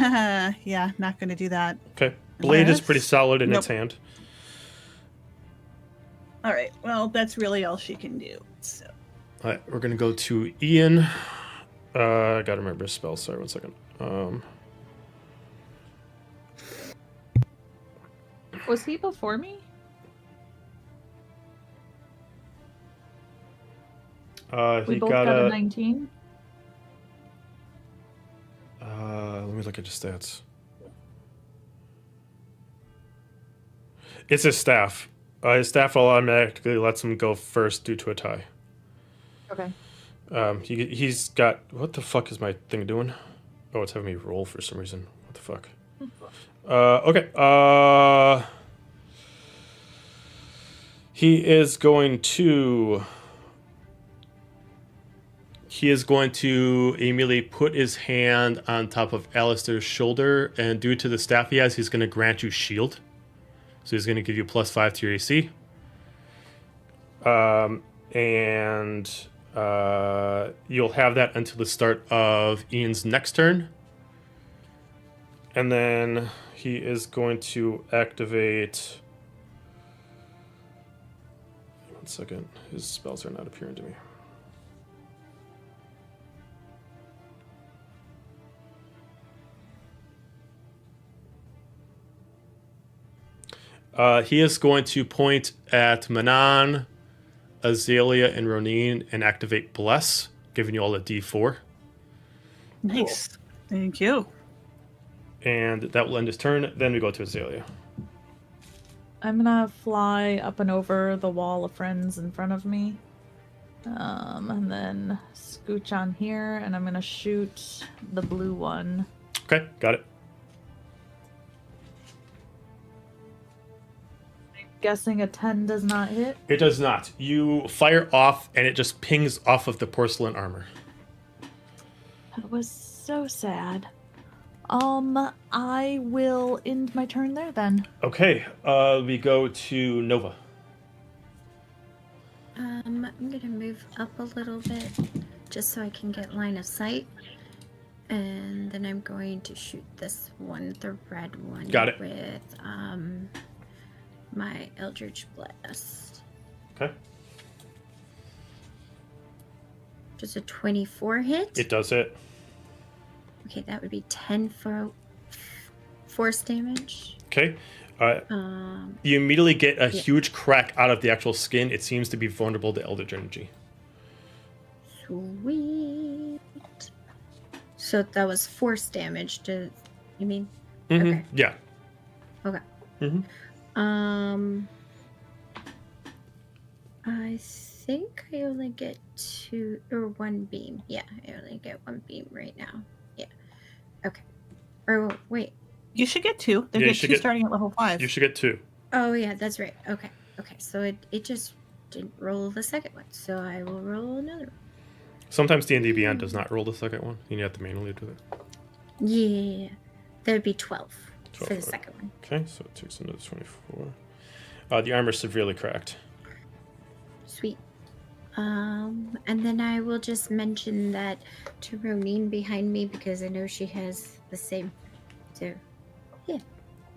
Yeah, not going to do that. Okay. Blade is Yes. pretty solid in Nope. its hand. All right. Well, that's really all she can do. So. All right, we're going to go to Ian. I got to remember his spell. Sorry, one second. Was he before me? We He both got got a a... 19. Let me look at his stats. It's his staff. His staff automatically lets him go first due to a tie. Okay. He's got... What the fuck is my thing doing? Oh, it's having me roll for some reason. What the fuck? Okay. He is going to... He is going to immediately put his hand on top of Alistair's shoulder, and due to the staff he has, he's going to grant you shield. So he's going to give you +5 to your AC. You'll have that until the start of Ian's next turn. And then he is going to activate... One second. His spells are not appearing to me. He is going to point at Manon, Azalia, and Roneen and activate Bless, giving you all a D4. Nice. Cool. Thank you. And that will end his turn. Then we go to Azalia. I'm gonna fly up and over the wall of friends in front of me. And then scooch on here, and I'm gonna shoot the blue one. Okay, got it. Guessing a 10 does not hit. It does not. You fire off, and it just pings off of the porcelain armor. That was so sad. I will end my turn there then. Okay, we go to Nova. I'm gonna move up a little bit just so I can get line of sight. And then I'm going to shoot this one, the red one. Got it. With my Eldritch Blast. Okay. Does a 24 hit? It does hit. Okay, that would be 10 for force damage. Okay. You immediately get a huge crack out of the actual skin. It seems to be vulnerable to Eldritch Energy. Sweet. So that was force damage. You mean? Mm-hmm. Okay. Yeah. Okay. Mm-hmm. I think I only get 2 or 1 beam. Yeah, I only get 1 beam right now. Yeah. Okay. Or wait. You should get 2. They Yeah, get 2 starting at level 5. You should get 2. Oh yeah, that's right. Okay. Okay. So it just didn't roll the second one, so I will roll another one. Sometimes D&D Beyond does not roll the second one. You have to manually do it. Yeah. That would be 12 for the okay. second one. Okay, so it takes another 24. The armor's severely cracked. Sweet. And then I will just mention that to Roneen behind me because I know she has the same. So, yeah.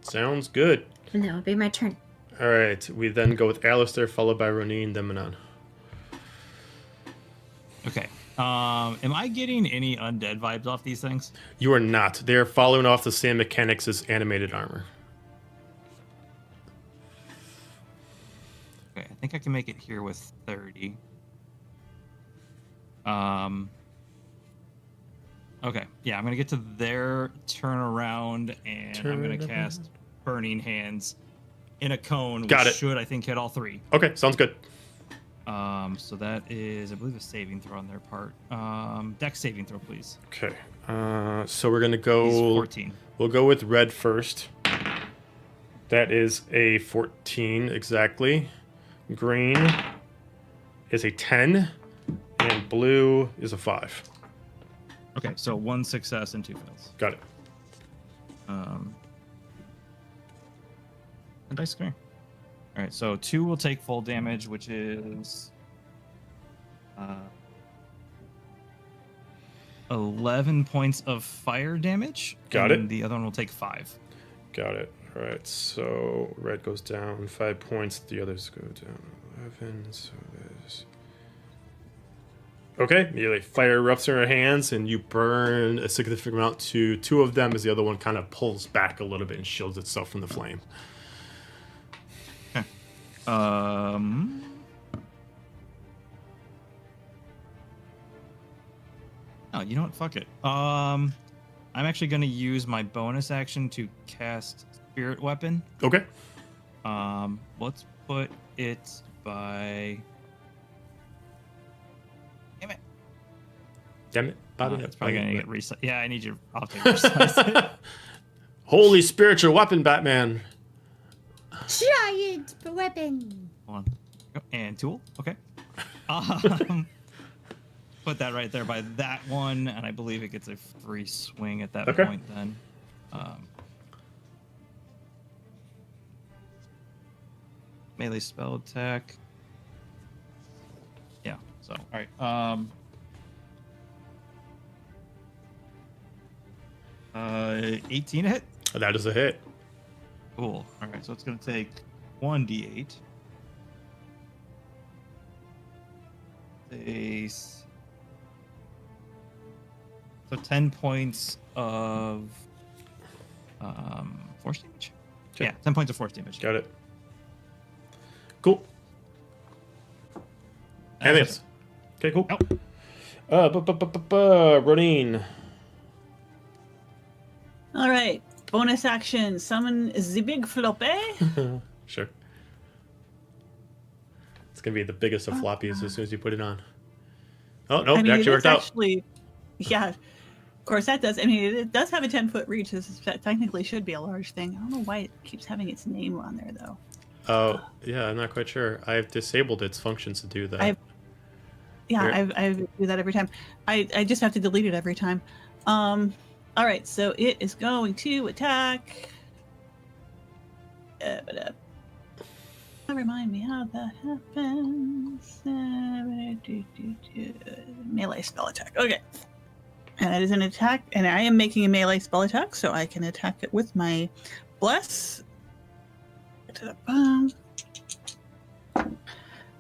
Sounds good. And that will be my turn. All right, we then go with Alistair, followed by Roneen, then Manon. Okay. Am I getting any undead vibes off these things? You are not. They are following off the same mechanics as animated armor. Okay, I think I can make it here with 30. Okay, yeah, I'm gonna get to their turnaround, and I'm gonna cast Burning Hands in a cone, which should, I think, hit all 3. Okay, sounds good. So that is, I believe, a saving throw on their part. Dex saving throw, please. Okay. So we're gonna go. He's 14. We'll go with red first. That is a 14 exactly. Green is a 10, and blue is a 5. Okay, so 1 success and 2 fails. Got it. And dice, come here. All right, so 2 will take full damage, which is 11 points of fire damage. Got and it. The other one will take 5. Got it. All right, so red goes down 5 points. The others go down 11. So there's. Okay, immediately fire erupts in her hands, and you burn a significant amount to 2 of them as the other one kind of pulls back a little bit and shields itself from the flame. Oh, you know what? Fuck it. I'm actually going to use my bonus action to cast Spirit Weapon. Okay. Let's put it by. Damn it. Damn it, Bobby. That's probably going to get reset. Yeah, I need you. I'll take reset. Holy spiritual weapon, Batman. Giant weapon. Hold on. And tool. Okay. Put that right there by that one, and I believe it gets a free swing at that point then. Melee spell attack. Yeah, so, all right. 18 hit? That is a hit. Cool. All right, so it's going to take 1d8. So 10 points of force damage? Okay. Yeah, 10 points of force damage. Got it. Cool. Anything else? Okay, cool. Nope. Roneen. All right. Bonus action. Summon the big floppy. Sure. It's going to be the biggest of floppies as soon as you put it on. Oh, no, it actually worked out. Yeah. Of course, that does. I mean, it does have a 10-foot reach. That technically should be a large thing. I don't know why it keeps having its name on there, though. Oh, yeah, I'm not quite sure. I've disabled its functions to do that. I do that every time. I just have to delete it every time. All right, so it is going to attack. Remind me how that happens. Melee spell attack. Okay. And it is an attack, and I am making a melee spell attack, so I can attack it with my bless. To the bomb.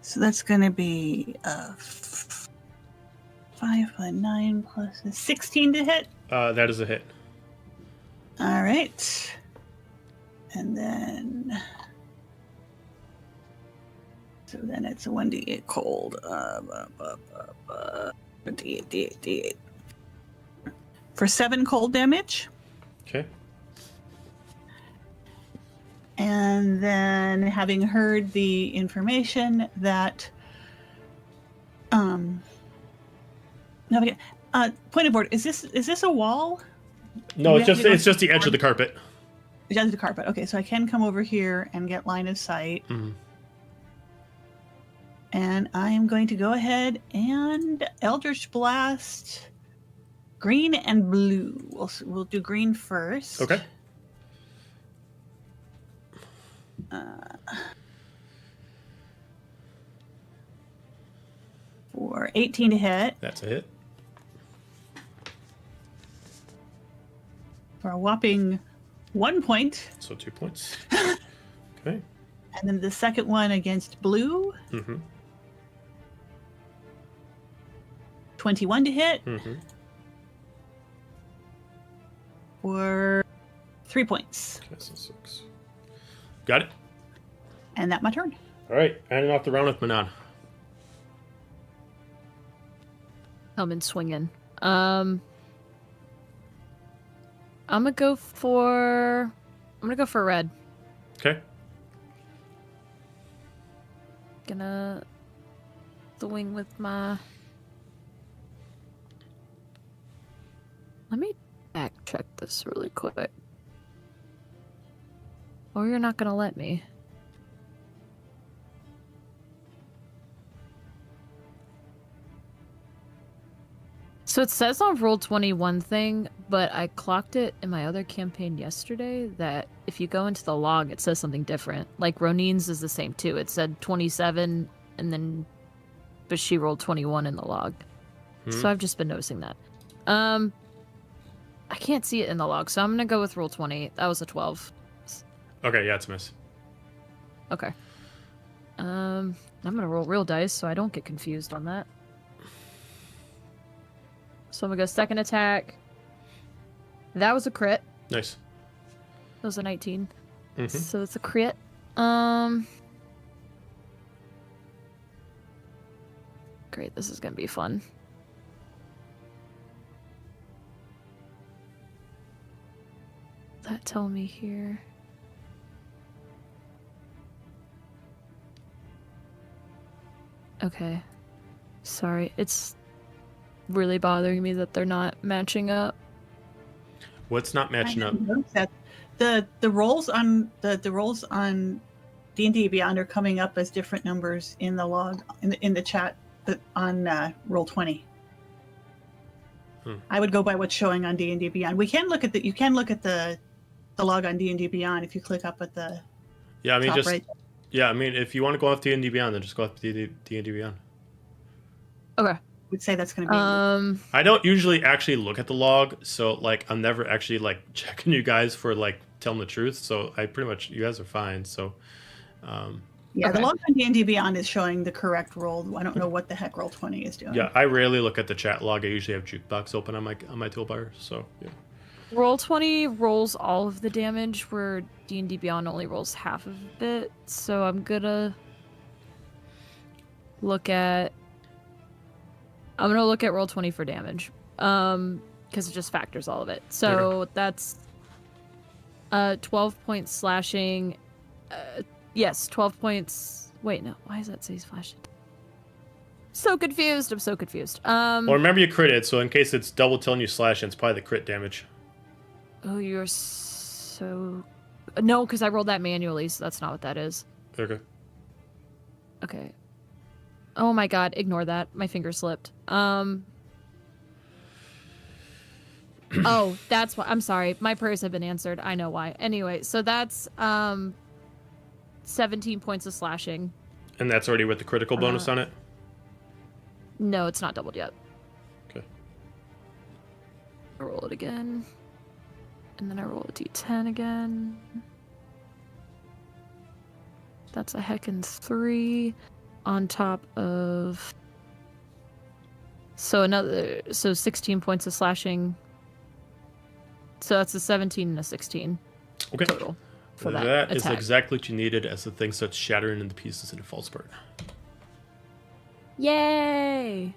So that's going to be 5 5 plus 9 plus 16 to hit. That is a hit. All right. And then... So then it's a 1d8 cold. D8. For 7 cold damage. Okay. And then having heard the information that... point of order, is this a wall? No, it's just the edge of the carpet. The edge of the carpet. Okay, so I can come over here and get line of sight. Mm-hmm. And I am going to go ahead and Eldritch Blast green and blue. We'll do green first. Okay. For 18 to hit. That's a hit. For a whopping 1 point. So 2 points. Okay. And then the second one against blue. Mm-hmm. 21 to hit. Mm-hmm. For 3 points. Okay, so 6. Got it. And that's my turn. All right, ending off the round with Manon. Coming swinging. I'm gonna go for red. Okay. Gonna swing with my. Let me back check this really quick. Or you're not gonna let me. So it says on Roll20 one thing, but I clocked it in my other campaign yesterday that if you go into the log, it says something different. Like Roneen's is the same too. It said 27 but she rolled 21 in the log. So I've just been noticing that. I can't see it in the log, so I'm gonna go with Roll20. That was a 12. Okay, yeah, it's a miss. Okay. I'm gonna roll real dice so I don't get confused on that. So I'm gonna go second attack. That was a crit. Nice. That was a 19. Mm-hmm. So it's a crit. Great, this is gonna be fun. That tell me here. Okay. Sorry, it's really bothering me that they're not matching up. What's not matching up? The rolls on the rolls on D&D Beyond are coming up as different numbers in the log in the chat on Roll20. I would go by what's showing on D&D Beyond. You can look at the log on D&D Beyond if you click up at the Yeah, I mean top right. Yeah, I mean if you want to go off D&D Beyond, then just go off D&D Beyond. Okay. I would say that's going to be. I don't usually actually look at the log, so like I'm never actually like checking you guys for like telling the truth. So I pretty much you guys are fine. So. Yeah, okay. The log on D&D Beyond is showing the correct roll. I don't know what the heck Roll20 is doing. Yeah, I rarely look at the chat log. I usually have Jukebox open on my toolbar. So yeah. Roll20 rolls all of the damage, where D&D Beyond only rolls half of it. So I'm gonna look at Roll20 for damage, because it just factors all of it. So that's 12 points slashing. Yes, 12 points. Wait, no. Why does that say slashing? So confused. I'm so confused. Well, remember you critted, so in case it's double telling you slash, it's probably the crit damage. Oh, you're so... No, because I rolled that manually, so that's not what that is. Okay. Okay. Oh my god, ignore that. My finger slipped. Oh, that's why. I'm sorry. My prayers have been answered. I know why. Anyway, so that's 17 points of slashing. And that's already with the critical bonus on it? No, it's not doubled yet. Okay. I roll it again. And then I roll a d10 again. That's a heckin' 3 on top of So 16 points of slashing. So that's a 17 and a 16 Okay. total for that That is attack. exactly what you needed as the thing starts shattering into pieces and it falls apart. Yay!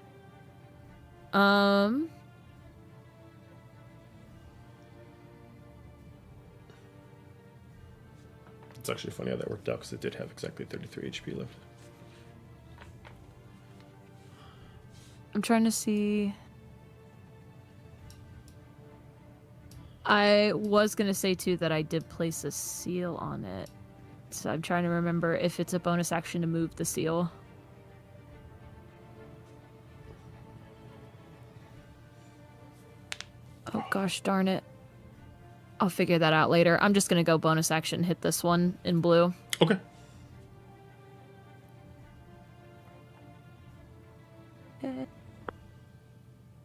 It's actually funny how that worked out because it did have exactly 33 HP left. I'm trying to see. I was gonna say too that I did place a seal on it. So I'm trying to remember if it's a bonus action to move the seal. Oh gosh darn it. I'll figure that out later. I'm just gonna go bonus action, hit this one in blue. Okay.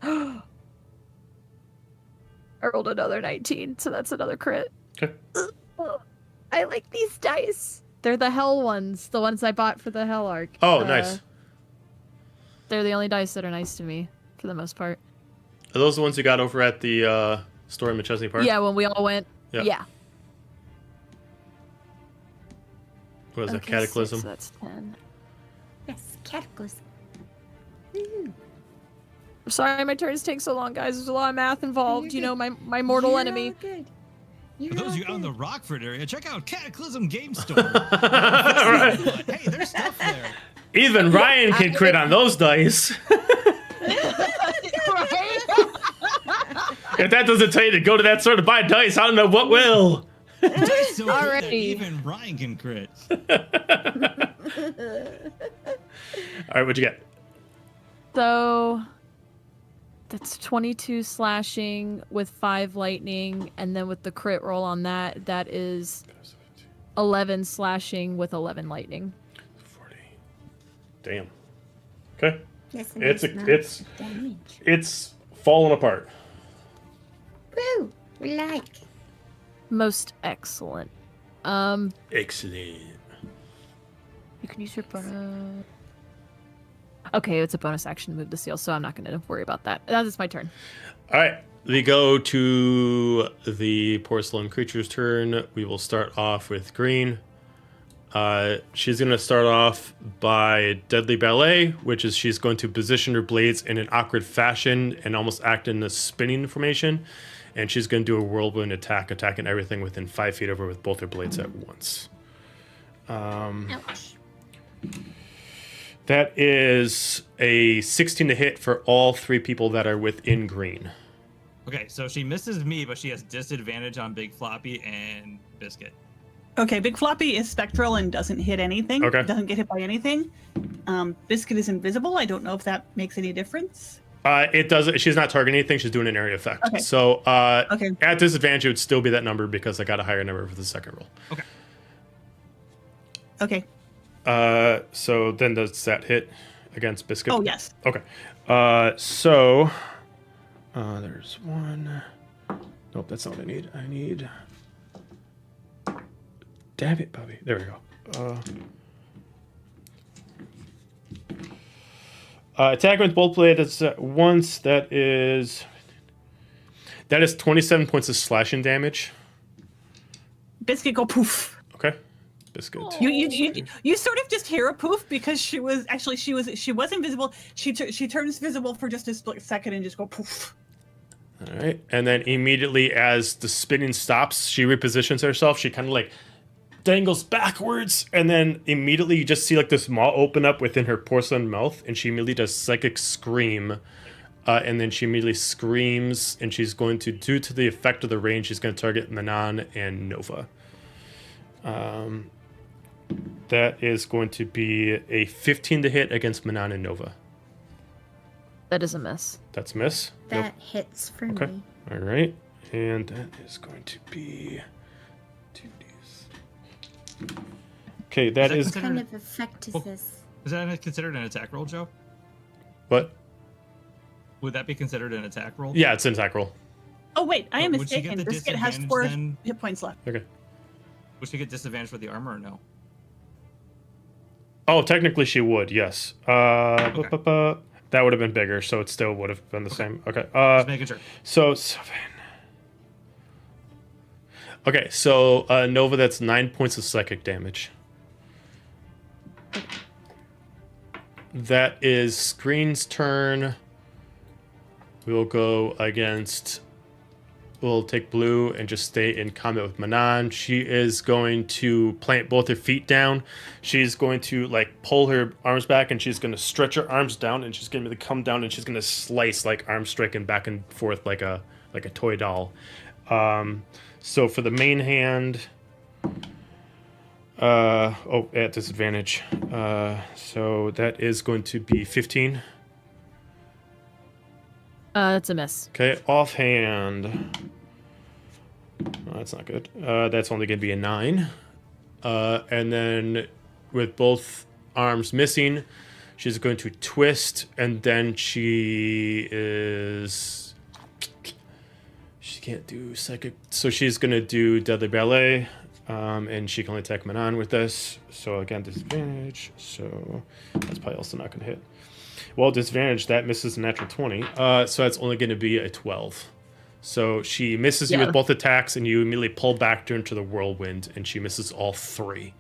I rolled another 19, so that's another crit. Okay. I like these dice. They're the hell ones, the ones I bought for the hell arc. Oh, nice. They're the only dice that are nice to me, for the most part. Are those the ones you got over at the store in McChesney Park? Yeah, when we all went. Yeah. What is that, Okay, Cataclysm? So that's 10. Yes, cataclysm. I'm sorry my turns take so long, guys. There's a lot of math involved. You know, my mortal You're enemy. all good. For those of you out in the Rockford area, check out Cataclysm Game Store. Right. But, hey, there's stuff there. Even Ryan can crit on those dice. If that doesn't tell you to go to that store to buy dice, I don't know what will. The dice so good that Already. even Ryan can crit. All right, what'd you get? So that's 22 slashing with 5 lightning, and then with the crit roll on that, that is 11 slashing with 11 lightning. 40. Damn. Okay. Yes, It's and a- not it's- damage. It's falling apart. Woo! We like. Most excellent. Excellent. You can use your bonus. Okay, it's a bonus action to move the seal, so I'm not going to worry about that. That is my turn. All right. We go to the porcelain creature's turn. We will start off with green. She's going to start off by Deadly Ballet, which is she's going to position her blades in an awkward fashion and almost act in a spinning formation. And she's going to do a whirlwind attack, attacking everything within 5 feet of her with both her blades at once. Ouch. That is a 16 to hit for all 3 people that are within green. Okay, so she misses me, but she has disadvantage on Big Floppy and Biscuit. Okay, Big Floppy is spectral and doesn't hit anything. Okay. Doesn't get hit by anything. Biscuit is invisible. I don't know if that makes any difference. It doesn't. She's not targeting anything. She's doing an area effect. Okay. So Okay. at disadvantage, it would still be that number because I got a higher number for the second roll. Okay. So then does that hit against Biscuit? Oh, yes. Okay. So there's one. Nope, that's not what I need. I need. Damn it, Bobby. There we go. Attack with bolt blade. That's once. That is 27 points of slashing damage. Biscuit go poof. Okay. Biscuit. You sort of just hear a poof because she was invisible. She turns visible for just a split second and just go poof. All right. And then immediately as the spinning stops, she repositions herself. She kind of like dangles backwards, and then immediately you just see like this maw open up within her porcelain mouth, and she immediately does psychic scream. And then she immediately screams, and she's going to, due to the effect of the range, she's going to target Manon and Nova. That is going to be a 15 to hit against Manon and Nova. That is a miss. That's a miss. That hits for Okay. me. All right. And that is going to be 2d. Okay, that Is is. that What kind of effect is Oh. this? Is that considered an attack roll, Joe? What? Would that be considered an attack roll? Yeah, it's an attack roll. Oh wait, I am Would she get mistaken. the Biscuit has disadvantage 4 then? hit points left. Okay. Would she get disadvantage with the armor or no? Oh, technically she would, yes. That would have been bigger, so it still would have been the same. Okay. Just making sure. So 7. Okay, so Nova, that's 9 points of psychic damage. That is Screen's turn. We'll go against... We'll take blue and just stay in combat with Manon. She is going to plant both her feet down. She's going to like pull her arms back, and she's going to stretch her arms down, and she's going to come down, and she's going to slice like arm striking back and forth like a toy doll. So for the main hand, at disadvantage. So that is going to be 15. That's a miss. Okay, offhand. Oh, that's not good. That's only going to be a 9. And then with both arms missing, she's going to twist, and then she can't do psychic. So she's going to do Deadly Ballet, and she can only attack Manon with this. So again, disadvantage. So that's probably also not going to hit. Well, disadvantage, that misses a natural 20. So that's only going to be a 12. So she misses you with both attacks, and you immediately pull back into the whirlwind, and she misses all 3.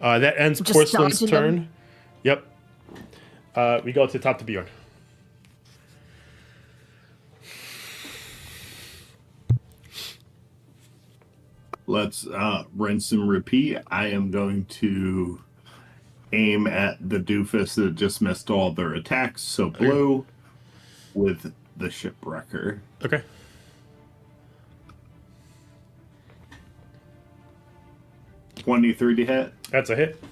That ends Just Porcelain's dodging turn. them. Yep. We go to the top to Bjorn. Let's rinse and repeat. I am going to aim at the doofus that just missed all their attacks, so blue, with the shipwrecker. Okay. $23 to hit. That's a hit.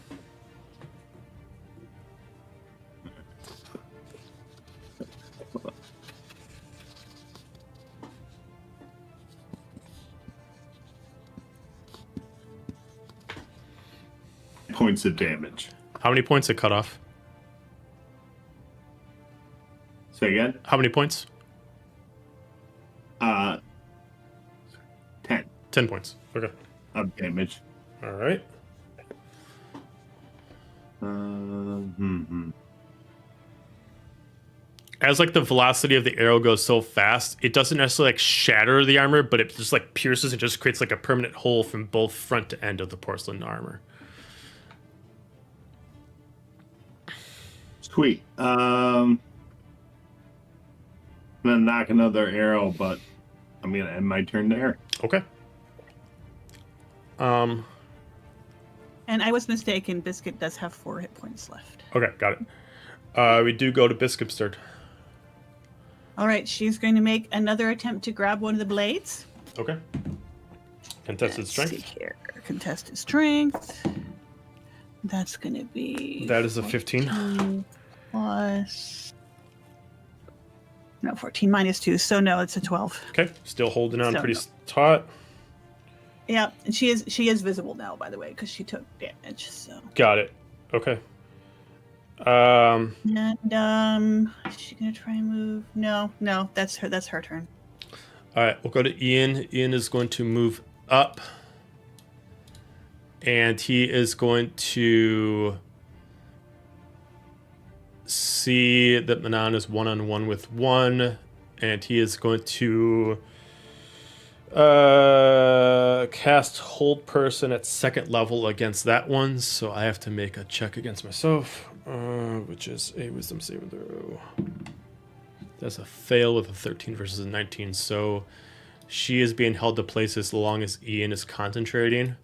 Points of damage. How many points it cut off? Say again? How many points? 10 10 points. Okay. of damage. All right. As like the velocity of the arrow goes so fast, it doesn't necessarily like shatter the armor, but it just like pierces and just creates like a permanent hole from both front to end of the porcelain armor. Sweet. I'm gonna knock another arrow, but I'm gonna end my turn there. Okay. And I was mistaken. Biscuit does have 4 hit points left. Okay, got it. We do go to Biscuit's turn. All right, she's going to make another attempt to grab one of the blades. Okay. Contested Let's strength. see here. Contested strength. That's going to be... That is a 15. 14 plus... No, 14 minus 2, so no, it's a 12. Okay, still holding on So pretty no. taut. Yeah, and she is visible now, by the way, because she took damage, so... Got it. Okay. And, is she going to try and move? No, that's her turn. All right, we'll go to Ian. Ian is going to move up, and he is going to see that Manon is one-on-one with one, and he is going to cast Hold Person at 2nd level against that one. So I have to make a check against myself, which is a Wisdom saving throw. That's a fail with a 13 versus a 19. So she is being held to place as long as Ian is concentrating.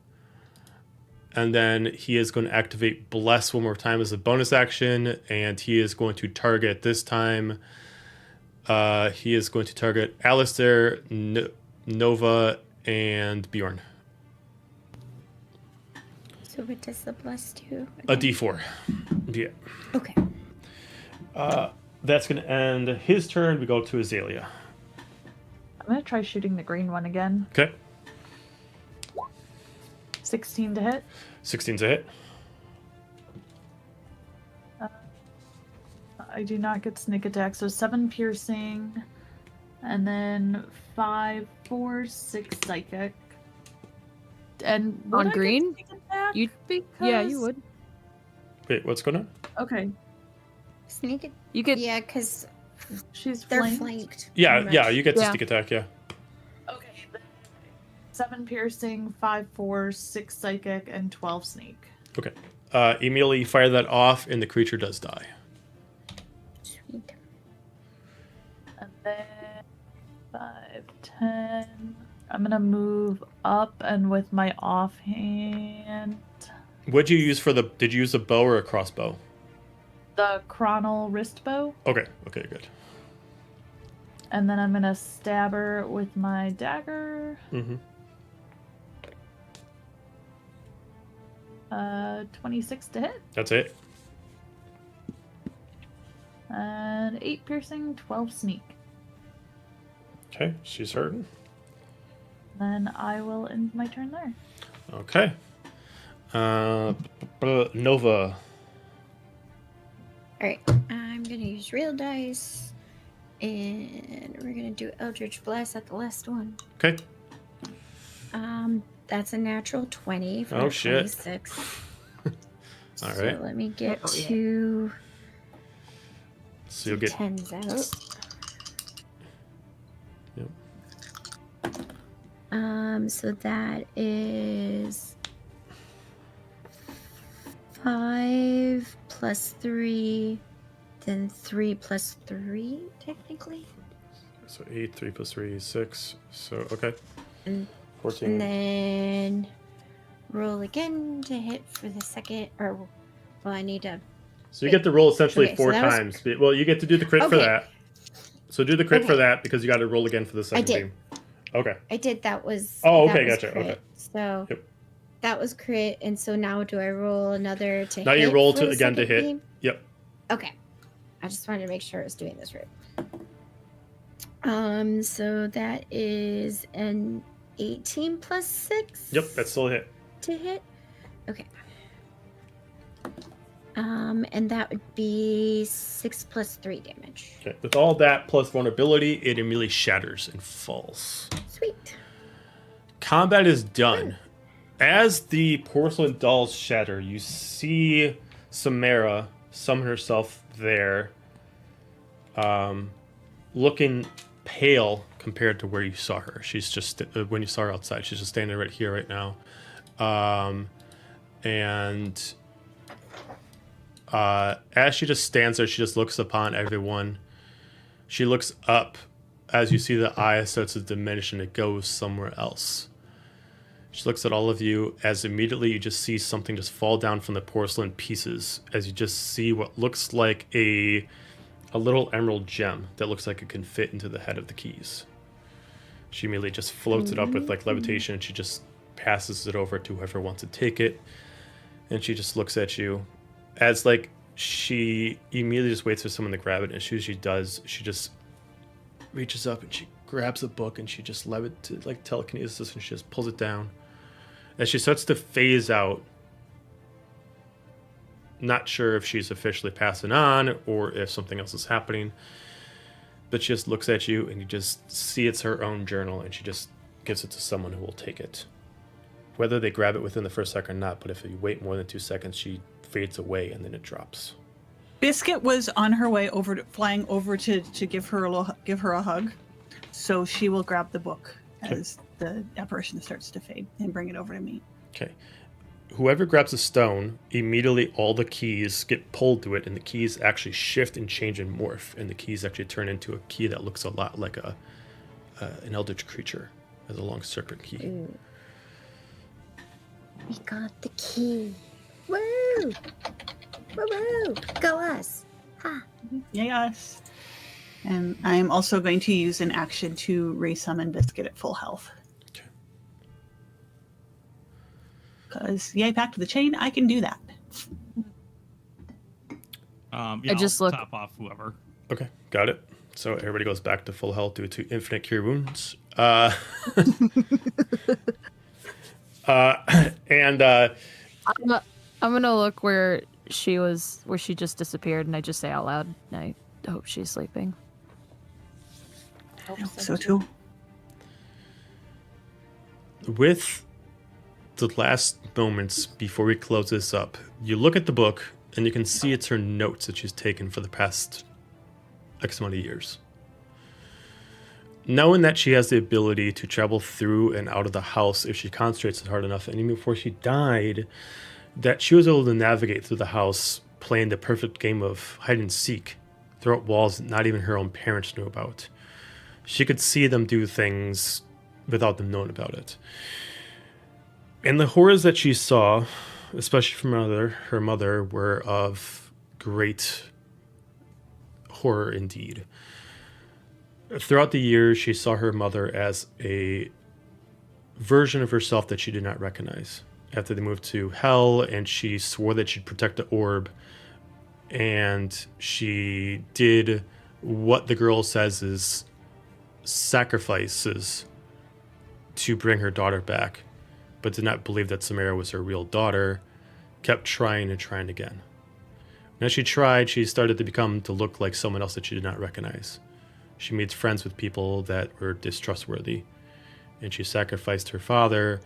And then he is going to activate Bless one more time as a bonus action. And he is going to target this time. He is going to target Alistair, Nova, and Bjorn. So what does the bless do? A D4. Yeah. Okay. That's going to end his turn. We go to Azalia. I'm going to try shooting the green one again. Okay. 16 to hit. 16's a hit. I do not get sneak attack, so 7 piercing, and then 5, 4, 6 psychic. And would On I get green? sneak attack? You- because Yeah, you would. Wait, what's going on? Okay. Sneak it. You could. Yeah, because She's they're flanked. flanked. Yeah, pretty yeah, much. you get to Yeah. sneak attack, yeah. Okay. 7 piercing, 5 force, 6 psychic, and 12 sneak. Okay. Immediately fire that off, and the creature does die. Sweet. And then 5, 10. I'm gonna move up, and with my offhand, What'd you use for the... Did you use a bow or a crossbow? the chronal wrist bow, Okay, good. and then I'm gonna stab her with my dagger. Mm-hmm. 26 to hit, That's it. and 8 piercing, 12 sneak. Okay, she's hurting. Then I will end my turn there. Okay. Nova. Alright, I'm gonna use real dice. And we're gonna do Eldritch Blast at the last one. Okay. That's a natural 20 for Oh, a shit. 26. All So right. let me get Oh, yeah. two So you'll get... 10s out. Yep. So that is 5 plus 3, then 3 plus 3, technically. So 8, 3 plus 3 is 6. So, okay. Mm. 14. And then roll again to hit for the second, or, well, I need to. So you get to roll essentially Okay, so 4 that was- times. Well, you get to do the crit for Okay. that. So do the crit for Okay. that because you got to roll again for the second did. beam. Okay. I did, that was. Oh, that okay, was gotcha, crit. okay. So Yep. that was crit, and so now do I roll another to Now hit? you roll for to the again to second hit. beam? Yep. Okay. I just wanted to make sure I was doing this right. So that is an 18 plus 6? Yep, that's still a hit. To hit? Okay. And that would be 6 plus 3 damage. Okay. With all that plus vulnerability, it immediately shatters and falls. Sweet. Combat is done. As the porcelain dolls shatter, you see Samara summon herself there, looking pale compared to where you saw her. She's just, when you saw her outside, she's just standing right here right now. And as she just stands there, she just looks upon everyone. She looks up as you see the eye starts to diminish and it goes somewhere else. She looks at all of you as immediately you just see something just fall down from the porcelain pieces as you just see what looks like a little emerald gem that looks like it can fit into the head of the keys. She immediately just floats it up with like levitation and she just passes it over to whoever wants to take it. And she just looks at you as like she immediately just waits for someone to grab it. And as soon as she does, she just reaches up and she grabs a book and she just like telekinesis and she just pulls it down. As she starts to phase out, not sure if she's officially passing on or if something else is happening, but she just looks at you and you just see it's her own journal and she just gives it to someone who will take it. Whether they grab it within the first second or not, but if you wait more than 2 seconds, she fades away and then it drops. Biscuit was on her way over, flying over to give her a hug, so she will grab the book as the apparition starts to fade and bring it over to me. Okay. Whoever grabs a stone, immediately all the keys get pulled to it, and the keys actually shift and change and morph, and the keys actually turn into a key that looks a lot like an eldritch creature, as a long serpent key. Ooh. We got the key. Woo! Woo! Go us! Ha! Yes. And I am also going to use an action to resummon Biscuit at full health. Okay. Because, yay, back to the chain, I can do that. Yeah, I just I'll look- top off whoever. Okay, got it. So everybody goes back to full health due to infinite cure wounds. And I'm gonna look where she just disappeared, and I just say out loud, I hope she's sleeping. I hope so too. with the last moments before we close this up, you look at the book and you can see it's her notes that she's taken for the past X amount of years. Knowing that she has the ability to travel through and out of the house if she concentrates it hard enough, and even before she died, that she was able to navigate through the house playing the perfect game of hide and seek, throw up walls that not even her own parents knew about. She could see them do things without them knowing about it. And the horrors that she saw, especially from her mother, were of great horror indeed. Throughout the years, she saw her mother as a version of herself that she did not recognize. After they moved to Hell, and she swore that she'd protect the orb, and she did what the girl says is sacrifices to bring her daughter back, but did not believe that Samara was her real daughter, kept trying and trying again. And as she tried, she started to look like someone else that she did not recognize. She made friends with people that were distrustworthy, and she sacrificed her father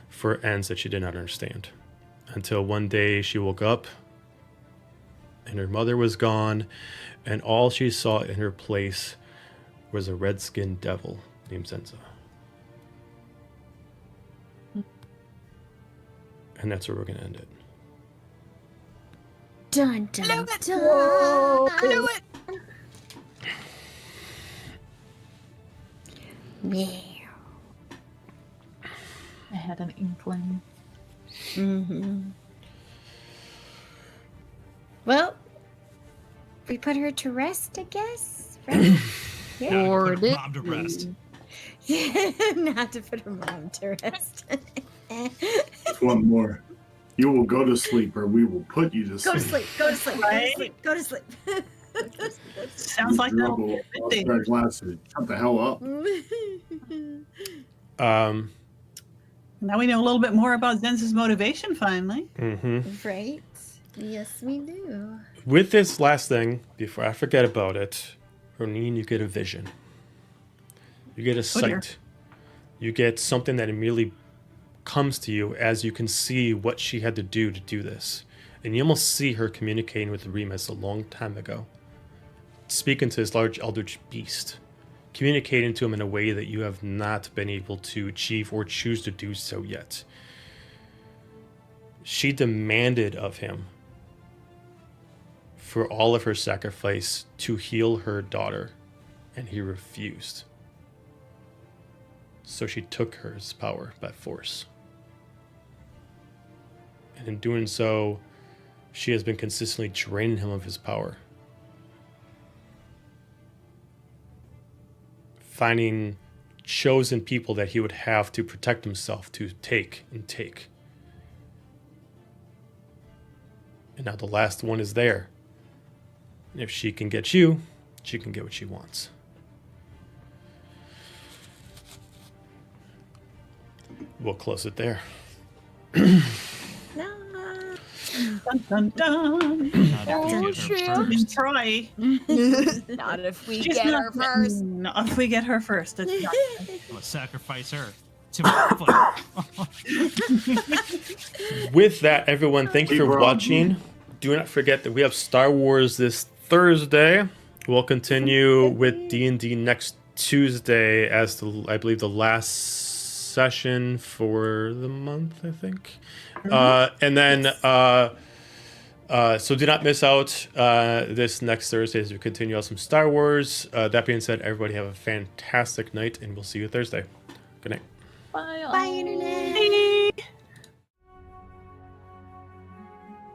for ends that she did not understand. Until one day she woke up, and her mother was gone, and all she saw in her place was a red-skinned devil named Zenza. And that's where we're going to end it. Dun dun dun. Blew it. Meow. I had an inkling. Well, we put her to rest, I guess. Right? Yeah, Or put her did mom to rest. Not to put her mom to rest. One more. You will go to sleep, or we will put you to Go to sleep. sleep. Go to sleep. Right? Go to sleep. Sounds like that'll be a good thing. Glasses. Shut the hell up. Now we know a little bit more about Zenza's motivation, finally. Right? Yes, we do. With this last thing, before I forget about it, Roneen, you get a vision. You get a dear. sight. You get something that immediately comes to you as you can see what she had to do this. And you almost see her communicating with Remus a long time ago. Speaking to this large eldritch beast. Communicating to him in a way that you have not been able to achieve or choose to do so yet. She demanded of him, for all of her sacrifice, to heal her daughter, and he refused. So she took her power by force. And in doing so, she has been consistently draining him of his power. Finding chosen people that he would have to protect himself, to take and take. And now the last one is there. And if she can get you, she can get what she wants. We'll close it there. Dun dun dun. Not if we get her And first. try. Not if we She's get her not- first. Not if we get her first. That's not- I'm gonna sacrifice her to my foot. With that, everyone, thank you Hey, for bro. watching. Do not forget that we have Star Wars this Thursday. We'll continue with D&D next Tuesday as I believe the last session for the month, I think. And then so do not miss out this next Thursday as we continue on some Star Wars. That being said, everybody have a fantastic night, and we'll see you Thursday. Good night. Bye. Bye, all. Internet.